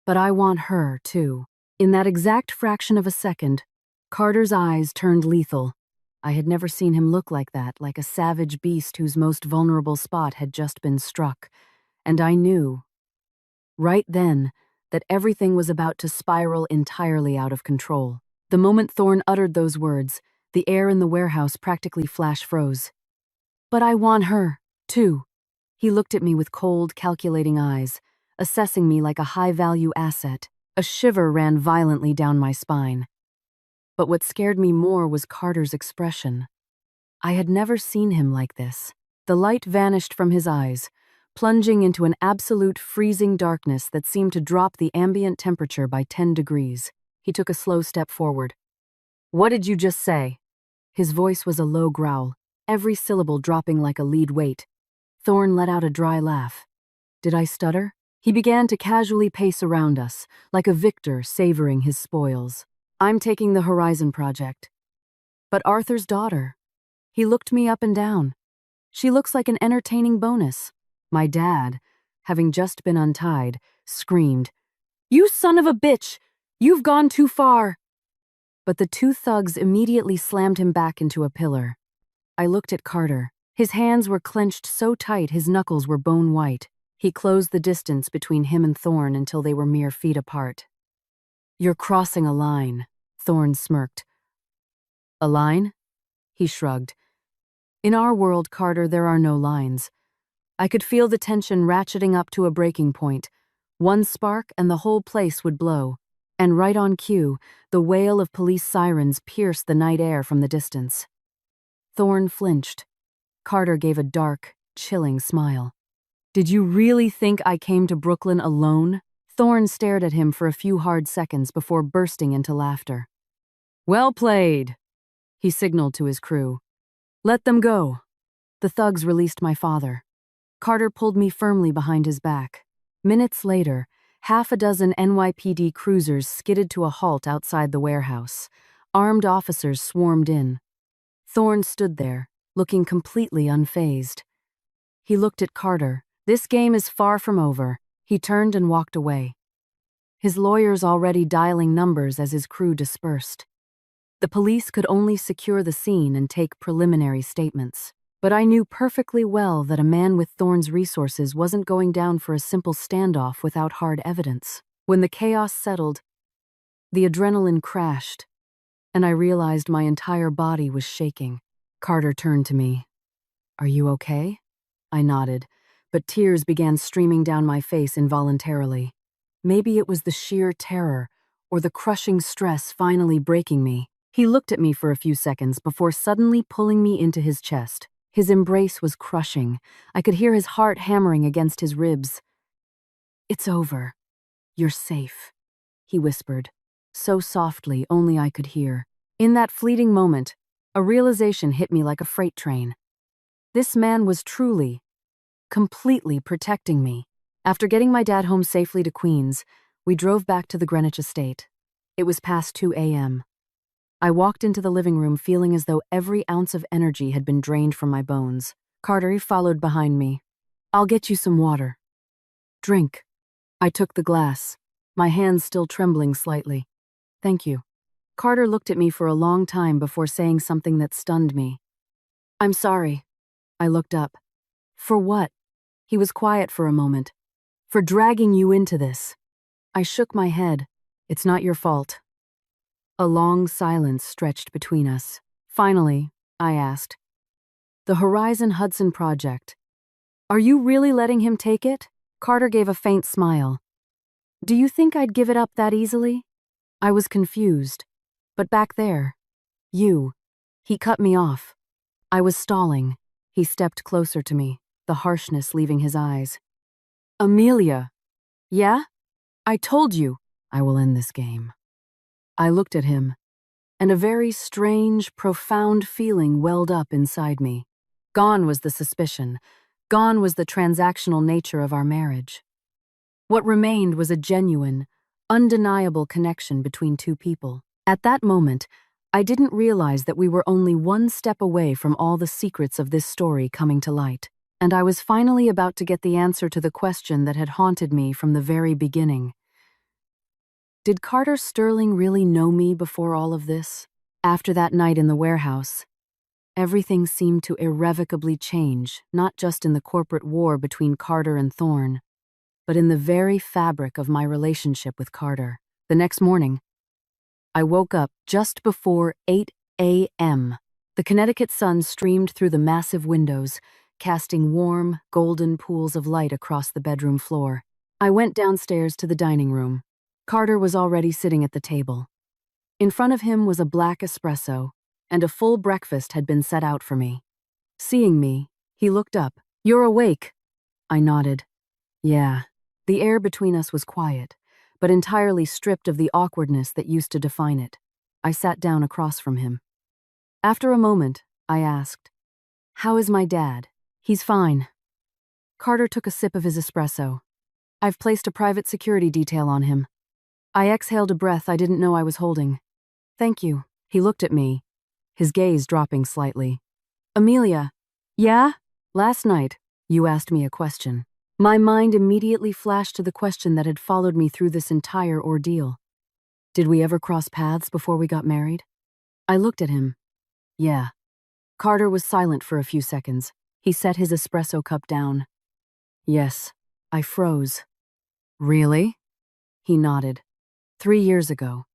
But I want her, too. In that exact fraction of a second, Carter's eyes turned lethal. I had never seen him look like that, like a savage beast whose most vulnerable spot had just been struck. And I knew, right then, that everything was about to spiral entirely out of control. The moment Thorne uttered those words, the air in the warehouse practically flash froze. But I want her, too. He looked at me with cold, calculating eyes, assessing me like a high-value asset. A shiver ran violently down my spine. But what scared me more was Carter's expression. I had never seen him like this. The light vanished from his eyes, plunging into an absolute freezing darkness that seemed to drop the ambient temperature by 10 degrees. He took a slow step forward. What did you just say? His voice was a low growl, every syllable dropping like a lead weight. Thorne let out a dry laugh. Did I stutter? He began to casually pace around us, like a victor savoring his spoils. I'm taking the Horizon project. But Arthur's daughter. He looked me up and down. She looks like an entertaining bonus. My dad, having just been untied, screamed, You son of a bitch! You've gone too far! But the two thugs immediately slammed him back into a pillar. I looked at Carter. His hands were clenched so tight his knuckles were bone white. He closed the distance between him and Thorne until they were mere feet apart. You're crossing a line, Thorne smirked. A line? He shrugged. In our world, Carter, there are no lines. I could feel the tension ratcheting up to a breaking point. One spark and the whole place would blow. And right on cue, the wail of police sirens pierced the night air from the distance. Thorne flinched. Carter gave a dark, chilling smile. Did you really think I came to Brooklyn alone? Thorne stared at him for a few hard seconds before bursting into laughter. Well played, he signaled to his crew. Let them go. The thugs released my father. Carter pulled me firmly behind his back. Minutes later, half a dozen NYPD cruisers skidded to a halt outside the warehouse. Armed officers swarmed in. Thorne stood there, looking completely unfazed. He looked at Carter. This game is far from over. He turned and walked away. His lawyers already dialing numbers as his crew dispersed. The police could only secure the scene and take preliminary statements. But I knew perfectly well that a man with Thorne's resources wasn't going down for a simple standoff without hard evidence. When the chaos settled, the adrenaline crashed, and I realized my entire body was shaking. Carter turned to me. "Are you okay?" I nodded, but tears began streaming down my face involuntarily. Maybe it was the sheer terror, or the crushing stress finally breaking me. He looked at me for a few seconds before suddenly pulling me into his chest. His embrace was crushing. I could hear his heart hammering against his ribs. "It's over. You're safe," he whispered, so softly only I could hear. In that fleeting moment, a realization hit me like a freight train. This man was truly, completely protecting me. After getting my dad home safely to Queens, we drove back to the Greenwich estate. It was past 2 a.m. I walked into the living room feeling as though every ounce of energy had been drained from my bones. Carter followed behind me. "I'll get you some water. Drink." I took the glass, my hands still trembling slightly. "Thank you." Carter looked at me for a long time before saying something that stunned me. "I'm sorry." I looked up. "For what?" He was quiet for a moment. "For dragging you into this." I shook my head. "It's not your fault." A long silence stretched between us. Finally, I asked, "The Horizon Hudson project. Are you really letting him take it?" Carter gave a faint smile. "Do you think I'd give it up that easily?" I was confused. "But back there, you." He cut me off. I was stalling. He stepped closer to me, the harshness leaving his eyes. "Amelia." "Yeah? I told you I will end this game." I looked at him, and a very strange, profound feeling welled up inside me. Gone was the suspicion. Gone was the transactional nature of our marriage. What remained was a genuine, undeniable connection between two people. At that moment, I didn't realize that we were only one step away from all the secrets of this story coming to light, and I was finally about to get the answer to the question that had haunted me from the very beginning. Did Carter Sterling really know me before all of this? After that night in the warehouse, everything seemed to irrevocably change, not just in the corporate war between Carter and Thorne, but in the very fabric of my relationship with Carter. The next morning, I woke up just before 8 a.m. The Connecticut sun streamed through the massive windows, casting warm, golden pools of light across the bedroom floor. I went downstairs to the dining room. Carter was already sitting at the table. In front of him was a black espresso, and a full breakfast had been set out for me. Seeing me, he looked up. "You're awake." I nodded. "Yeah." The air between us was quiet, but entirely stripped of the awkwardness that used to define it. I sat down across from him. After a moment, I asked, "How is my dad?" "He's fine." Carter took a sip of his espresso. "I've placed a private security detail on him." I exhaled a breath I didn't know I was holding. "Thank you." He looked at me, his gaze dropping slightly. "Amelia." "Yeah?" "Last night, you asked me a question." My mind immediately flashed to the question that had followed me through this entire ordeal. "Did we ever cross paths before we got married?" I looked at him. "Yeah." Carter was silent for a few seconds. He set his espresso cup down. "Yes." I froze. "Really?" He nodded. 3 years ago,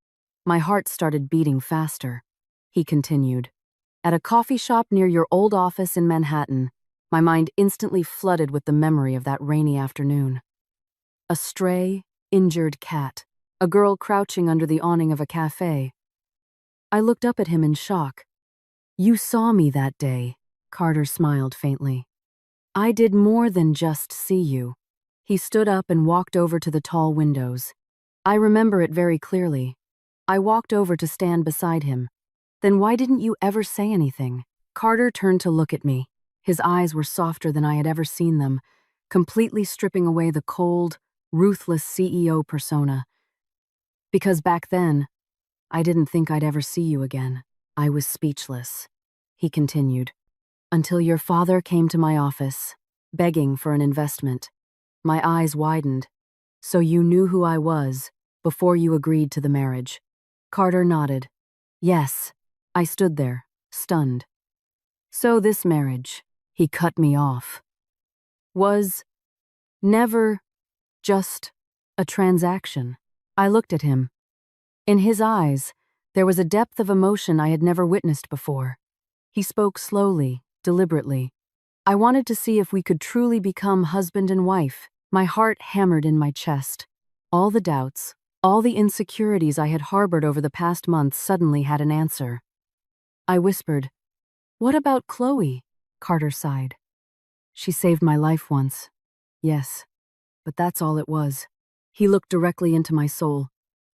my heart started beating faster. He continued. "At a coffee shop near your old office in Manhattan, my mind instantly flooded with the memory of that rainy afternoon. A stray, injured cat, a girl crouching under the awning of a cafe. I looked up at him in shock. "You saw me that day," Carter smiled faintly. "I did more than just see you." He stood up and walked over to the tall windows. I remember it very clearly. I walked over to stand beside him. "Then why didn't you ever say anything?" Carter turned to look at me. His eyes were softer than I had ever seen them, completely stripping away the cold, ruthless CEO persona. Because back then, I didn't think I'd ever see you again. I was speechless. He continued, until your father came to my office, begging for an investment. My eyes widened. So you knew who I was before you agreed to the marriage. Carter nodded. Yes. I stood there, stunned. So this marriage, he cut me off, was never just a transaction. I looked at him. In his eyes, there was a depth of emotion I had never witnessed before. He spoke slowly, deliberately. I wanted to see if we could truly become husband and wife. My heart hammered in my chest. All the doubts, all the insecurities I had harbored over the past months suddenly had an answer. I whispered, "What about Chloe?" Carter sighed. "She saved my life once. Yes, but that's all it was." He looked directly into my soul.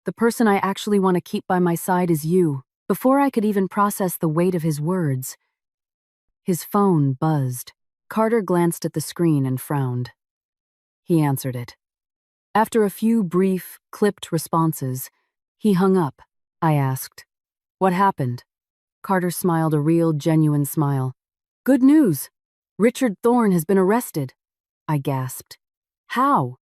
"The person I actually want to keep by my side is you." Before I could even process the weight of his words, his phone buzzed. Carter glanced at the screen and frowned. He answered it. After a few brief, clipped responses, he hung up. I asked, "What happened?" Carter smiled a real, genuine smile. "Good news! Richard Thorne has been arrested." I gasped. "How?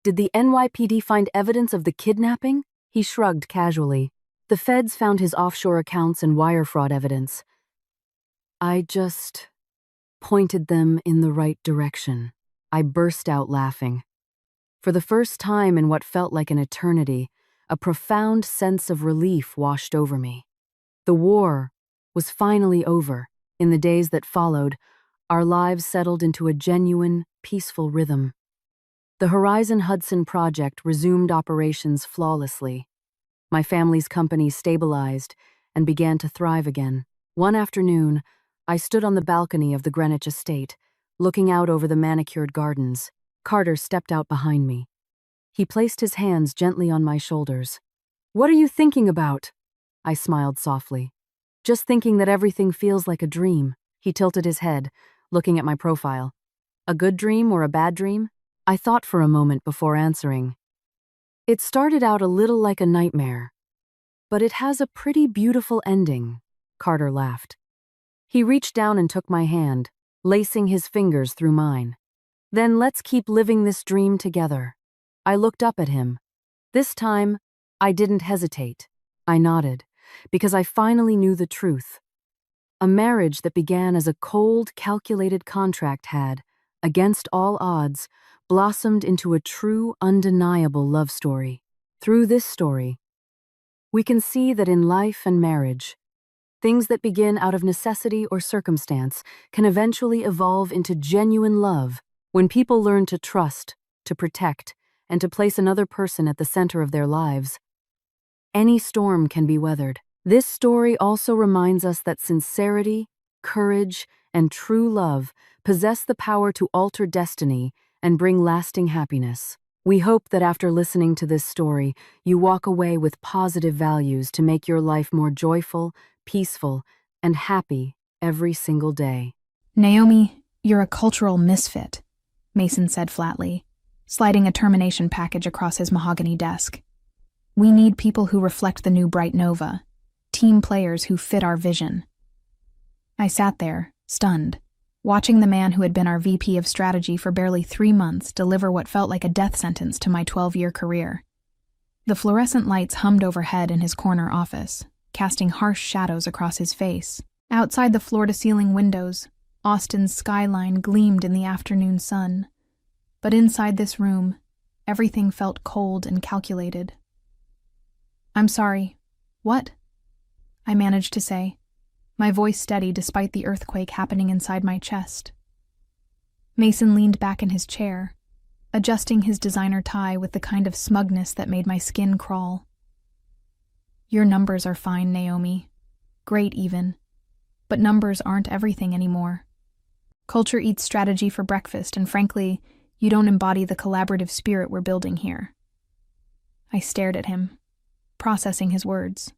Did the NYPD find evidence of the kidnapping?" He shrugged casually. "The feds found his offshore accounts and wire fraud evidence. I just pointed them in the right direction." I burst out laughing. For the first time in what felt like an eternity, a profound sense of relief washed over me. The war was finally over. In the days that followed, our lives settled into a genuine, peaceful rhythm. The Horizon Hudson project resumed operations flawlessly. My family's company stabilized and began to thrive again. One afternoon, I stood on the balcony of the Greenwich estate, looking out over the manicured gardens. Carter stepped out behind me. He placed his hands gently on my shoulders. "What are you thinking about?" I smiled softly. "Just thinking that everything feels like a dream." He tilted his head, looking at my profile. "A good dream or a bad dream?" I thought for a moment before answering. "It started out a little like a nightmare, but it has a pretty beautiful ending." Carter laughed. He reached down and took my hand, lacing his fingers through mine. "Then let's keep living this dream together." I looked up at him. This time, I didn't hesitate. I nodded, because I finally knew the truth. A marriage that began as a cold, calculated contract had, against all odds, blossomed into a true, undeniable love story. Through this story, we can see that in life and marriage, things that begin out of necessity or circumstance can eventually evolve into genuine love when people learn to trust, to protect, and to place another person at the center of their lives. Any storm can be weathered. This story also reminds us that sincerity, courage, and true love possess the power to alter destiny and bring lasting happiness. We hope that after listening to this story, you walk away with positive values to make your life more joyful, peaceful, and happy every single day. "Naomi, you're a cultural misfit," Mason said flatly, sliding a termination package across his mahogany desk. "We need people who reflect the new Bright Nova, team players who fit our vision." I sat there, stunned, watching the man who had been our VP of strategy for barely 3 months deliver what felt like a death sentence to my 12-year career. The fluorescent lights hummed overhead in his corner office, casting harsh shadows across his face. Outside the floor-to-ceiling windows, Austin's skyline gleamed in the afternoon sun. But inside this room, everything felt cold and calculated. "I'm sorry. What?" I managed to say, my voice steady despite the earthquake happening inside my chest. Mason leaned back in his chair, adjusting his designer tie with the kind of smugness that made my skin crawl. "Your numbers are fine, Naomi. Great, even. But numbers aren't everything anymore. Culture eats strategy for breakfast, and frankly, you don't embody the collaborative spirit we're building here." I stared at him, processing his words.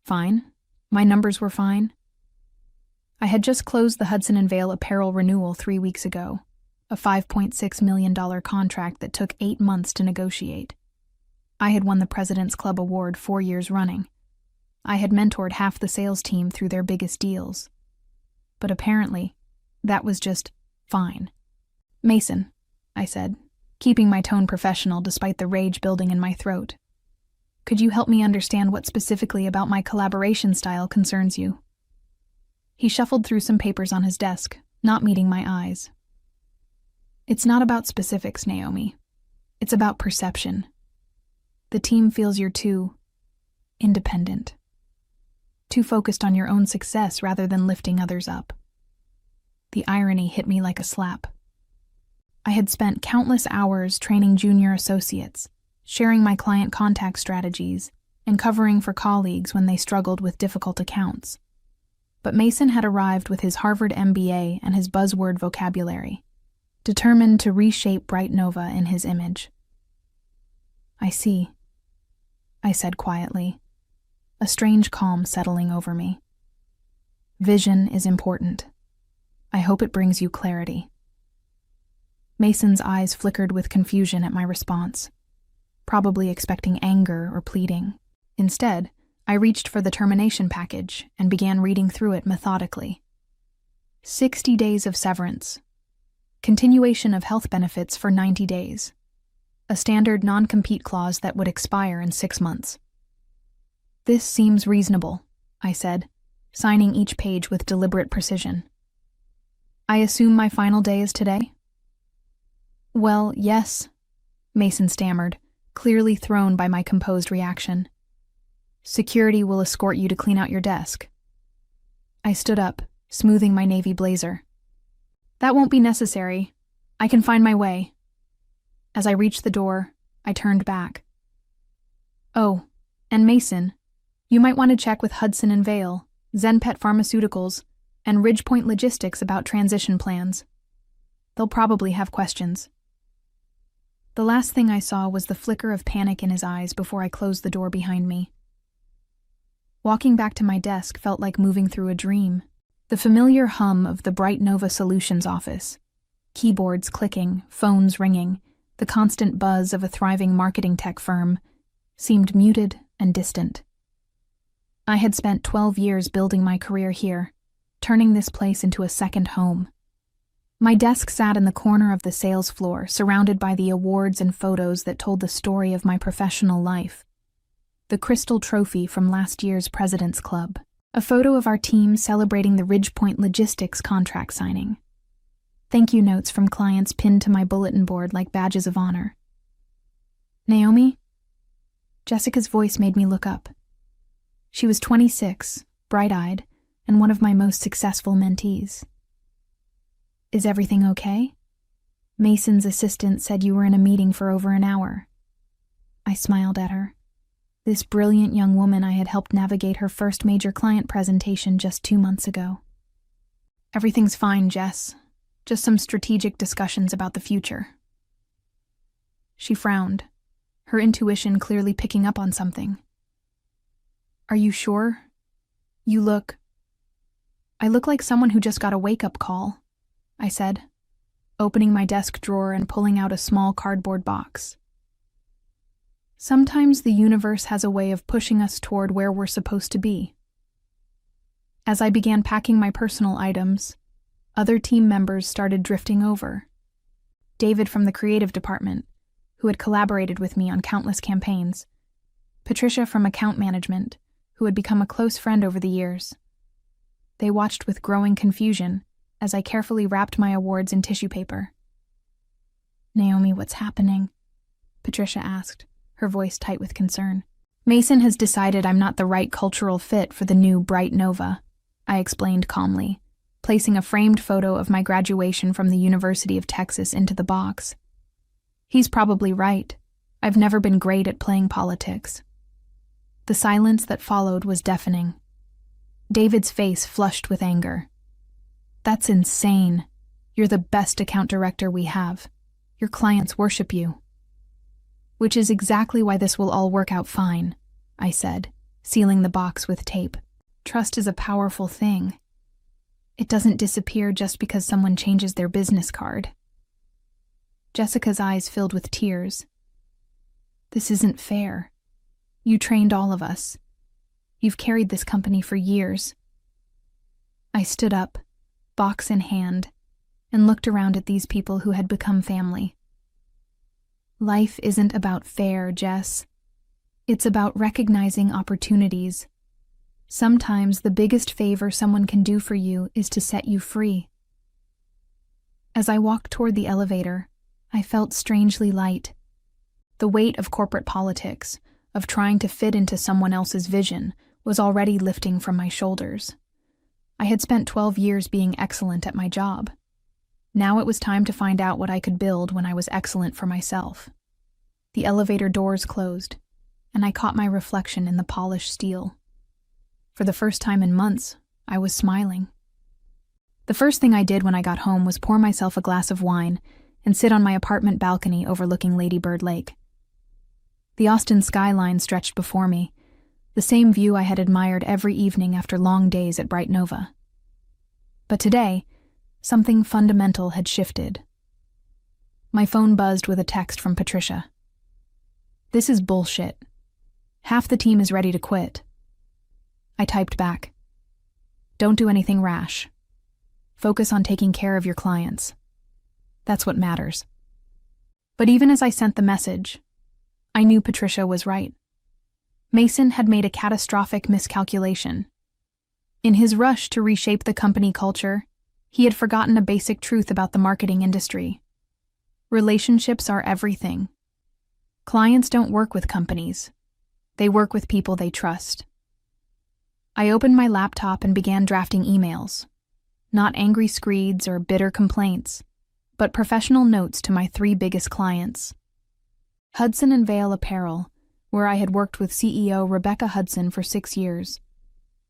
Fine? My numbers were fine? I had just closed the Hudson and Vale apparel renewal 3 weeks ago, a $5.6 million contract that took 8 months to negotiate. I had won the President's Club Award 4 years running. I had mentored half the sales team through their biggest deals. But apparently, that was just fine. "Mason," I said, keeping my tone professional despite the rage building in my throat. "Could you help me understand what specifically about my collaboration style concerns you?" He shuffled through some papers on his desk, not meeting my eyes. "It's not about specifics, Naomi. It's about perception. The team feels you're too independent. Too focused on your own success rather than lifting others up." The irony hit me like a slap. I had spent countless hours training junior associates, sharing my client contact strategies, and covering for colleagues when they struggled with difficult accounts. But Mason had arrived with his Harvard MBA and his buzzword vocabulary, determined to reshape Bright Nova in his image. "I see," I said quietly, a strange calm settling over me. "Vision is important. I hope it brings you clarity." Mason's eyes flickered with confusion at my response, probably expecting anger or pleading. Instead, I reached for the termination package and began reading through it methodically. 60 days of severance. Continuation of health benefits for 90 days. A standard non-compete clause that would expire in 6 months. "This seems reasonable," I said, signing each page with deliberate precision. "I assume my final day is today?" "Well, yes," Mason stammered, clearly thrown by my composed reaction. "Security will escort you to clean out your desk." I stood up, smoothing my navy blazer. "That won't be necessary. I can find my way." As I reached the door, I turned back. "Oh, and Mason, you might want to check with Hudson and Vale, Zenpet Pharmaceuticals, and Ridgepoint Logistics about transition plans. They'll probably have questions." The last thing I saw was the flicker of panic in his eyes before I closed the door behind me. Walking back to my desk felt like moving through a dream. The familiar hum of the Bright Nova Solutions office, keyboards clicking, phones ringing, the constant buzz of a thriving marketing tech firm, seemed muted and distant. I had spent 12 years building my career here, turning this place into a second home. My desk sat in the corner of the sales floor, surrounded by the awards and photos that told the story of my professional life. The crystal trophy from last year's President's Club, a photo of our team celebrating the Ridgepoint Logistics contract signing. Thank you notes from clients pinned to my bulletin board like badges of honor. "Naomi?" Jessica's voice made me look up. She was 26, bright-eyed, and one of my most successful mentees. "Is everything okay? Mason's assistant said you were in a meeting for over an hour." I smiled at her. This brilliant young woman I had helped navigate her first major client presentation just 2 months ago. "Everything's fine, Jess. Just some strategic discussions about the future." She frowned, her intuition clearly picking up on something. "Are you sure? You look..." "I look like someone who just got a wake-up call," I said, opening my desk drawer and pulling out a small cardboard box. Sometimes the universe has a way of pushing us toward where we're supposed to be. As I began packing my personal items, other team members started drifting over. David from the creative department, who had collaborated with me on countless campaigns. Patricia from account management, who had become a close friend over the years. They watched with growing confusion as I carefully wrapped my awards in tissue paper. "Naomi, what's happening?" Patricia asked, her voice tight with concern. "Mason has decided I'm not the right cultural fit for the new Bright Nova," I explained calmly, placing a framed photo of my graduation from the University of Texas into the box. "He's probably right. I've never been great at playing politics." The silence that followed was deafening. David's face flushed with anger. "That's insane. You're the best account director we have. Your clients worship you." "Which is exactly why this will all work out fine," I said, sealing the box with tape. "Trust is a powerful thing. It doesn't disappear just because someone changes their business card." Jessica's eyes filled with tears. This isn't fair. You trained all of us. You've carried this company for years. I stood up, box in hand, and looked around at these people who had become family. Life isn't about fair, Jess. It's about recognizing opportunities. Sometimes the biggest favor someone can do for you is to set you free. As I walked toward the elevator, I felt strangely light. The weight of corporate politics, of trying to fit into someone else's vision, was already lifting from my shoulders. I had spent 12 years being excellent at my job. Now it was time to find out what I could build when I was excellent for myself. The elevator doors closed, and I caught my reflection in the polished steel. For the first time in months, I was smiling. The first thing I did when I got home was pour myself a glass of wine and sit on my apartment balcony overlooking Lady Bird Lake. The Austin skyline stretched before me, the same view I had admired every evening after long days at Bright Nova. But today, something fundamental had shifted. My phone buzzed with a text from Patricia. "This is bullshit. Half the team is ready to quit." I typed back, "Don't do anything rash. Focus on taking care of your clients. That's what matters." But even as I sent the message, I knew Patricia was right. Mason had made a catastrophic miscalculation. In his rush to reshape the company culture, he had forgotten a basic truth about the marketing industry. Relationships are everything. Clients don't work with companies. They work with people they trust. I opened my laptop and began drafting emails. Not angry screeds or bitter complaints, but professional notes to my 3 biggest clients. Hudson & Vale Apparel, where I had worked with CEO Rebecca Hudson for 6 years.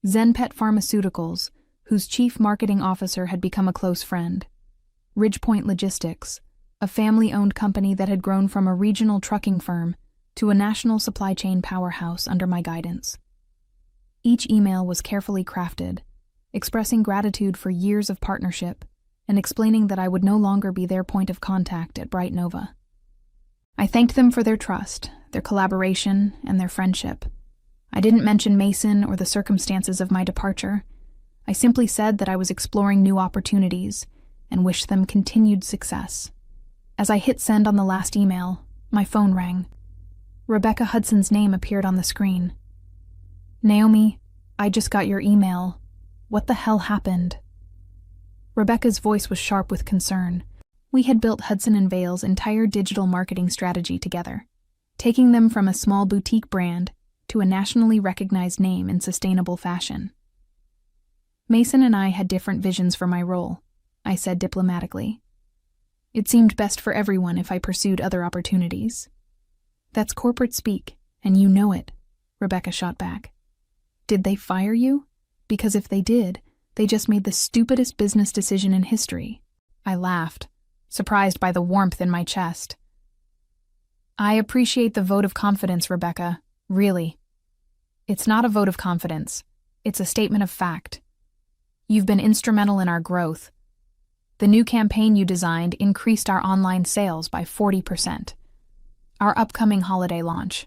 Zenpet Pharmaceuticals, whose chief marketing officer had become a close friend. Ridgepoint Logistics, a family-owned company that had grown from a regional trucking firm to a national supply chain powerhouse under my guidance. Each email was carefully crafted, expressing gratitude for years of partnership and explaining that I would no longer be their point of contact at Bright Nova. I thanked them for their trust, their collaboration, and their friendship. I didn't mention Mason or the circumstances of my departure. I simply said that I was exploring new opportunities and wished them continued success. As I hit send on the last email, my phone rang. Rebecca Hudson's name appeared on the screen. "Naomi, I just got your email. What the hell happened?" Rebecca's voice was sharp with concern. We had built Hudson & Vale's entire digital marketing strategy together, taking them from a small boutique brand to a nationally recognized name in sustainable fashion. "Mason and I had different visions for my role," I said diplomatically. "It seemed best for everyone if I pursued other opportunities." "That's corporate speak, and you know it," Rebecca shot back. "Did they fire you? Because if they did, they just made the stupidest business decision in history." I laughed, surprised by the warmth in my chest. "I appreciate the vote of confidence, Rebecca, really. It's not a vote of confidence. It's a statement of fact. You've been instrumental in our growth. The new campaign you designed increased our online sales by 40%. Our upcoming holiday launch,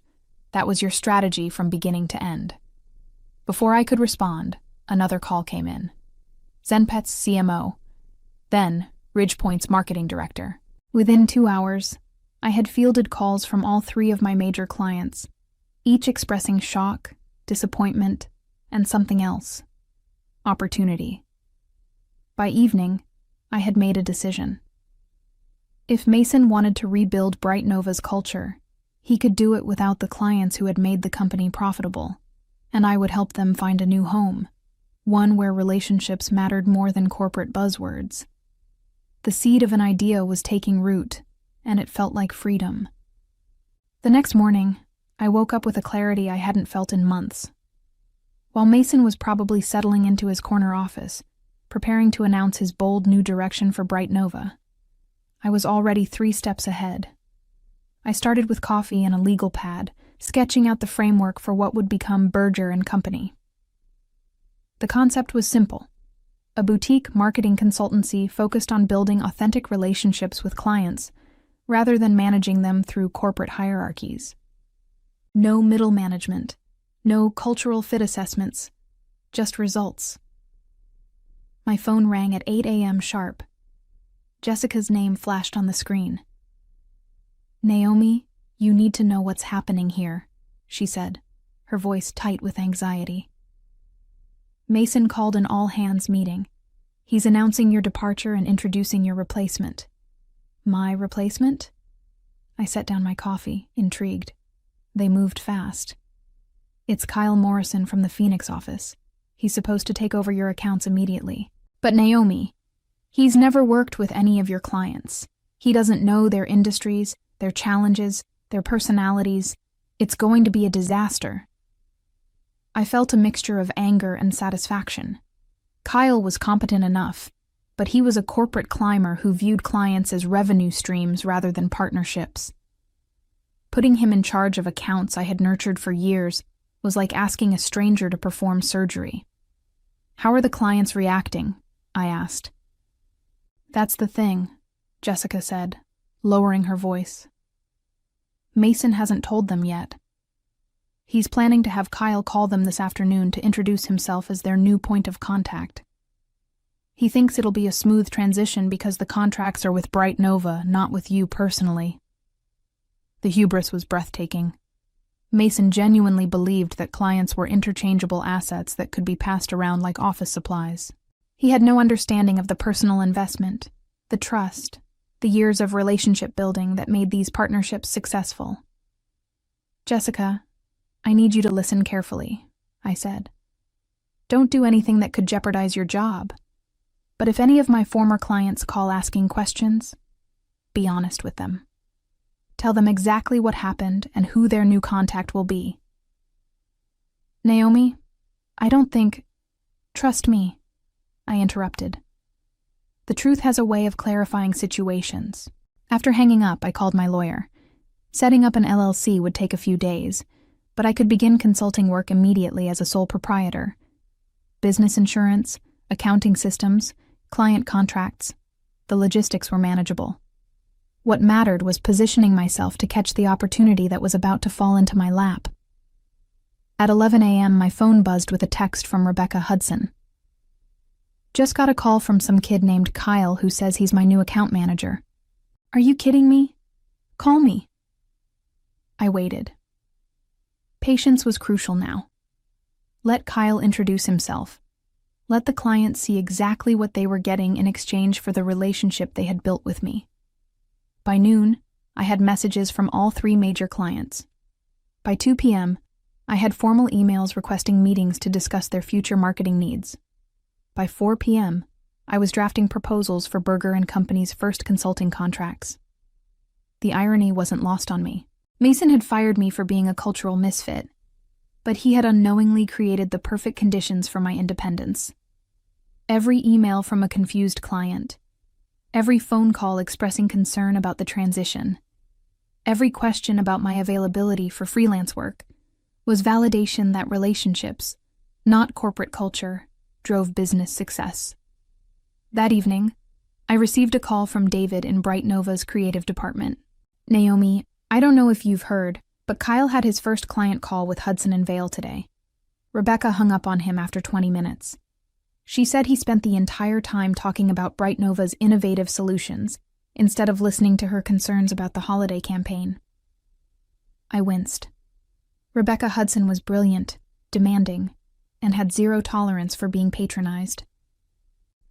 that was your strategy from beginning to end." Before I could respond, another call came in. Zenpet's CMO, then Ridgepoint's marketing director. Within 2 hours, I had fielded calls from all 3 of my major clients, each expressing shock, disappointment, and something else: opportunity. By evening, I had made a decision. If Mason wanted to rebuild Bright Nova's culture, he could do it without the clients who had made the company profitable, and I would help them find a new home, one where relationships mattered more than corporate buzzwords. The seed of an idea was taking root, and it felt like freedom. The next morning, I woke up with a clarity I hadn't felt in months. While Mason was probably settling into his corner office, preparing to announce his bold new direction for Bright Nova, I was already 3 steps ahead. I started with coffee and a legal pad, sketching out the framework for what would become Berger and Company. The concept was simple: a boutique marketing consultancy focused on building authentic relationships with clients rather than managing them through corporate hierarchies. No middle management, no cultural fit assessments, just results. My phone rang at 8 a.m. sharp. Jessica's name flashed on the screen. "Naomi, you need to know what's happening here," she said, her voice tight with anxiety. "Mason called an all-hands meeting. He's announcing your departure and introducing your replacement." "My replacement?" I set down my coffee, intrigued. They moved fast. "It's Kyle Morrison from the Phoenix office. He's supposed to take over your accounts immediately." "But Naomi, he's never worked with any of your clients. He doesn't know their industries, their challenges, their personalities. It's going to be a disaster." I felt a mixture of anger and satisfaction. Kyle was competent enough, but he was a corporate climber who viewed clients as revenue streams rather than partnerships. Putting him in charge of accounts I had nurtured for years was like asking a stranger to perform surgery. "How are the clients reacting?" I asked. "That's the thing," Jessica said, lowering her voice. "Mason hasn't told them yet. He's planning to have Kyle call them this afternoon to introduce himself as their new point of contact. He thinks it'll be a smooth transition because the contracts are with Bright Nova, not with you personally." The hubris was breathtaking. Mason genuinely believed that clients were interchangeable assets that could be passed around like office supplies. He had no understanding of the personal investment, the trust, the years of relationship building that made these partnerships successful. "Jessica, I need you to listen carefully," I said. "Don't do anything that could jeopardize your job. But if any of my former clients call asking questions, be honest with them. Tell them exactly what happened and who their new contact will be." "Naomi, I don't think—" "Trust me," I interrupted. "The truth has a way of clarifying situations." After hanging up, I called my lawyer. Setting up an LLC would take a few days, but I could begin consulting work immediately as a sole proprietor. Business insurance, accounting systems, client contracts, the logistics were manageable. What mattered was positioning myself to catch the opportunity that was about to fall into my lap. At 11 a.m., my phone buzzed with a text from Rebecca Hudson. "Just got a call from some kid named Kyle who says he's my new account manager." "Are you kidding me? Call me." I waited. Patience was crucial now. Let Kyle introduce himself. Let the client see exactly what they were getting in exchange for the relationship they had built with me. By noon, I had messages from all 3 major clients. By 2 p.m., I had formal emails requesting meetings to discuss their future marketing needs. By 4 p.m., I was drafting proposals for Berger & Company's first consulting contracts. The irony wasn't lost on me. Mason had fired me for being a cultural misfit, but he had unknowingly created the perfect conditions for my independence. Every email from a confused client, every phone call expressing concern about the transition, every question about my availability for freelance work was validation that relationships, not corporate culture, drove business success. That evening, I received a call from David in Bright Nova's creative department. "Naomi, I don't know if you've heard, but Kyle had his first client call with Hudson and Vale today." Rebecca hung up on him after 20 minutes. She said he spent the entire time talking about Bright Nova's innovative solutions, instead of listening to her concerns about the holiday campaign. I winced. Rebecca Hudson was brilliant, demanding, and had zero tolerance for being patronized.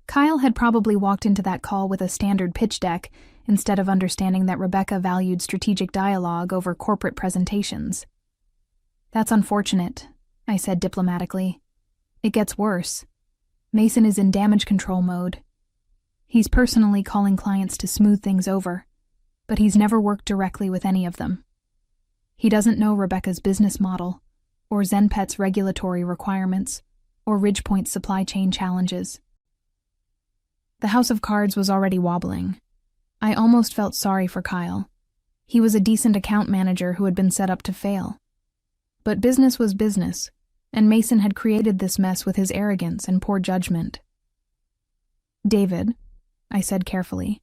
Kyle had probably walked into that call with a standard pitch deck, instead of understanding that Rebecca valued strategic dialogue over corporate presentations. "That's unfortunate," I said diplomatically. "It gets worse. Mason is in damage control mode. He's personally calling clients to smooth things over, but he's never worked directly with any of them. He doesn't know Rebecca's business model, or Zenpet's regulatory requirements, or Ridgepoint's supply chain challenges." The house of cards was already wobbling. I almost felt sorry for Kyle. He was a decent account manager who had been set up to fail. But business was business, and Mason had created this mess with his arrogance and poor judgment. "David," I said carefully,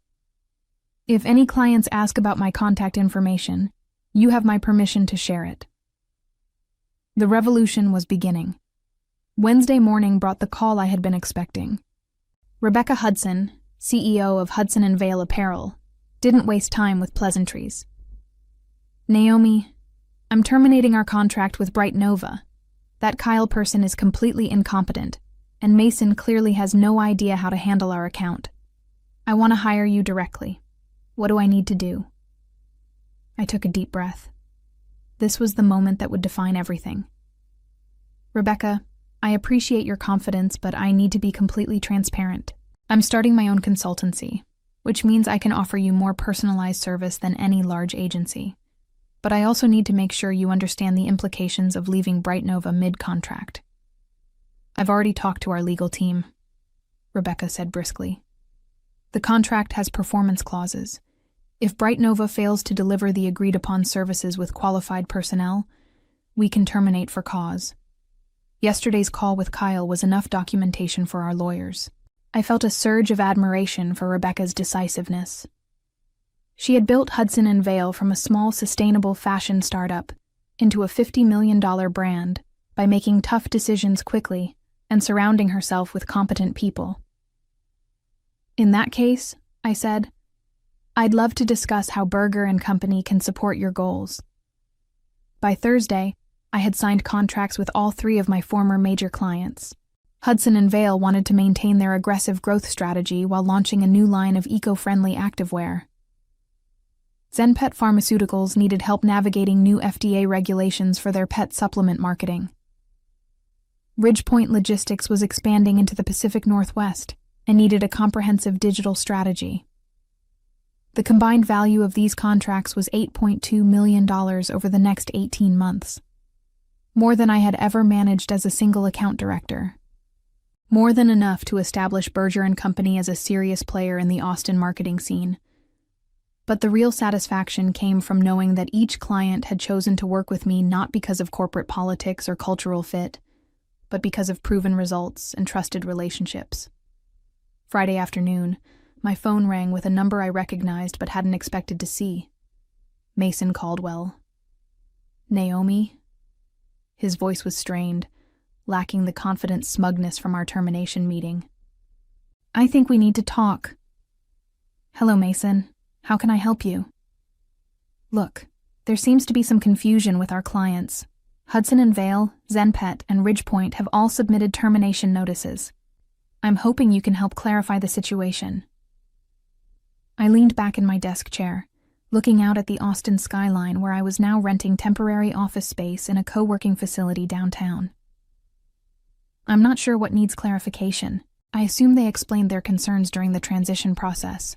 If any clients ask about my contact information, you have my permission to share it. The revolution was beginning. Wednesday morning brought the call I had been expecting. Rebecca Hudson, CEO of Hudson & Vale Apparel, didn't waste time with pleasantries. Naomi, I'm terminating our contract with Bright Nova. That Kyle person is completely incompetent, and Mason clearly has no idea how to handle our account. I want to hire you directly. What do I need to do? I took a deep breath. This was the moment that would define everything. Rebecca, I appreciate your confidence, but I need to be completely transparent. I'm starting my own consultancy, which means I can offer you more personalized service than any large agency. But I also need to make sure you understand the implications of leaving Bright Nova mid-contract. I've already talked to our legal team, Rebecca said briskly. The contract has performance clauses. If Bright Nova fails to deliver the agreed-upon services with qualified personnel, we can terminate for cause. Yesterday's call with Kyle was enough documentation for our lawyers. I felt a surge of admiration for Rebecca's decisiveness. She had built Hudson & Vale from a small, sustainable fashion startup into a $50 million brand by making tough decisions quickly and surrounding herself with competent people. In that case, I said, I'd love to discuss how Berger & Company can support your goals. By Thursday, I had signed contracts with all 3 of my former major clients. Hudson & Vale wanted to maintain their aggressive growth strategy while launching a new line of eco-friendly activewear. ZenPet Pharmaceuticals needed help navigating new FDA regulations for their pet supplement marketing. Ridgepoint Logistics was expanding into the Pacific Northwest and needed a comprehensive digital strategy. The combined value of these contracts was $8.2 million over the next 18 months. More than I had ever managed as a single account director. More than enough to establish Berger & Company as a serious player in the Austin marketing scene. But the real satisfaction came from knowing that each client had chosen to work with me not because of corporate politics or cultural fit, but because of proven results and trusted relationships. Friday afternoon, my phone rang with a number I recognized but hadn't expected to see. Mason Caldwell. Naomi? His voice was strained, lacking the confident smugness from our termination meeting. I think we need to talk. Hello, Mason. How can I help you? Look, there seems to be some confusion with our clients. Hudson & Vale, ZenPet, and Ridgepoint have all submitted termination notices. I'm hoping you can help clarify the situation. I leaned back in my desk chair, looking out at the Austin skyline where I was now renting temporary office space in a co-working facility downtown. I'm not sure what needs clarification. I assume they explained their concerns during the transition process.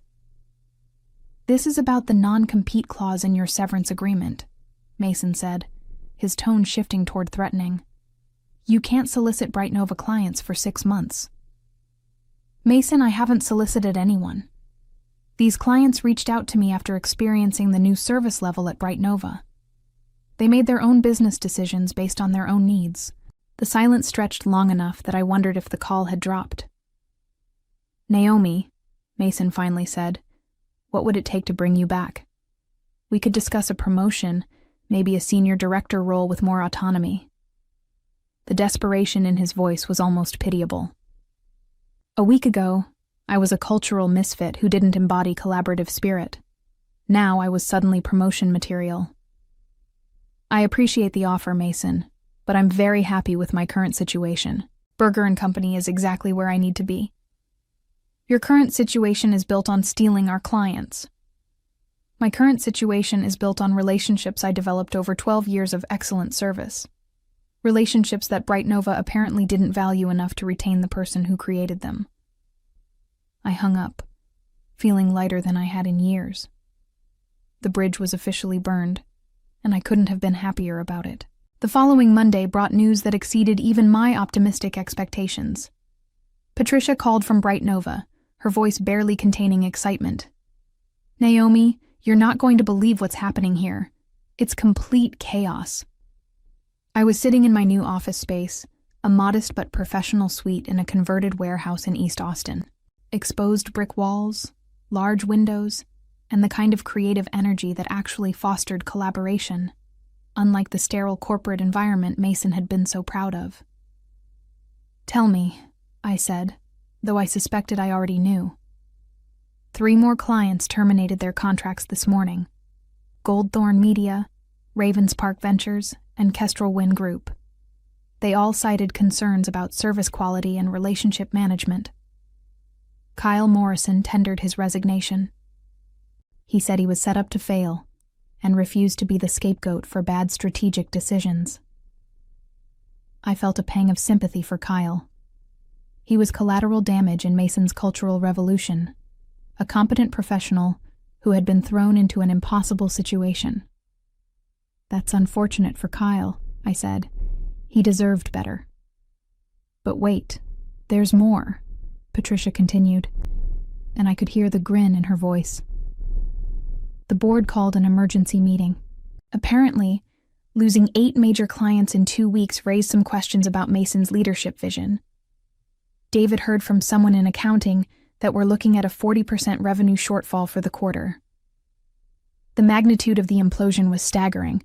This is about the non-compete clause in your severance agreement, Mason said, his tone shifting toward threatening. You can't solicit Bright Nova clients for 6 months. Mason, I haven't solicited anyone. These clients reached out to me after experiencing the new service level at Bright Nova. They made their own business decisions based on their own needs. The silence stretched long enough that I wondered if the call had dropped. Naomi, Mason finally said, what would it take to bring you back? We could discuss a promotion, maybe a senior director role with more autonomy. The desperation in his voice was almost pitiable. A week ago, I was a cultural misfit who didn't embody collaborative spirit. Now I was suddenly promotion material. I appreciate the offer, Mason, but I'm very happy with my current situation. Berger & Company is exactly where I need to be. Your current situation is built on stealing our clients. My current situation is built on relationships I developed over 12 years of excellent service. Relationships that Bright Nova apparently didn't value enough to retain the person who created them. I hung up, feeling lighter than I had in years. The bridge was officially burned, and I couldn't have been happier about it. The following Monday brought news that exceeded even my optimistic expectations. Patricia called from Bright Nova, her voice barely containing excitement. Naomi, you're not going to believe what's happening here. It's complete chaos. I was sitting in my new office space, a modest but professional suite in a converted warehouse in East Austin. Exposed brick walls, large windows, and the kind of creative energy that actually fostered collaboration, unlike the sterile corporate environment Mason had been so proud of. "Tell me," I said, though I suspected I already knew. 3 more clients terminated their contracts this morning: Goldthorn Media, Ravens Park Ventures, and Kestrel Wind Group. They all cited concerns about service quality and relationship management. Kyle Morrison tendered his resignation. He said he was set up to fail and refused to be the scapegoat for bad strategic decisions. I felt a pang of sympathy for Kyle. He was collateral damage in Mason's cultural revolution, a competent professional who had been thrown into an impossible situation. "That's unfortunate for Kyle," I said. "He deserved better." "But wait, there's more," Patricia continued, and I could hear the grin in her voice. The board called an emergency meeting. Apparently, losing 8 major clients in 2 weeks raised some questions about Mason's leadership vision. David heard from someone in accounting that we're looking at a 40% revenue shortfall for the quarter. The magnitude of the implosion was staggering.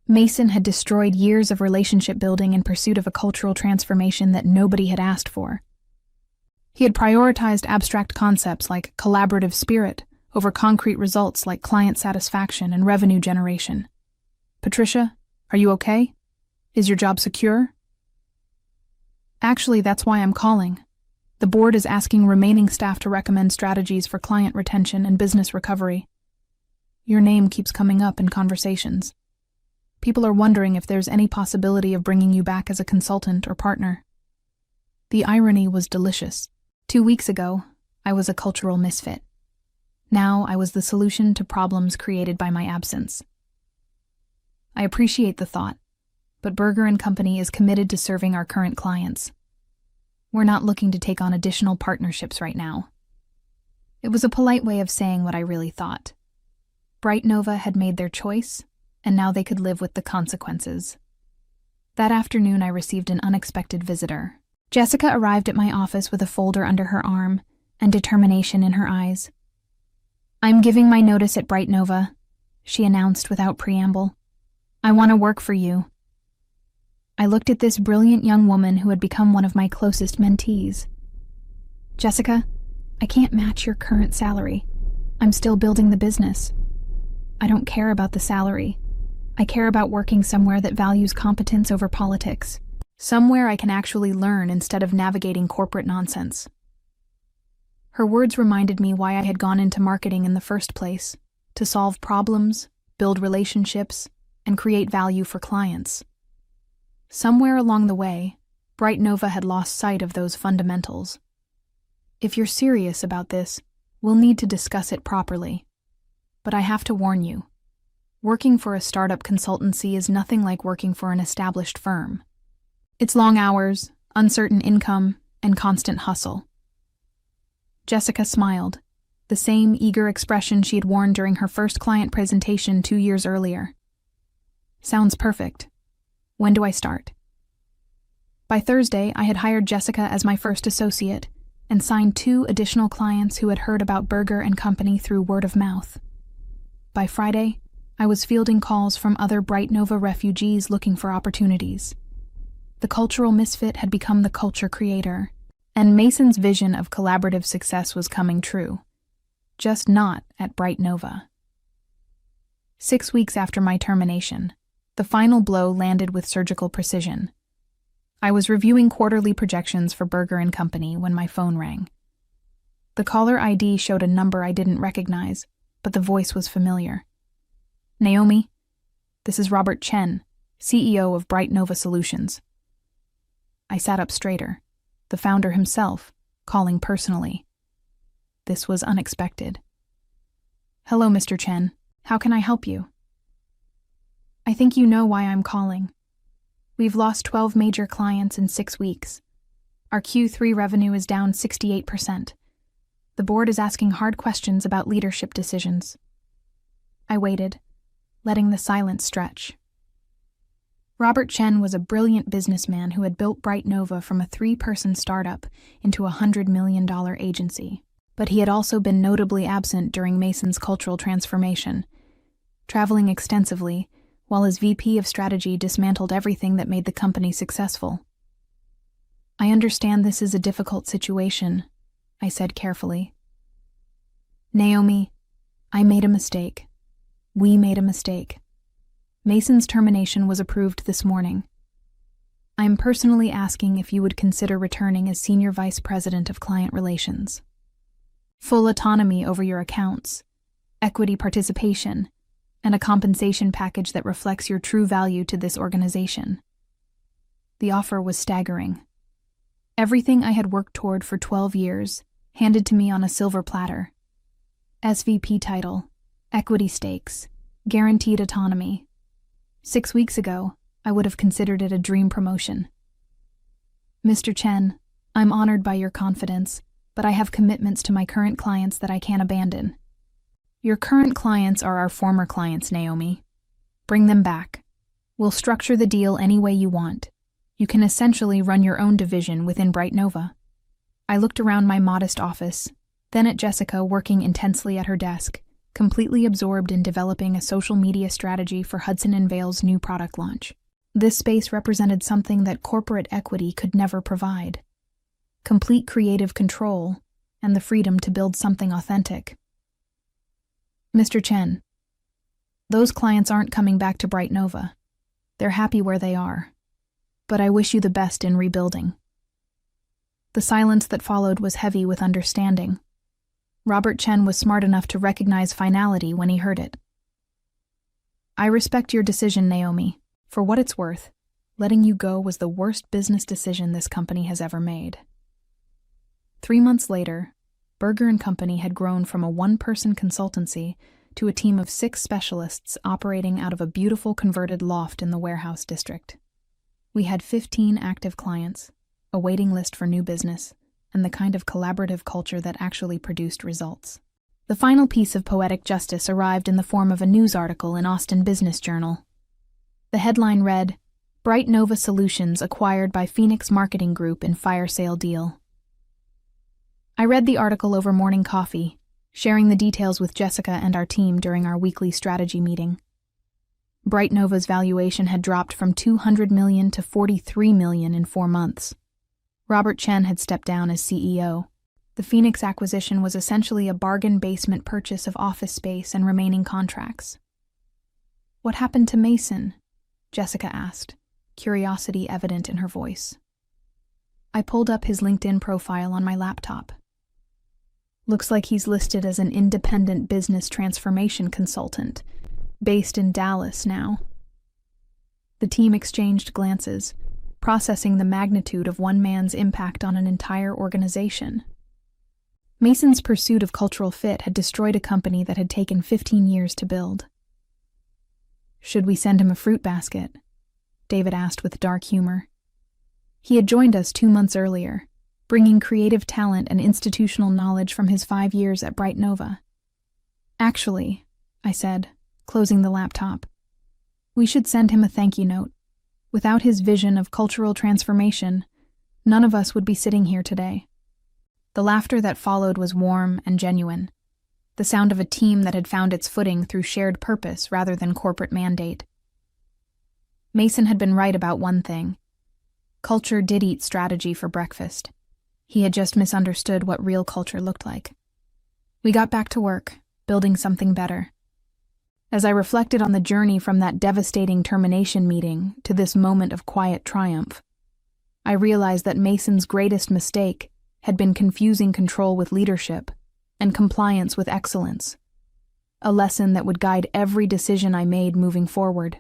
Mason had destroyed years of relationship building in pursuit of a cultural transformation that nobody had asked for. He had prioritized abstract concepts like collaborative spirit over concrete results like client satisfaction and revenue generation. "Patricia, are you okay? Is your job secure?" "Actually, that's why I'm calling. The board is asking remaining staff to recommend strategies for client retention and business recovery. Your name keeps coming up in conversations. People are wondering if there's any possibility of bringing you back as a consultant or partner." The irony was delicious. 2 weeks ago, I was a cultural misfit. Now I was the solution to problems created by my absence. I appreciate the thought, but Berger & Company is committed to serving our current clients. We're not looking to take on additional partnerships right now. It was a polite way of saying what I really thought. Bright Nova had made their choice, and now they could live with the consequences. That afternoon I received an unexpected visitor. Jessica arrived at my office with a folder under her arm and determination in her eyes. "I'm giving my notice at Bright Nova," she announced without preamble. "I want to work for you." I looked at this brilliant young woman who had become one of my closest mentees. "Jessica, I can't match your current salary. I'm still building the business. I don't care about the salary. I care about working somewhere that values competence over politics. Somewhere I can actually learn instead of navigating corporate nonsense." Her words reminded me why I had gone into marketing in the first place: to solve problems, build relationships, and create value for clients. Somewhere along the way, Bright Nova had lost sight of those fundamentals. If you're serious about this, we'll need to discuss it properly. But I have to warn you, working for a startup consultancy is nothing like working for an established firm. It's long hours, uncertain income, and constant hustle. Jessica smiled, the same eager expression she had worn during her first client presentation 2 years earlier. "Sounds perfect. When do I start?" By Thursday, I had hired Jessica as my first associate and signed 2 additional clients who had heard about Berger & Company through word of mouth. By Friday, I was fielding calls from other Bright Nova refugees looking for opportunities. The cultural misfit had become the culture creator, and Mason's vision of collaborative success was coming true. Just not at Bright Nova. 6 weeks after my termination, the final blow landed with surgical precision. I was reviewing quarterly projections for Berger & Company when my phone rang. The caller ID showed a number I didn't recognize, but the voice was familiar. "Naomi, this is Robert Chen, CEO of Bright Nova Solutions." I sat up straighter, the founder himself, calling personally. This was unexpected. "Hello, Mr. Chen. How can I help you?" "I think you know why I'm calling. We've lost 12 major clients in 6 weeks. Our Q3 revenue is down 68%. The board is asking hard questions about leadership decisions." I waited, letting the silence stretch. Robert Chen was a brilliant businessman who had built Bright Nova from a 3-person startup into a $100 million agency. But he had also been notably absent during Mason's cultural transformation, traveling extensively while his VP of strategy dismantled everything that made the company successful. "I understand this is a difficult situation," I said carefully. "Naomi, I made a mistake. We made a mistake. Mason's termination was approved this morning. I am personally asking if you would consider returning as Senior Vice President of Client Relations. Full autonomy over your accounts, equity participation, and a compensation package that reflects your true value to this organization." The offer was staggering. Everything I had worked toward for 12 years, handed to me on a silver platter. SVP title, equity stakes, guaranteed autonomy. 6 weeks ago, I would have considered it a dream promotion. "Mr. Chen, I'm honored by your confidence, but I have commitments to my current clients that I can't abandon." "Your current clients are our former clients, Naomi. Bring them back. We'll structure the deal any way you want. You can essentially run your own division within Bright Nova." I looked around my modest office, then at Jessica working intensely at her desk, completely absorbed in developing a social media strategy for Hudson & Vale's new product launch. This space represented something that corporate equity could never provide: complete creative control and the freedom to build something authentic. "Mr. Chen, those clients aren't coming back to Bright Nova. They're happy where they are. But I wish you the best in rebuilding." The silence that followed was heavy with understanding. Robert Chen was smart enough to recognize finality when he heard it. "I respect your decision, Naomi. For what it's worth, letting you go was the worst business decision this company has ever made." 3 months later, Berger & Company had grown from a one-person consultancy to a team of 6 specialists operating out of a beautiful converted loft in the warehouse district. We had 15 active clients, a waiting list for new business, and the kind of collaborative culture that actually produced results. The final piece of poetic justice arrived in the form of a news article in Austin Business Journal. The headline read, "Bright Nova Solutions acquired by Phoenix Marketing Group in fire sale deal." I read the article over morning coffee, sharing the details with Jessica and our team during our weekly strategy meeting. Bright Nova's valuation had dropped from $200 million to $43 million in 4 months. Robert Chen had stepped down as CEO. The Phoenix acquisition was essentially a bargain basement purchase of office space and remaining contracts. "What happened to Mason?" Jessica asked, curiosity evident in her voice. I pulled up his LinkedIn profile on my laptop. "Looks like he's listed as an independent business transformation consultant, based in Dallas now." The team exchanged glances, processing the magnitude of one man's impact on an entire organization. Mason's pursuit of cultural fit had destroyed a company that had taken 15 years to build. "Should we send him a fruit basket?" David asked with dark humor. He had joined us 2 months earlier, bringing creative talent and institutional knowledge from his 5 years at Bright Nova. "Actually," I said, closing the laptop, "we should send him a thank you note. Without his vision of cultural transformation, none of us would be sitting here today." The laughter that followed was warm and genuine, the sound of a team that had found its footing through shared purpose rather than corporate mandate. Mason had been right about one thing. Culture did eat strategy for breakfast. He had just misunderstood what real culture looked like. We got back to work, building something better. As I reflected on the journey from that devastating termination meeting to this moment of quiet triumph, I realized that Mason's greatest mistake had been confusing control with leadership and compliance with excellence, a lesson that would guide every decision I made moving forward.